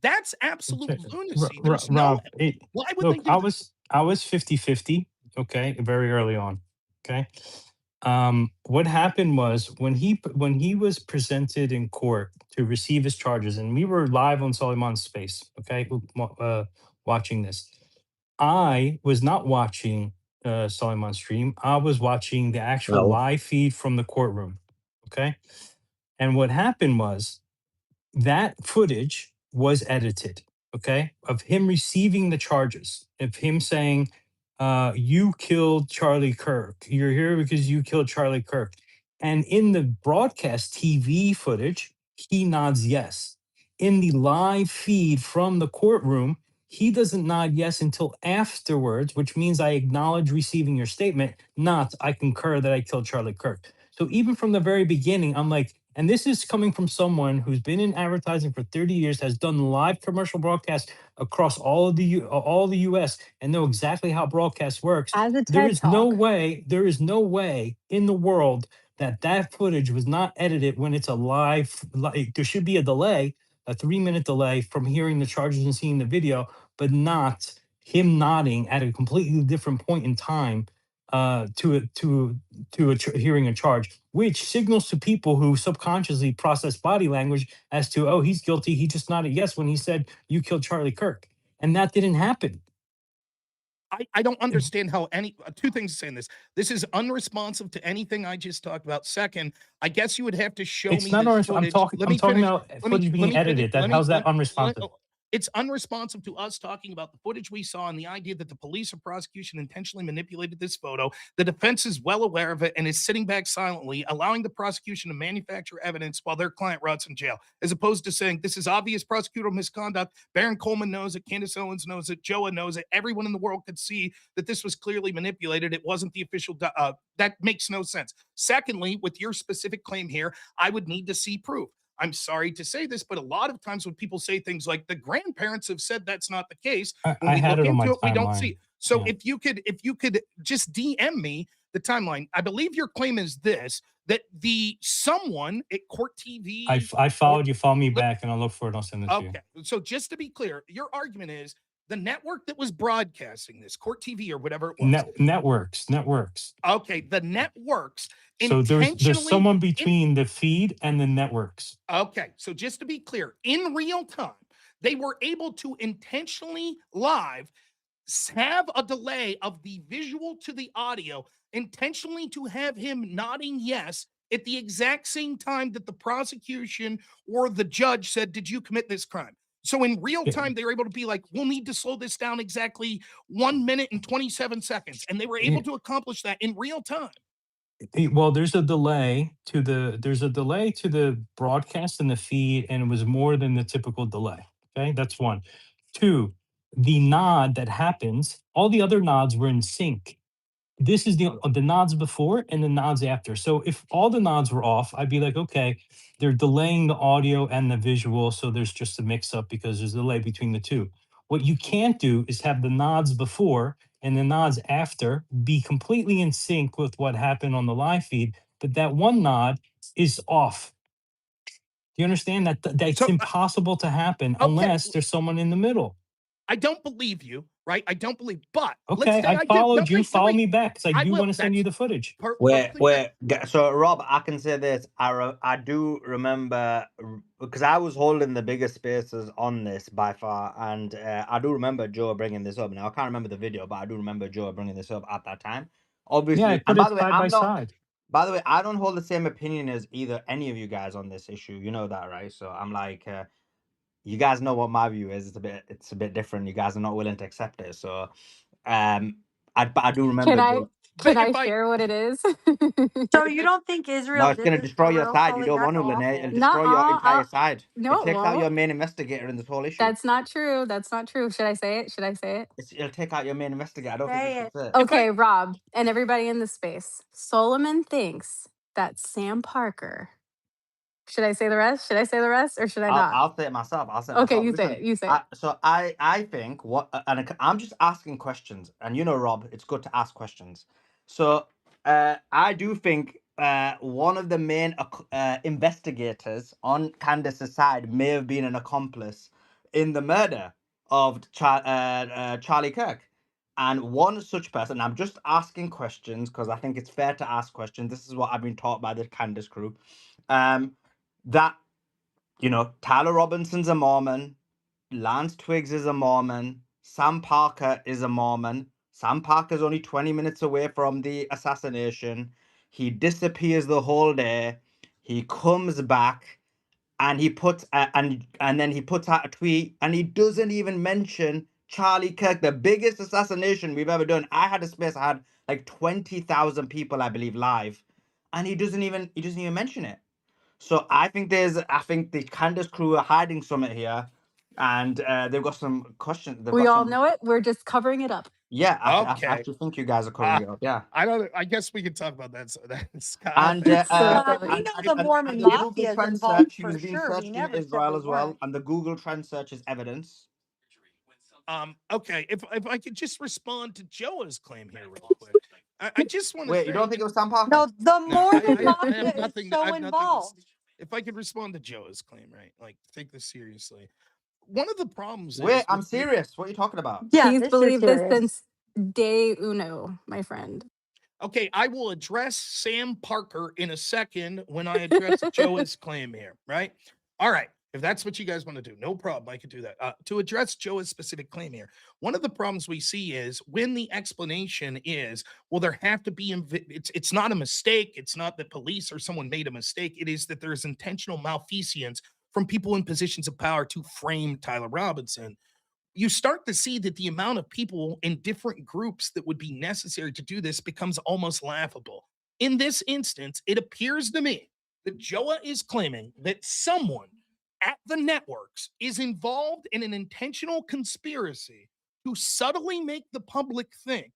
That's absolute Okay, lunacy. There's no, Rob, why would they look, do that? I was 50-50, okay, very early on. Okay. What happened was when he was presented in court to receive his charges, and we were live on Suleiman's space, okay, watching this. I was not watching Suleiman's stream. I was watching the actual No. live feed from the courtroom. Okay. And what happened was that footage was edited, okay, of him receiving the charges, of him saying, you killed Charlie Kirk. You're here because you killed Charlie Kirk. And in the broadcast TV footage, he nods yes. In the live feed from the courtroom, he doesn't nod yes until afterwards, which means I acknowledge receiving your statement, not I concur that I killed Charlie Kirk. So even from the very beginning, I'm like, and this is coming from someone who's been in advertising for 30 years, has done live commercial broadcasts across all of all the US, and know exactly how broadcast works. As a There TED is no Talk. way, there is no way in the world that that footage was not edited when it's a live, like, there should be a delay, a 3-minute delay from hearing the charges and seeing the video, but not him nodding at a completely different point in time hearing a charge, which signals to people who subconsciously process body language as to, oh, he's guilty. He just nodded yes when he said you killed Charlie Kirk, and that didn't happen. I don't understand how any two things to say in this. This is unresponsive to anything I just talked about. Second, I guess you would have to show It's me not this orange. footage. Let I'm me talking finish. about Let me footage let being me finish. edited. That how's that unresponsive? It's unresponsive to us talking about the footage we saw and the idea that the police or prosecution intentionally manipulated this photo. The defense is well aware of it and is sitting back silently, allowing the prosecution to manufacture evidence while their client rots in jail, as opposed to saying this is obvious prosecutorial misconduct. Baron Coleman knows it. Candace Owens knows it. Joa knows it. Everyone in the world could see that this was clearly manipulated. It wasn't the official. That makes no sense. Secondly, with your specific claim here, I would need to see proof. I'm sorry to say this, but a lot of times when people say things like the grandparents have said that's not the case, when I we had look it on my into it, we don't see timeline. it. So Yeah. if you could just DM me the timeline. I believe your claim is this, that the someone at Court TV. I followed you. Follow me back, and I'll look for it. I'll send it to you. Okay. So just to be clear, your argument is the network that was broadcasting this, Court TV or whatever it was. Networks. Okay. The networks So there's someone between the feed and the networks. Okay. So just to be clear, in real time, they were able to intentionally live have a delay of the visual to the audio, intentionally to have him nodding yes at the exact same time that the prosecution or the judge said, did you commit this crime? So in real time, they were able to be like, we'll need to slow this down exactly 1 minute and 27 seconds. And they were able to accomplish that in real time. Well, there's a delay to the broadcast and the feed, and it was more than the typical delay. Okay, that's one. Two, the nod that happens, all the other nods were in sync. This is the nods before and the nods after. So if all the nods were off, I'd be like, okay, they're delaying the audio and the visual, so there's just a mix up because there's a delay between the two. What you can't do is have the nods before and the nods after be completely in sync with what happened on the live feed, but that one nod is off. Do you understand that that's impossible to happen unless there's someone in the middle? I don't believe you, right? I don't believe, but okay, I followed you. Follow me back because I do want to send you the footage. Wait. So Rob, I can say this. I do remember because I was holding the biggest spaces on this by far, and I do remember Joe bringing this up. Now I can't remember the video, but I do remember Joe bringing this up at that time. Obviously, yeah, I put and by it the way, side by side. By the way, I don't hold the same opinion as either any of you guys on this issue. You know that, right? So I'm like, you guys know what my view is. It's a bit different. You guys are not willing to accept it. So, I do remember. Can I share what it is? So you don't think Israel No, it's did going to this destroy for your real, side. You Sully? don't want That's to, Lene. It'll awful. destroy your entire side. No, it takes out your main investigator in this whole issue. That's not true. That's not true. Should I say it? Should I say it? It'll take out your main investigator. I don't think you should say it. Okay, Rob and everybody in the space. Solomon thinks that Sam Parker. Should I say the rest? Should I say the rest or should I not? I'll say it myself. Okay, you say it. You say it. So I think and I'm just asking questions, and you know, Rob, it's good to ask questions. So I do think one of the main investigators on Candace's side may have been an accomplice in the murder of Charlie Kirk. And one such person, I'm just asking questions because I think it's fair to ask questions. This is what I've been taught by the Candace group. That, you know, Tyler Robinson's a Mormon, Lance Twiggs is a Mormon, Sam Parker is a Mormon. Sam Parker's only 20 minutes away from the assassination. He disappears the whole day. He comes back and he puts and then he puts out a tweet and he doesn't even mention Charlie Kirk, the biggest assassination we've ever done. I had a space, I had like 20,000 people, I believe, live, and he doesn't even mention it. So I think the Candace crew are hiding something here, and they've got some questions. We all know it. We're just covering it up. Yeah, I actually think you guys are covering it up. Yeah, I guess we can talk about that. So that's and we know the Mormon mafia is involved she was for being sure. searched We in never said Israel they as well, weren't. and the Google Trend search is evidence. Okay, if I could just respond to Joa's claim here real quick. I just want to Wait, you don't think it was Sam Parker? No, the Mormon I mafia have is nothing. so I have nothing involved. if I could respond to Joa's claim, right? Like, take this seriously. One of the problems. Wait, I'm serious. What are you talking about? Yeah, He's this is believed this serious. since day uno, my friend. Okay, I will address Sam Parker in a second when I address Joa's claim here, right? All right, if that's what you guys want to do, no problem. I could do that. To address Joa's specific claim here, one of the problems we see is when the explanation is, well, there have to be, it's not a mistake. It's not that police or someone made a mistake. It is that there's intentional malfeasance from people in positions of power to frame Tyler Robinson, you start to see that the amount of people in different groups that would be necessary to do this becomes almost laughable. In this instance, it appears to me that Joa is claiming that someone at the networks is involved in an intentional conspiracy to subtly make the public think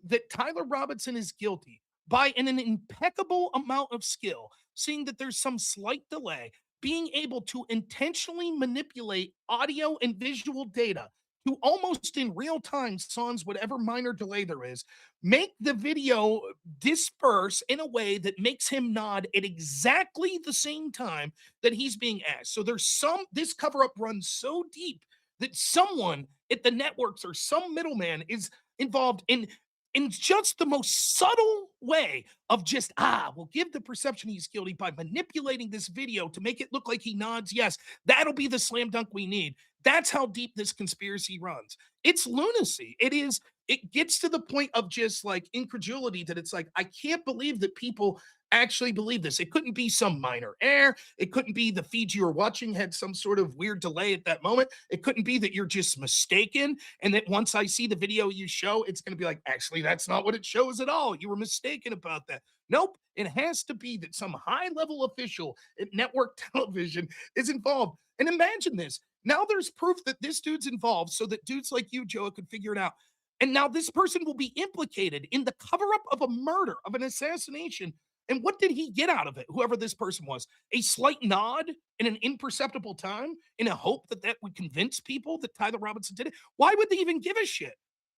that Tyler Robinson is guilty by an impeccable amount of skill, seeing that there's some slight delay, being able to intentionally manipulate audio and visual data to almost in real time, sans whatever minor delay there is, make the video disperse in a way that makes him nod at exactly the same time that he's being asked. So this cover up runs so deep that someone at the networks or some middleman is involved in just the most subtle way of just, we'll give the perception he's guilty by manipulating this video to make it look like he nods yes. That'll be the slam dunk we need. That's how deep this conspiracy runs. It's lunacy. It gets to the point of just like incredulity that it's like, I can't believe that people actually believe this. It couldn't be some minor error. It couldn't be the feed you were watching had some sort of weird delay at that moment. It couldn't be that you're just mistaken. And that once I see the video you show, it's going to be like, actually, that's not what it shows at all. You were mistaken about that. Nope. It has to be that some high level official at network television is involved. And imagine this. Now there's proof that this dude's involved so that dudes like you, Joe, could figure it out. And now this person will be implicated in the cover up of a murder, of an assassination. And what did he get out of it, whoever this person was? A slight nod in an imperceptible time in a hope that that would convince people that Tyler Robinson did it? Why would they even give a shit?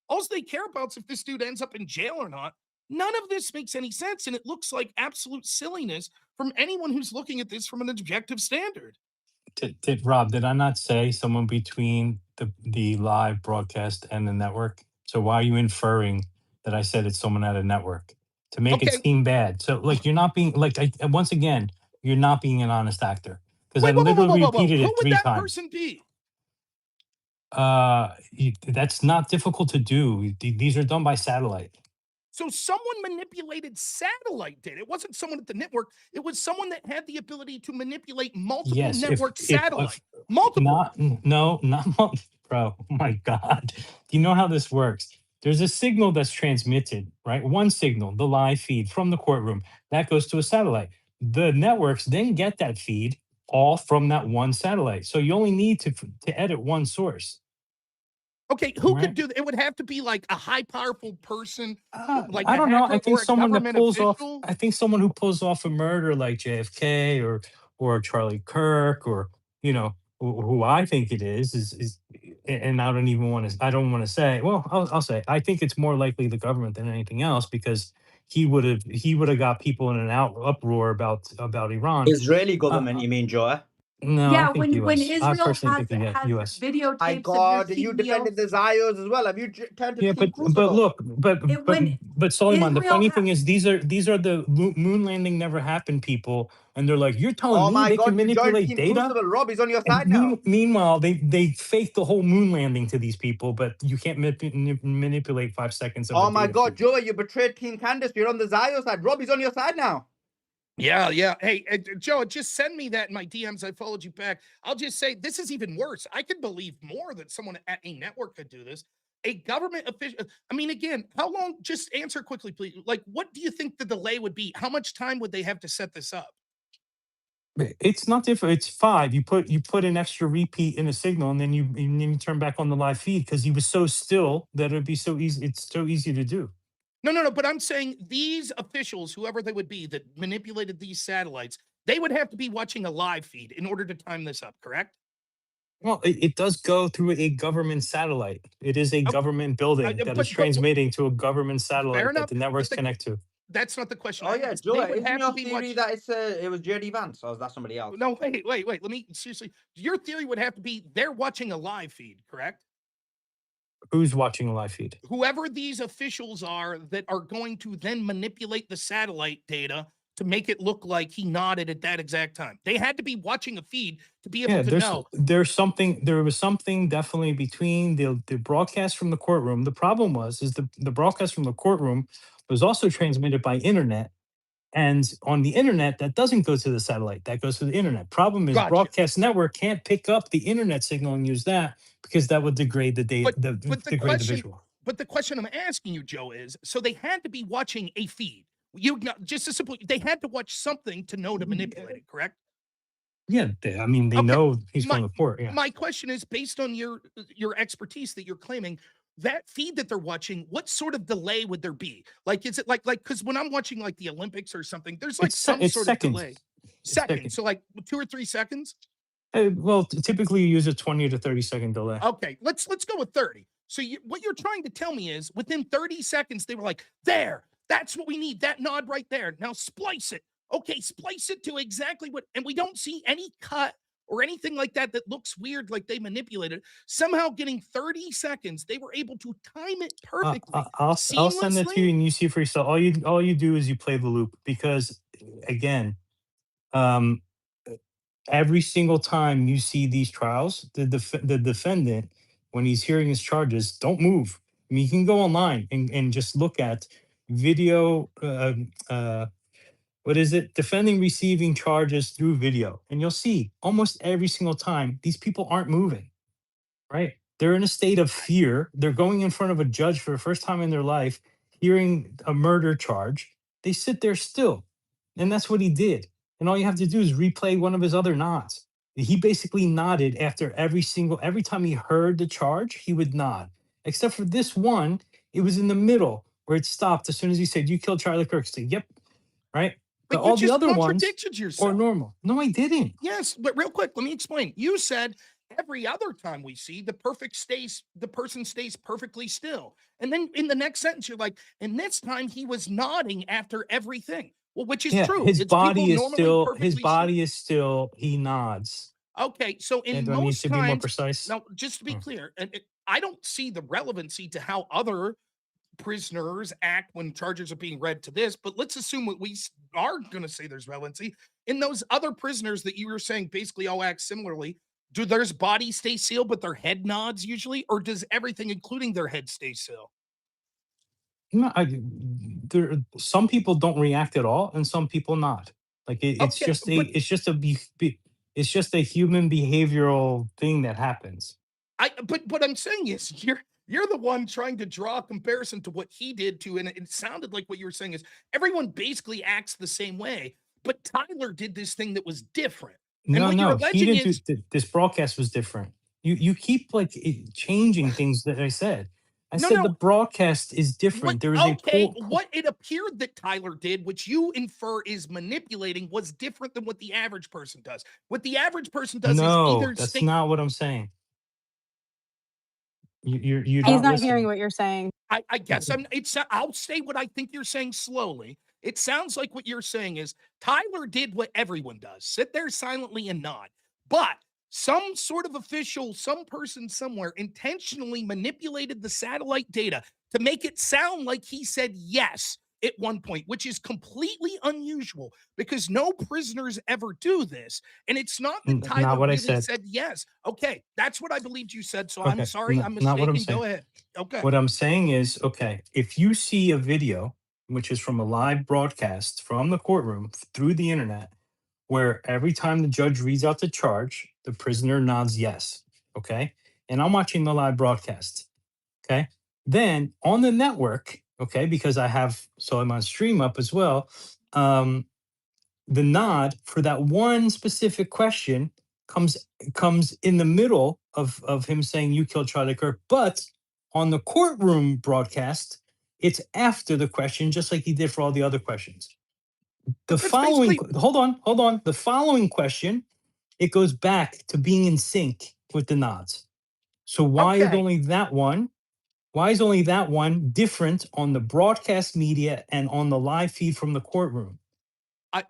All they care about is if this dude ends up in jail or not. None of this makes any sense, and it looks like absolute silliness from anyone who's looking at this from an objective standard. Did Rob, did I not say someone between the live broadcast and the network? So why are you inferring that I said it's someone at a network to make it Okay. seem bad? So like you're not being like once again, you're not being an honest actor because I Wait, whoa, whoa, whoa, literally whoa, whoa, whoa. repeated Who it would 3 that times. person be? That's not difficult to do. These are done by satellite. So someone manipulated satellite data. It wasn't someone at the network. It was someone that had the ability to manipulate multiple Yes, network if satellites. Multiple. not bro. Oh my God. Do you know how this works? There's a signal that's transmitted, right? One signal, the live feed from the courtroom, that goes to a satellite. The networks then get that feed all from that one satellite. So you only need to edit one source. Okay, who Right. could do that? It would have to be like a high, powerful person, like I a don't know. hacker I think or a someone that government pulls off. official. I think someone who pulls off a murder like JFK or Charlie Kirk or who I think it is, and I don't even want to. I don't want to say. Well, I'll say. I think it's more likely the government than anything else because he would have got people in an uproar about Iran. Israeli government, you mean, Joe? No, I Yeah, think when U.S. I Israel personally think the has U.S. My videotapes of their God, you CEO, defended the Zios as well. Have you turned to Yeah, Team but Crucible? look, when but Soliman, the Israel funny thing is these are the moon landing never happened people, and they're like, you're telling Oh me my they can God, you joined manipulate Team data, Crucible. Rob is on your and side now. meanwhile they fake the whole moon landing to these people, but you can't manipulate 5 seconds of a Oh my data God, feed. Joe, you betrayed Team Candace. You're on the Zio side. Rob is on your side now. Yeah. Hey, Joe, just send me that in my DMs. I followed you back. I'll just say this is even worse. I could believe more that someone at a network could do this. A government official. I mean, again, how long? Just answer quickly, please. Like, what do you think the delay would be? How much time would they have to set this up? It's not different. It's 5. You put an extra repeat in a signal, and then you turn back on the live feed because he was so still that it'd be so easy. It's so easy to do. No. But I'm saying these officials, whoever they would be that manipulated these satellites, they would have to be watching a live feed in order to time this up, correct? Well, it does go through a government satellite. It is a Oh, government building that is but transmitting to a government fair satellite that enough. the networks But connect to. that's not the question. Oh I yeah, asked. Joe, They would isn't have to your be theory watching. that it was JD Vance, or is that somebody else? No, wait. Let me seriously. Your theory would have to be they're watching a live feed, correct? Who's watching a live feed? Whoever these officials are that are going to then manipulate the satellite data to make it look like he nodded at that exact time. They had to be watching a feed to be able Yeah, to know. there was something definitely between the broadcast from the courtroom. The problem is the broadcast from the courtroom was also transmitted by internet, And on the internet, that doesn't go to the satellite. That goes to the internet. Problem is, Gotcha. broadcast network can't pick up the internet signal and use that because that would degrade the data, But the degrade the question, visual. but the question I'm asking you, Joe, is so they had to be watching a feed. You just a simple. They had to watch something to know to manipulate it. Correct? Yeah, I mean, they Okay. know he's My going to court. Yeah. my question is based on your expertise that you're claiming. That feed that they're watching, what sort of delay would there be? Like, is it like because when I'm watching like the Olympics or something, there's like some It's sort seconds. of delay. It's Seconds. So like 2 or 3 seconds. Well, typically you use a 20 to 30-second delay. Okay, let's go with 30. So what you're trying to tell me is within 30 seconds they were like, there, that's what we need, that nod right there. Now splice it. Okay, splice it to exactly what, and we don't see any cut or anything like that that looks weird, like they manipulated. Somehow getting 30 seconds, they were able to time it perfectly. I'll send it to you and you see for yourself. All you do is you play the loop because again, um, every single time you see these trials, the defendant, when he's hearing his charges, don't move. I mean, you can go online and just look at video. What is it? Defending receiving charges through video, and you'll see almost every single time these people aren't moving. Right? They're in a state of fear. They're going in front of a judge for the first time in their life, hearing a murder charge. They sit there still. And that's what he did. And all you have to do is replay one of his other nods. He basically nodded after every time he heard the charge, he would nod. Except for this one, it was in the middle where it stopped as soon as he said, "You killed Charlie Kirk." Say, "Yep." Right? But all you the just other ones contradicted yourself. are normal. No, I didn't. Yes, but real quick, let me explain. You said every other time we see the person stays perfectly still. And then in the next sentence, you're like, and this time he was nodding after everything. Well, which is Yeah, true. his It's people body is normally still perfectly he nods. Okay, so And in do I need most to be more times, precise? now just to be Mm. clear, and I don't see the relevancy to how other prisoners act when charges are being read to this, but let's assume what we are going to say there's relevancy in those other prisoners that you were saying basically all act similarly. Do their bodies stay still, but their head nods usually, or does everything, including their head, stay still? No, some people don't react at all, and some people not. Like Okay, but it's just a human behavioral thing that happens. but what I'm saying is you're the one trying to draw a comparison to what he did to, and it sounded like what you were saying is everyone basically acts the same way, but Tyler did this thing that was different. And what you're No, he alleging didn't do. is This broadcast was different. You keep like changing things that I said. I no, said the no. broadcast is What? different. There is a Okay, what it appeared that Tyler did, which you infer is manipulating, was different than what the average person does. What the average person does is No, either that's state. not what I'm saying. You're He's not not hearing listening. what you're saying. I guess I'll say what I think you're saying slowly. It sounds like what you're saying is Tyler did what everyone does, sit there silently and nod. But some sort of official, some person somewhere intentionally manipulated the satellite data to make it sound like he said yes at one point, which is completely unusual because no prisoners ever do this. And it's not that Not Tyler what I really said. said yes. Okay, that's what I believed you said. So I'm Okay, sorry, I'm not what I'm mistaken. saying. Go ahead. Okay. What I'm saying is, okay, if you see a video, which is from a live broadcast from the courtroom through the internet, where every time the judge reads out the charge, the prisoner nods yes. Okay. And I'm watching the live broadcast. Okay. Then on the network, okay, because so I'm on stream up as well. The nod for that one specific question comes in the middle of him saying you killed Charlie Kirk, but on the courtroom broadcast, it's after the question, just like he did for all the other questions. The But that's following basically hold on. The following question, it goes back to being in sync with the nods. So why is okay. only that one? Why is only that one different on the broadcast media and on the live feed from the courtroom?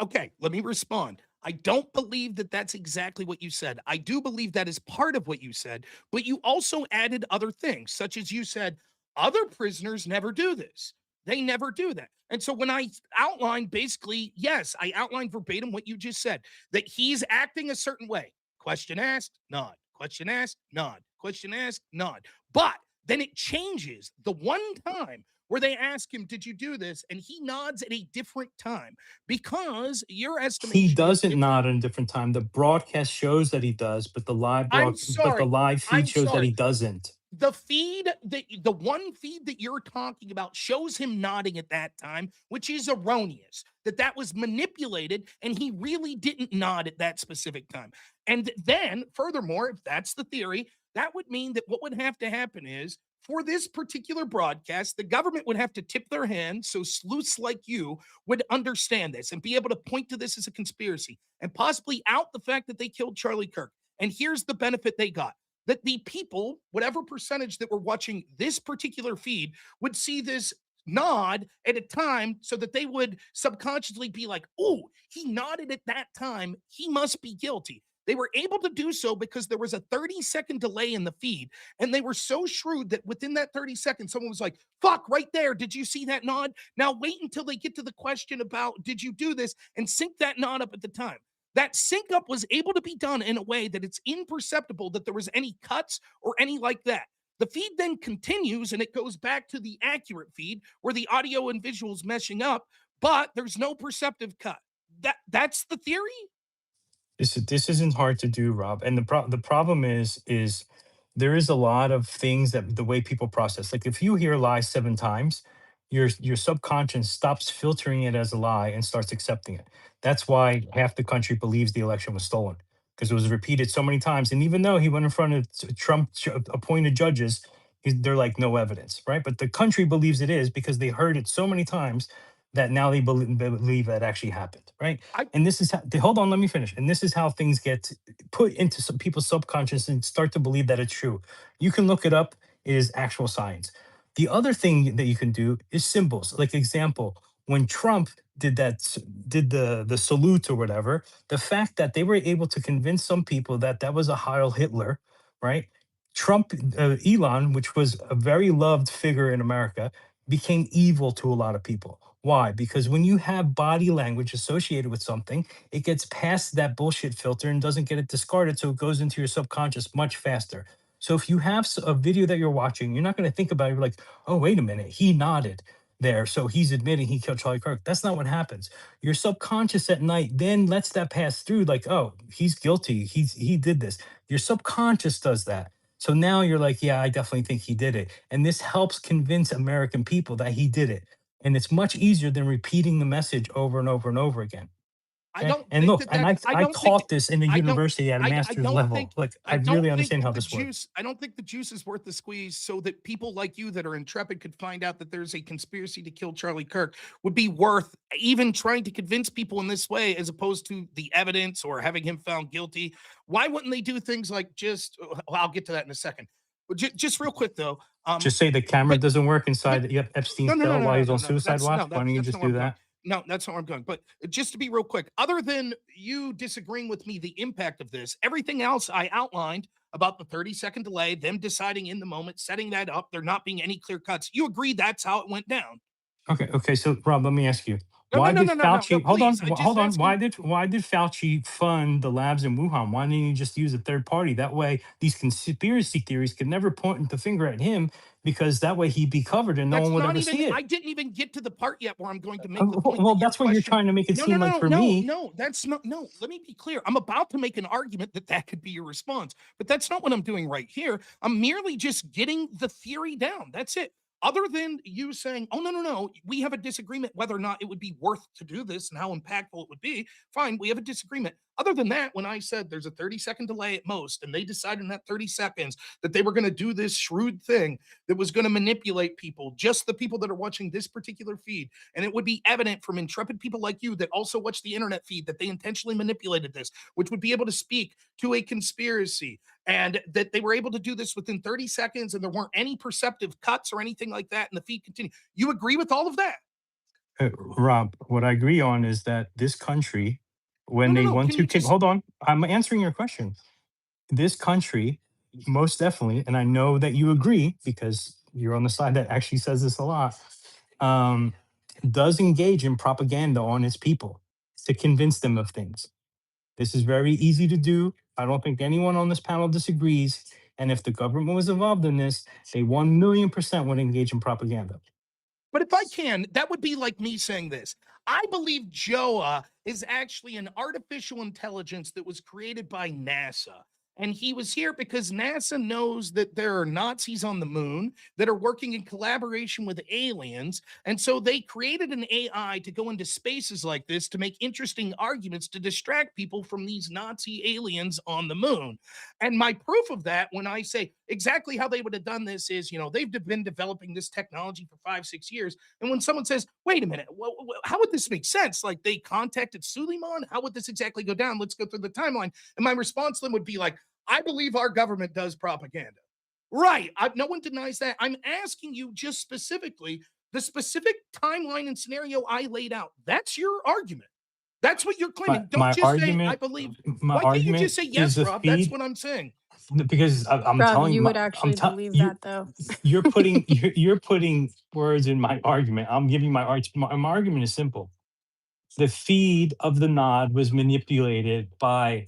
Okay, let me respond. I don't believe that that's exactly what you said. I do believe that is part of what you said, but you also added other things, such as you said, other prisoners never do this. They never do that. And so when I outlined basically, yes, I outlined verbatim what you just said, that he's acting a certain way. Question asked, nod. Question asked, nod. Question asked, nod. But then it changes the one time where they ask him, "Did you do this?" And he nods at a different time because your He estimation is doesn't different. nod at a different time. The broadcast shows that he does, but I'm the sorry. live feed I'm shows that sorry. he doesn't. The one feed that you're talking about shows him nodding at that time, which is erroneous. That was manipulated, and he really didn't nod at that specific time. And then, furthermore, if that's the theory, that would mean that what would have to happen is for this particular broadcast, the government would have to tip their hand so sleuths like you would understand this and be able to point to this as a conspiracy and possibly out the fact that they killed Charlie Kirk. And here's the benefit they got, that the people, whatever percentage that were watching this particular feed, would see this nod at a time so that they would subconsciously be like, "Oh, he nodded at that time. He must be guilty." They were able to do so because there was a 30-second delay in the feed. And they were so shrewd that within that 30 seconds, someone was like, "Fuck, right there. Did you see that nod?" Now wait until they get to the question about, "Did you do this?" and sync that nod up at the time. That sync up was able to be done in a way that it's imperceptible that there was any cuts or any like that. The feed then continues and it goes back to the accurate feed where the audio and visuals meshing up, but there's no perceptive cut. That's the theory. This isn't hard to do, Rob. And the problem is there is a lot of things that the way people process. Like if you hear a lie 7 times, your subconscious stops filtering it as a lie and starts accepting it. That's why half the country believes the election was stolen because it was repeated so many times. And even though he went in front of Trump appointed judges, they're like no evidence, right? But the country believes it is because they heard it so many times that now they believe that actually happened, right? I And this is how, hold on, let me finish. And this is how things get put into some people's subconscious and start to believe that it's true. You can look it up, it is actual science. The other thing that you can do is symbols. Like example, when Trump did did the salute or whatever, the fact that they were able to convince some people that that was a Heil Hitler, right? Trump, Elon, which was a very loved figure in America, became evil to a lot of people. Why? Because when you have body language associated with something, it gets past that bullshit filter and doesn't get it discarded. So it goes into your subconscious much faster. So if you have a video that you're watching, you're not going to think about it. You're like, oh, wait a minute. He nodded there. So he's admitting he killed Charlie Kirk. That's not what happens. Your subconscious at night then lets that pass through like, oh, he's guilty. He did this. Your subconscious does that. So now you're like, yeah, I definitely think he did it. And this helps convince American people that he did it. And it's much easier than repeating the message over and over and over again. I Okay. don't And think look, that and that's. I I don't think. taught this in a I don't. university at a I master's don't think. level. Like I I don't really think understand how that the this works. juice. I don't think the juice is worth the squeeze, so that people like you that are intrepid could find out that there's a conspiracy to kill Charlie Kirk would be worth even trying to convince people in this way, as opposed to the evidence or having him found guilty. Why wouldn't they do things like just? Well, I'll get to that in a second. Just real quick though. Just say the camera But doesn't work but inside Epstein's no, no, no, cell no, while no, he's no, on no. suicide watch. Why don't you That's just not where do I'm going. that? No, that's not where I'm going. But just to be real quick, other than you disagreeing with me, the impact of this, everything else I outlined about the 30-second delay, them deciding in the moment, setting that up, there not being any clear cuts. You agree that's how it went down? Okay. So Rob, let me ask you, No, no, why no, did no, no, no, no. Fauci Please, I just hold on? asking. Why did Fauci fund the labs in Wuhan? Why didn't he just use a third party? That way these conspiracy theories could never point the finger at him because that way he'd be covered and no one That's would not ever even. see it. I didn't even get to the part yet where I'm going to make the point Well, that your that's what you're question. trying to make it No, no, seem like no, for no, me. no. That's not. No. Let me be clear. I'm about to make an argument that that could be your response, but that's not what I'm doing right here. I'm merely just getting the theory down. That's it. Other than you saying, "Oh no, no, no, we have a disagreement whether or not it would be worth to do this and how impactful it would be." Fine, we have a disagreement. Other than that, when I said there's a 30-second delay at most, and they decided in that 30 seconds that they were going to do this shrewd thing that was going to manipulate people, just the people that are watching this particular feed. And it would be evident from intrepid people like you that also watch the internet feed that they intentionally manipulated this, which would be able to speak to a conspiracy, and that they were able to do this within 30 seconds and there weren't any perceptive cuts or anything like that. And the feed continued. You agree with all of that? Rob, what I agree on is that this country, No, when no, they no. want Can to, you just. hold on, I'm answering your question. This country, most definitely, and I know that you agree because you're on the side that actually says this a lot, um, does engage in propaganda on its people to convince them of things. This is very easy to do. I don't think anyone on this panel disagrees. And if the government was involved in this, they 1,000,000% would engage in propaganda. But if I can, that would be like me saying this. I believe Joa is actually an artificial intelligence that was created by NASA. And he was here because NASA knows that there are Nazis on the moon that are working in collaboration with aliens. And so they created an AI to go into spaces like this to make interesting arguments to distract people from these Nazi aliens on the moon. And my proof of that, when I say exactly how they would have done this, is, they've been developing this technology for 5-6 years. And when someone says, wait a minute, how would this make sense? Like, they contacted Suleiman? How would this exactly go down? Let's go through the timeline. And my response to them would be like, I believe our government does propaganda. Right. No one denies that. I'm asking you just specifically the specific timeline and scenario I laid out. That's your argument. That's what you're claiming. Don't just say, I believe. Why can't you just say yes, Rob? That's what I'm saying. Because I'm Rob, telling you you, would actually believe that, though. you're putting words in my argument. I'm giving my argument is simple. The feed of the nod was manipulated by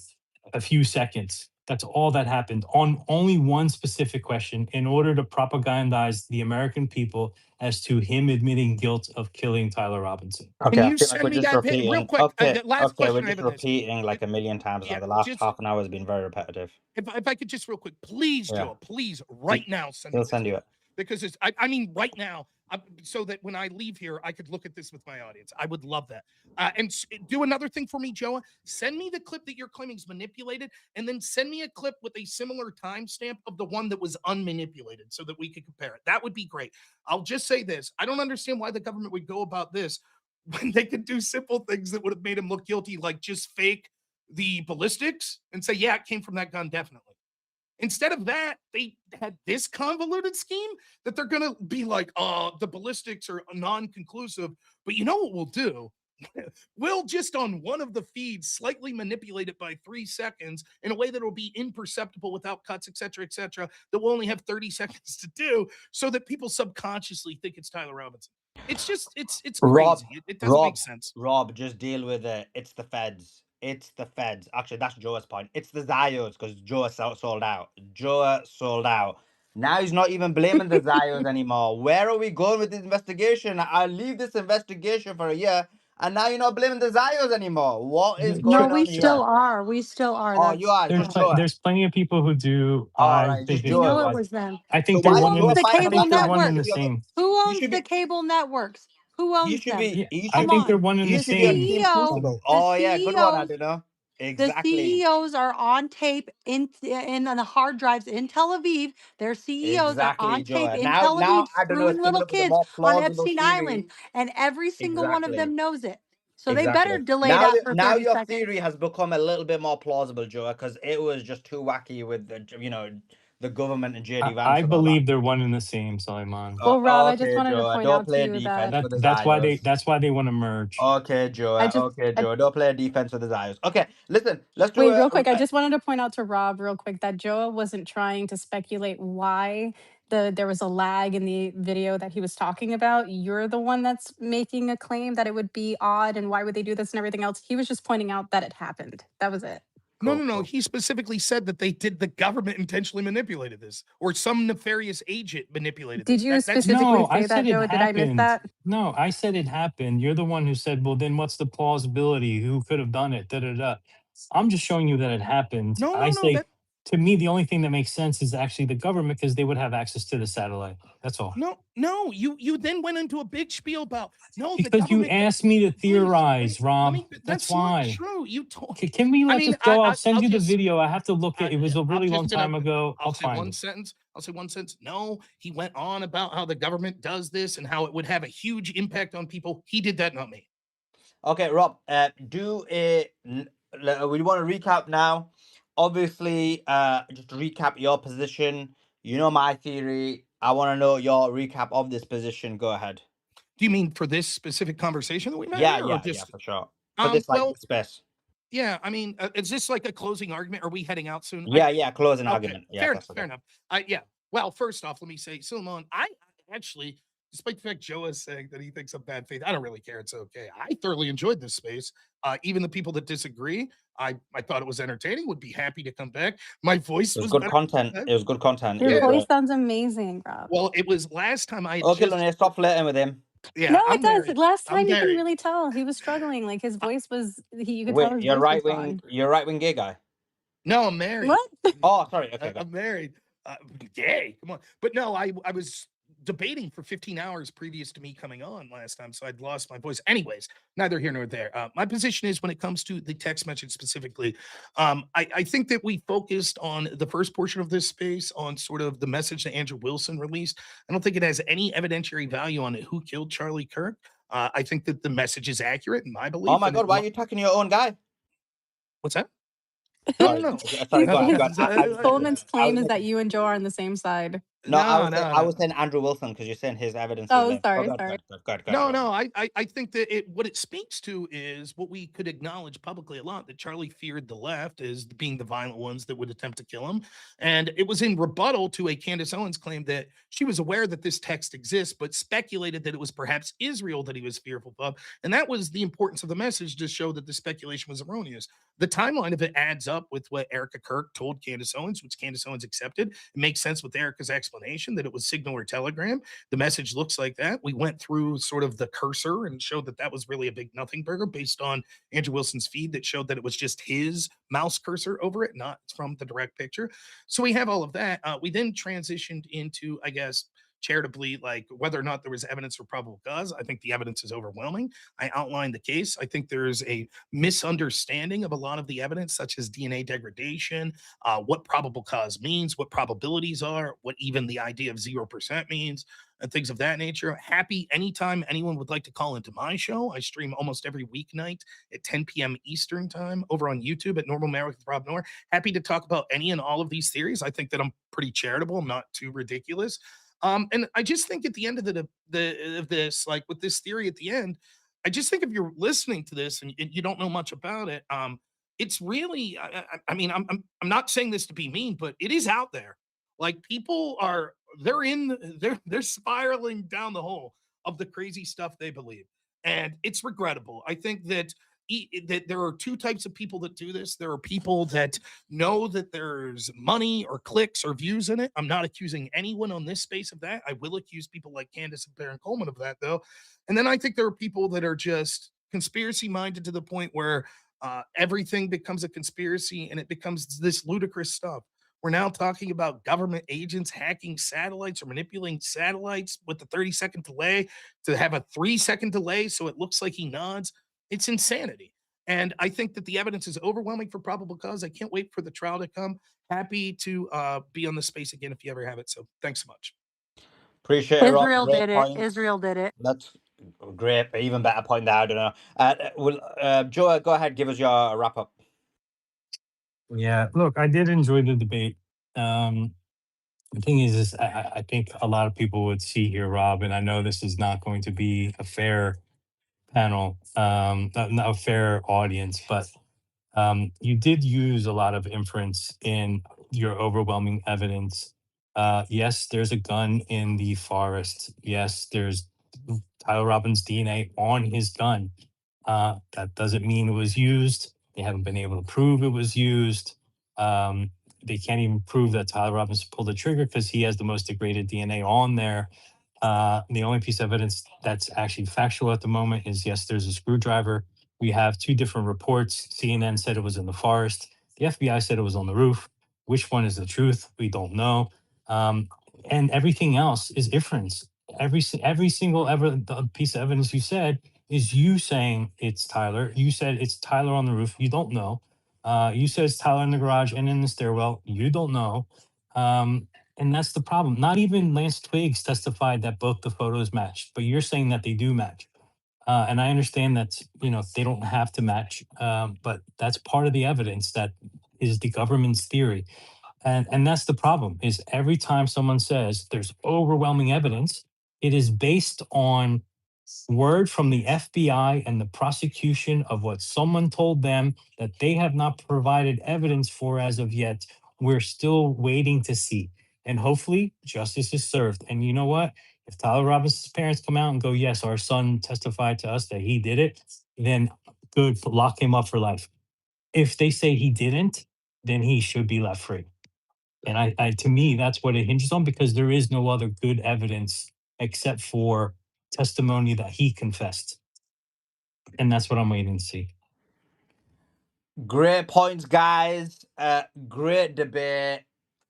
a few seconds. That's all that happened on only one specific question in order to propagandize the American people as to him admitting guilt of killing Tyler Robinson. Okay, Can I you feel like send we're me just that real repeating. quick? Okay, Last we're question I just have on this. repeating like a million times now. Yeah, The last just half an hour has been very repetitive. if I could just real quick, please, Yeah. Joe, please, right now, send me He'll this send you it. because it's. I mean, right now, so that when I leave here, I could look at this with my audience. I would love that. And do another thing for me, Joa. Send me the clip that you're claiming is manipulated, and then send me a clip with a similar timestamp of the one that was unmanipulated, so that we could compare it. That would be great. I'll just say this: I don't understand why the government would go about this when they could do simple things that would have made him look guilty, like just fake the ballistics and say, yeah, it came from that gun, definitely. Instead of that, they had this convoluted scheme that they're going to be like, oh, the ballistics are non-conclusive. But you know what we'll do? We'll just on one of the feeds slightly manipulate it by 3 seconds in a way that will be imperceptible without cuts, et cetera, that we'll only have 30 seconds to do so that people subconsciously think it's Tyler Robinson. It's just, it's crazy. It doesn't make sense. Rob, just deal with it. It's the feds. It's the feds. Actually, that's Joe's point. It's the Zios because Joe sold out. Joe sold out. Now he's not even blaming the Zios anymore. Where are we going with this investigation? I'll leave this investigation for a year, and now you're not blaming the Zios anymore. What is No, going we on still here? are. We still are. Oh, you are just Joe. There's plenty of people who do. All right, just We Joe know it it was. was them. I think So they're why Who is one in owns Joe the the. I fighting cable back think they're now? one in the networks? same. Who You owns should the be. cable networks? Who You owns should them? be. Yeah, You I should Come be. think they're on. one in You the The should be on same. Team CEO, Crucible. the Oh yeah, good one. I CEOs, don't know the exactly. CEOs are on tape in on the hard drives in Tel Aviv. Their CEOs are Exactly, on tape Joa. in Now, Tel Aviv I don't know. It's screwing coming little up with a kids more on plausible Epstein Island, theory. and every single one of Exactly, them knows it. So they better exactly. delay that for Now 30 your seconds. theory has become a little bit more plausible, Joa, because it was just too wacky with the government and JD Vance I and all that. believe they're one in the same, Suleiman. Well, Rob, I just Okay, wanted to Joa. point Don't out to play you defense that with the That's why they. Zios. That's why they want to merge. Okay, Joa. Okay, I Joa. Don't play defense with the Zios. Okay, listen. Let's do wait, a. real quick. I just wanted to point out to Rob real quick that Joa wasn't trying to speculate why there was a lag in the video that he was talking about. You're the one that's making a claim that it would be odd and why would they do this and everything else. He was just pointing out that it happened. That was it. No. He specifically said that the government intentionally manipulated this, or some nefarious agent manipulated Did this. you That's specifically No, I say said that, it Joa? Did I miss happened. that? No, I said it happened. You're the one who said, "Well, then what's the plausibility? Who could have done it?" Da da da. I'm just showing you that it happened. no. I say, That to me, the only thing that makes sense is actually the government because they would have access to the satellite. That's all. no. You then went into a big spiel about the Because you government. asked me to Please, theorize, let Rob. me. That's That's not why. true. You told. Can we I let mean, this go? I'll send I'll you the just. video. I have to look at it. Was a I'm really long just gonna. time ago. I'll say find one it. sentence. I'll say one sentence. No, he went on about how the government does this and how it would have a huge impact on people. He did that, not me. Okay, Rob. We want to recap now. Obviously, just to recap your position. You know my theory. I want to know your recap of this position. Go ahead. Do you mean for this specific conversation that we met Yeah, here, or yeah, just for sure. For this well, space. yeah, I mean, is this like a closing argument? Are we heading out soon? Yeah, closing Okay, argument. Yeah, fair that's enough. Fair okay. enough. Yeah. Well, first off, let me say, Suleiman, I actually, despite the fact Joe is saying that he thinks I'm bad faith, I don't really care. It's okay. I thoroughly enjoyed this space. Even the people that disagree, I thought it was entertaining. Would be happy to come back. My voice It was was good better. content. It was good content. Your Yeah. voice sounds amazing, Rob. Well, it was last time I Okay, just. Lonnie, stop flirting with him. Yeah, No, it I'm does. married. Last I'm time you can married. really tell. He was struggling. Like his Uh, voice was you could tell Wait, his voice was gone. you're right wing gay guy. No, I'm married. What? Oh, sorry. Okay, good. I'm married. Yay, come on. But no, I was debating for 15 hours previous to me coming on last time, so I'd lost my voice. Anyways, neither here nor there. My position is when it comes to the text message specifically, I think that we focused on the first portion of this space on sort of the message that Andrew Wilson released. I don't think it has any evidentiary value on who killed Charlie Kirk. I think that the message is accurate in my Oh belief, my and it. god, why are you attacking your own guy? What's that? No, no, Sorry, no. sorry. He's Go ahead. Go he's ahead. I was saying, Coleman's I was claim is that making. you and Joe are on the same side. No, No, no, I no. was saying Andrew Wilson because you're saying his evidence is Oh, lame. Oh, sorry, go ahead. Go sorry. ahead. Go ahead. Go ahead. No, Go ahead. no, I think that what it speaks to is what we could acknowledge publicly a lot, that Charlie feared the left as being the violent ones that would attempt to kill him. And it was in rebuttal to a Candace Owens claim that she was aware that this text exists, but speculated that it was perhaps Israel that he was fearful of. And that was the importance of the message, to show that the speculation was erroneous. The timeline of it adds up with what Erica Kirk told Candace Owens, which Candace Owens accepted. It makes sense with Erica's explanation that it was Signal or Telegram. The message looks like that. We went through sort of the cursor and showed that that was really a big nothing burger based on Andrew Wilson's feed that showed that it was just his mouse cursor over it, not from the direct picture. So we have all of that. We then transitioned into, I guess, charitably, like whether or not there was evidence for probable cause. I think the evidence is overwhelming. I outlined the case. I think there's a misunderstanding of a lot of the evidence, such as DNA degradation, what probable cause means, what probabilities are, what even the idea of 0% means, and things of that nature. Happy anytime anyone would like to call into my show. I stream almost every weeknight at 10 p.m. Eastern time over on YouTube at Normal Merit with Rob Noor. Happy to talk about any and all of these theories. I think that I'm pretty charitable. I'm not too ridiculous. And I just think at the end of the of this, like with this theory at the end, I just think if you're listening to this and you don't know much about it, it's really, I mean, I'm not saying this to be mean, but it is out there. Like people are, they're spiraling down the hole of the crazy stuff they believe, and it's regrettable. I think that that there are two types of people that do this. There are people that know that there's money or clicks or views in it. I'm not accusing anyone on this space of that. I will accuse people like Candace and Baron Coleman of that, though. And then I think there are people that are just conspiracy minded to the point where everything becomes a conspiracy and it becomes this ludicrous stuff. We're now talking about government agents hacking satellites or manipulating satellites with the 30-second delay to have a 3-second delay so it looks like he nods. It's insanity. And I think that the evidence is overwhelming for probable cause. I can't wait for the trial to come. Happy to be on the space again if you ever have it. So thanks so much. Appreciate it, Rob. Israel Great did it. point. Israel did it. That's great. Even better point there. I don't know. Joe, go ahead. Give us your wrap up. Yeah, look, I did enjoy the debate. The thing is I think a lot of people would see here, Rob, and I know this is not going to be a fair panel, not a fair audience, but you did use a lot of inference in your overwhelming evidence. Yes, there's a gun in the forest. Yes, there's Tyler Robbins' DNA on his gun. That doesn't mean it was used. They haven't been able to prove it was used. They can't even prove that Tyler Robbins pulled the trigger because he has the most degraded DNA on there. The only piece of evidence that's actually factual at the moment is yes, there's a screwdriver. We have two different reports. CNN said it was in the forest. The FBI said it was on the roof. Which one is the truth? We don't know. And everything else is inference. Every single piece of evidence you said is you saying it's Tyler. You said it's Tyler on the roof. You don't know. You said it's Tyler in the garage and in the stairwell. You don't know. And that's the problem. Not even Lance Twiggs testified that both the photos matched, but you're saying that they do match. And I understand that they don't have to match, but that's part of the evidence that is the government's theory. And that's the problem is every time someone says there's overwhelming evidence, it is based on word from the FBI and the prosecution of what someone told them that they have not provided evidence for as of yet. We're still waiting to see. And hopefully justice is served. And you know what? If Tyler Robinson's parents come out and go, yes, our son testified to us that he did it, then good, lock him up for life. If they say he didn't, then he should be left free. And I to me, that's what it hinges on because there is no other good evidence except for testimony that he confessed. And that's what I'm waiting to see. Great points, guys. Great debate.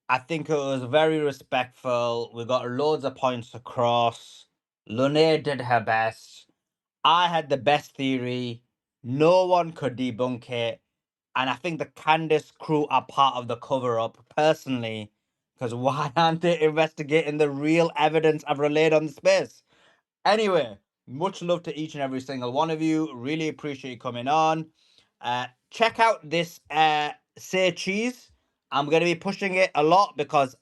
I think it was very respectful. We got loads of points across. Lune did her best. I had the best theory. No one could debunk it. And I think the Candace crew are part of the cover up, personally. Because why aren't they investigating the real evidence I've relayed on the space? Anyway, much love to each and every single one of you. Really appreciate you coming on. Check out this Say Cheese. I'm gonna be pushing it a lot because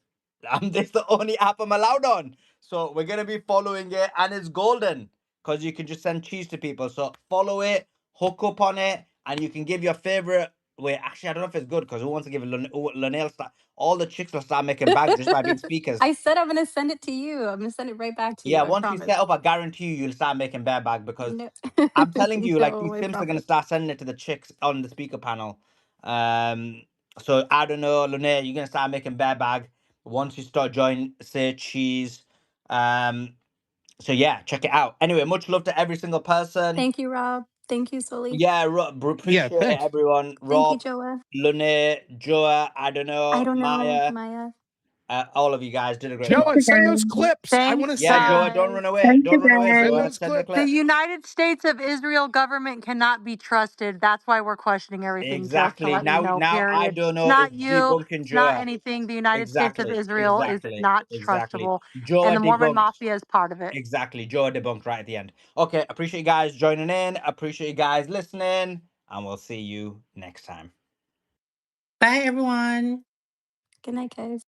this is the only app I'm allowed on. So we're gonna be following it, and it's golden because you can just send cheese to people. So follow it, hook up on it, and you can give your favorite. Wait, actually, I don't know if it's good because who wants to give Linnell start? All the chicks will start making bags just by being speakers. I said I'm gonna send it to you. I'm gonna send it right back to you. Yeah, I once you promise. set up, I guarantee you'll start making bear bag because No, I'm telling you, like no, these I simps are gonna promise. start sending it to the chicks on the speaker panel. So I don't know, Lune, you're gonna start making bear bag once you start joining Say Cheese. So yeah, check it out. Anyway, much love to every single person. Thank you, Rob. Thank you, Sully. Yeah, Yeah, appreciate it, thanks. everyone. Thank you, Rob, Joa. Lune, Joa, I don't I know, don't know, Maya, Maya. all of you guys did a great Thank job. Joa, you, send those guys. clips. I want to Thanks. Yeah, see them. Joa, don't run away. Don't run away, Send Joa. those Send the clips. The clip. United States of Israel government cannot be trusted. That's why we're questioning everything, just to Exactly. let you know, Now I period. don't It's know if not you, debunking it's not Joa. anything. The United States of Exactly. Israel is Exactly. not Exactly. trustable. And Joa the Mormon debunked. Mafia is part of it. Exactly. Joa debunked right at the end. Okay. Appreciate you guys joining in. Appreciate you guys listening. And we'll see you next time. Bye, everyone. Good night, guys.